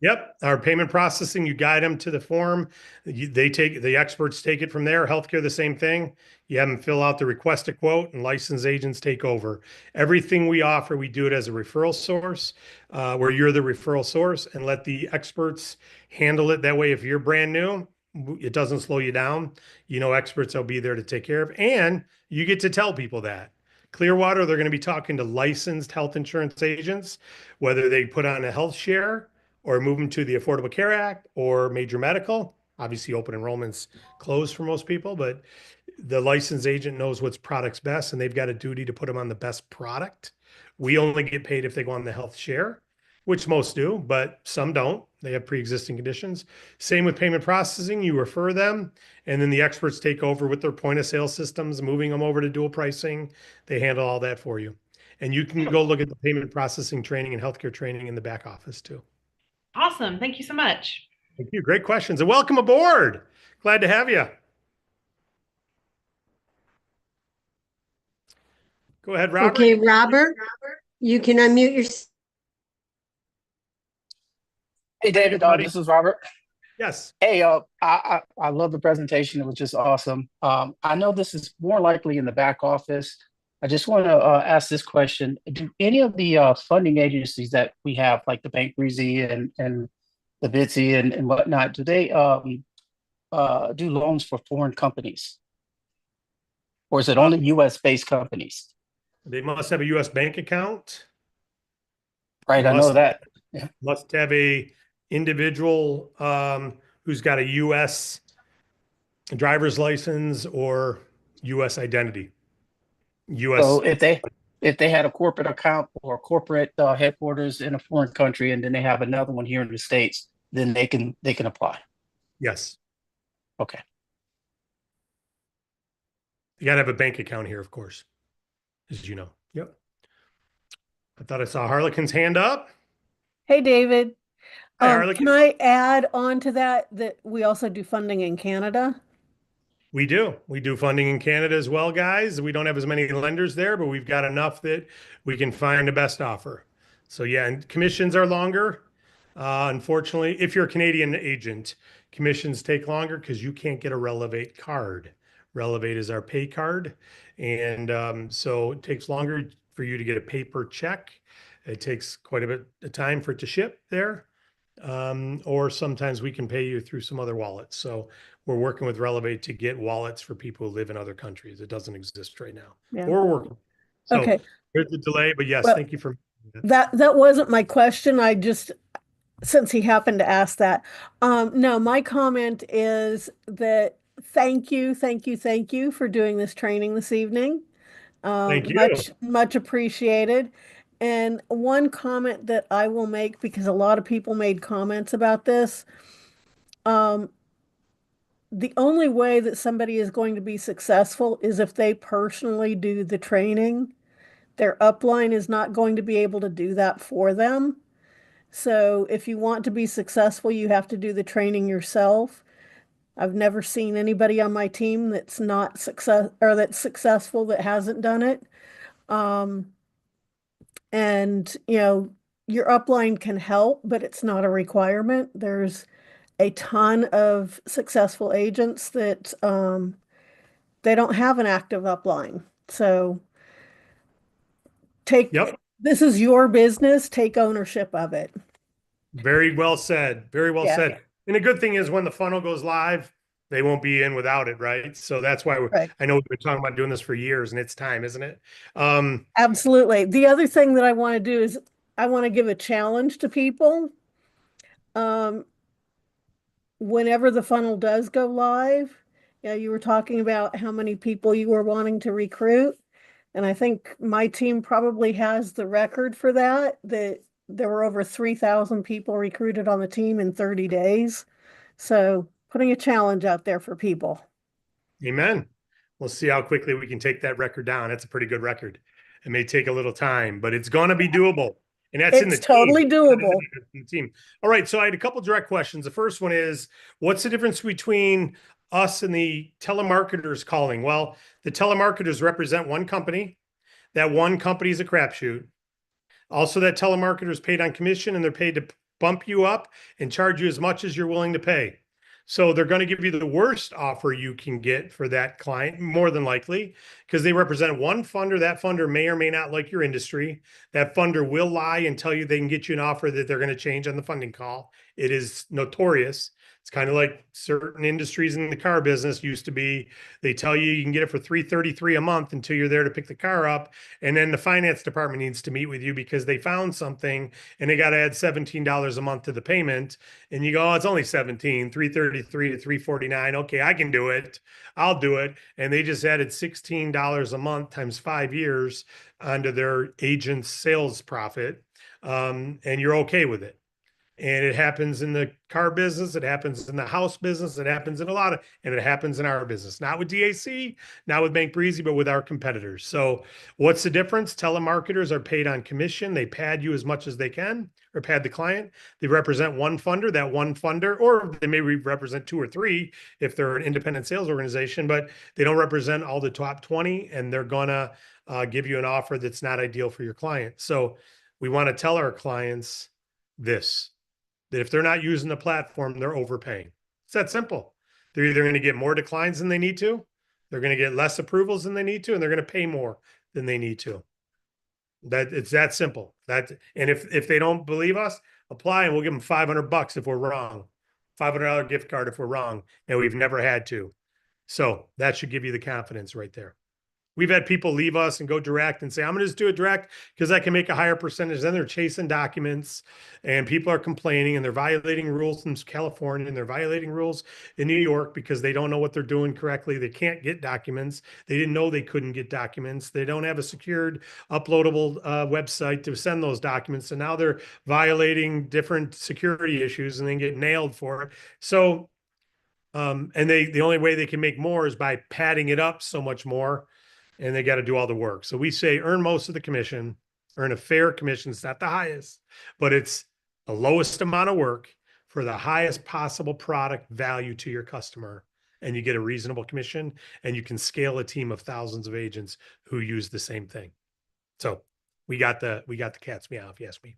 Speaker 1: Yep. Our payment processing, you guide them to the form. The experts take it from there. Healthcare, the same thing. You have them fill out the request a quote and licensed agents take over. Everything we offer, we do it as a referral source, where you're the referral source, and let the experts handle it. That way, if you're brand new, it doesn't slow you down. You know, experts will be there to take care of, and you get to tell people that. Clearwater, they're going to be talking to licensed health insurance agents, whether they put on a health share or move them to the Affordable Care Act or major medical. Obviously, open enrollment's closed for most people, but the licensed agent knows what's product's best, and they've got a duty to put them on the best product. We only get paid if they go on the health share, which most do, but some don't. They have pre-existing conditions. Same with payment processing. You refer them, and then the experts take over with their point of sale systems, moving them over to dual pricing. They handle all that for you. And you can go look at the payment processing training and healthcare training in the back office too.
Speaker 12: Awesome. Thank you so much.
Speaker 1: Thank you. Great questions. And welcome aboard. Glad to have you. Go ahead, Robert.
Speaker 3: Okay, Robert, you can unmute yourself.
Speaker 13: Hey, David, this is Robert.
Speaker 1: Yes.
Speaker 13: Hey, I love the presentation. It was just awesome. I know this is more likely in the back office. I just want to ask this question. Do any of the funding agencies that we have, like the Bank Breezy and the Bitsy and whatnot, do they do loans for foreign companies? Or is it only U.S.-based companies?
Speaker 1: They must have a U.S. bank account.
Speaker 13: Right, I know that.
Speaker 1: Yeah. Must have a individual who's got a U.S. driver's license or U.S. identity. U.S.
Speaker 13: So if they had a corporate account or corporate headquarters in a foreign country, and then they have another one here in the States, then they can apply.
Speaker 1: Yes.
Speaker 13: Okay.
Speaker 1: You got to have a bank account here, of course, as you know. Yep. I thought I saw Harlequin's hand up.
Speaker 14: Hey, David.
Speaker 1: Hi,
Speaker 14: Can
Speaker 1: Harlequin.
Speaker 14: I add on to that we also do funding in Canada?
Speaker 1: We do. We do funding in Canada as well, guys. We don't have as many lenders there, but we've got enough that we can find the best offer. So yeah, and commissions are longer. Unfortunately, if you're a Canadian agent, commissions take longer because you can't get a Relevate card. Relevate is our pay card. And so it takes longer for you to get a paper check. It takes quite a bit of time for it to ship there. Or sometimes we can pay you through some other wallets. So we're working with Relevate to get wallets for people who live in other countries. It doesn't exist right now.
Speaker 14: Yeah.
Speaker 1: Or working. So
Speaker 14: Okay.
Speaker 1: there's the delay, but yes,
Speaker 14: Well,
Speaker 1: thank you for
Speaker 14: that wasn't my question. I just, since he happened to ask that. No, my comment is that thank you for doing this training this evening.
Speaker 1: Thank you.
Speaker 14: Much appreciated. And one comment that I will make, because a lot of people made comments about this, the only way that somebody is going to be successful is if they personally do the training. Their upline is not going to be able to do that for them. So if you want to be successful, you have to do the training yourself. I've never seen anybody on my team that's not that's successful that hasn't done it. And your upline can help, but it's not a requirement. There's a ton of successful agents that they don't have an active upline. So this is your business, take ownership of it.
Speaker 1: Very well said. Very well
Speaker 14: Yeah.
Speaker 1: said. And the good thing is when the funnel goes live, they won't be in without it, right? So that's why I know we've been talking about doing this for years, and it's time, isn't it?
Speaker 14: Absolutely. The other thing that I want to do is I want to give a challenge to people. Whenever the funnel does go live, you were talking about how many people you were wanting to recruit. And I think my team probably has the record for that there were over 3,000 people recruited on the team in 30 days. So putting a challenge out there for people.
Speaker 1: Amen. We'll see how quickly we can take that record down. That's a pretty good record. It may take a little time, but it's going to be doable. And that's in the
Speaker 14: totally doable.
Speaker 1: Team. All right. So I had a couple direct questions. The first one is, what's the difference between us and the telemarketers calling? Well, the telemarketers represent one company. That one company is a crapshoot. Also, that telemarketer is paid on commission, and they're paid to bump you up and charge you as much as you're willing to pay. So they're going to give you the worst offer you can get for that client, more than likely, because they represent one funder. That funder may or may not like your industry. That funder will lie and tell you they can get you an offer that they're going to change on the funding call. It is notorious. It's kind of like certain industries in the car business used to be. They tell you you can get it for $333 a month until you're there to pick the car up. And then the finance department needs to meet with you because they found something and they got to add $17 a month to the payment. And you go, oh, it's only 17, 333 to 349. Okay, I can do it. I'll do it. And they just added $16 a month times 5 years onto their agent's sales profit. And you're okay with it. And it happens in the car business. It happens in the house business. It happens in and it happens in our business, not with DAC, not with Bank Breezy, but with our competitors. So what's the difference? Telemarketers are paid on commission. They pad you as much as they can, or pad the client. They represent one funder, or they may represent 2 or 3 if they're an independent sales organization, but they don't represent all the top 20, and they're gonna give you an offer that's not ideal for your client. So we want to tell our clients this, that if they're not using the platform, they're overpaying. It's that simple. They're either going to get more declines than they need to, they're going to get less approvals than they need to, and they're going to pay more than they need to. That it's that simple. And if they don't believe us, apply and we'll give them $500 if we're wrong. $500 gift card if we're wrong, and we've never had to. So that should give you the confidence right there. We've had people leave us and go direct and say, I'm going to just do it direct because I can make a higher percentage. Then they're chasing documents and people are complaining and they're violating rules in California and they're violating rules in New York because they don't know what they're doing correctly. They can't get documents. They didn't know they couldn't get documents. They don't have a secured uploadable website to send those documents. So now they're violating different security issues and then get nailed for it. So And the only way they can make more is by padding it up so much more, and they got to do all the work. So we say earn most of the commission, earn a fair commission. It's not the highest, but it's the lowest amount of work for the highest possible product value to your customer. And you get a reasonable commission, and you can scale a team of thousands of agents who use the same thing. So we got the cat's meow, if you ask me.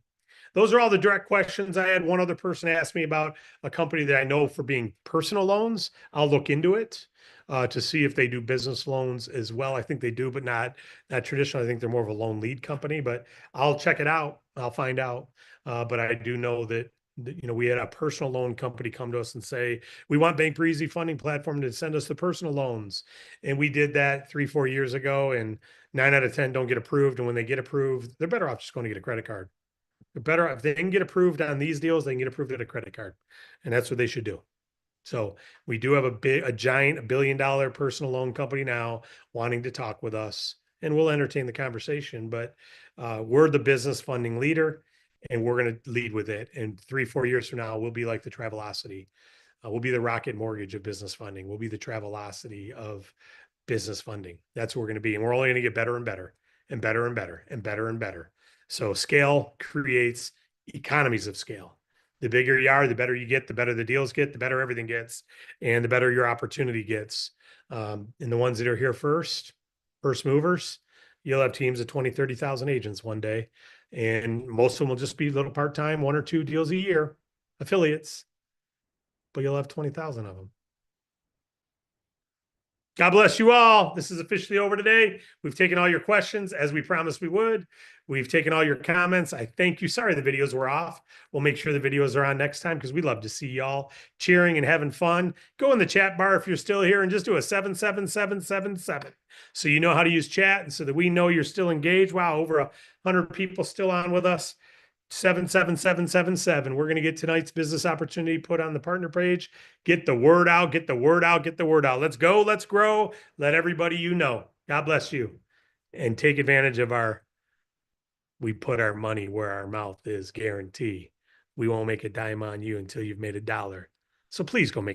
Speaker 1: Those are all the direct questions. I had one other person ask me about a company that I know for being personal loans. I'll look into it to see if they do business loans as well. I think they do, but not traditional. I think they're more of a loan lead company, but I'll check it out. I'll find out. But I do know that we had a personal loan company come to us and say, we want Bank for Easy funding platform to send us the personal loans. And we did that 3-4 years ago, and 9 out of 10 don't get approved. And when they get approved, they're better off just going to get a credit card. They're better if they can get approved on these deals, they can get approved at a credit card. And that's what they should do. So we do have a giant $1 billion personal loan company now wanting to talk with us, and we'll entertain the conversation, but we're the business funding leader, and we're going to lead with it. And 3-4 years from now, we'll be like the Travelocity. We'll be the Rocket Mortgage of business funding. We'll be the Travelocity of business funding. That's what we're going to be. And we're only going to get better and better and better and better and better and better. So scale creates economies of scale. The bigger you are, the better you get, the better the deals get, the better everything gets, and the better your opportunity gets. And the ones that are here first movers, you'll have teams of 20, 30,000 agents one day. And most of them will just be little part-time, 1 or 2 deals a year, affiliates, but you'll have 20,000 of them. God bless you all. This is officially over today. We've taken all your questions as we promised we would. We've taken all your comments. I thank you. Sorry the videos were off. We'll make sure the videos are on next time because we love to see y'all cheering and having fun. Go in the chat bar if you're still here and just do a 77777 so you know how to use chat and so that we know you're still engaged. Wow, over 100 people still on with us. 77777. We're going to get tonight's business opportunity put on the partner page. Get the word out, get the word out, get the word out. Let's go, let's grow. Let everybody you know. God bless you. And take advantage of we put our money where our mouth is guarantee. We won't make a dime on you until you've made $1. So please go make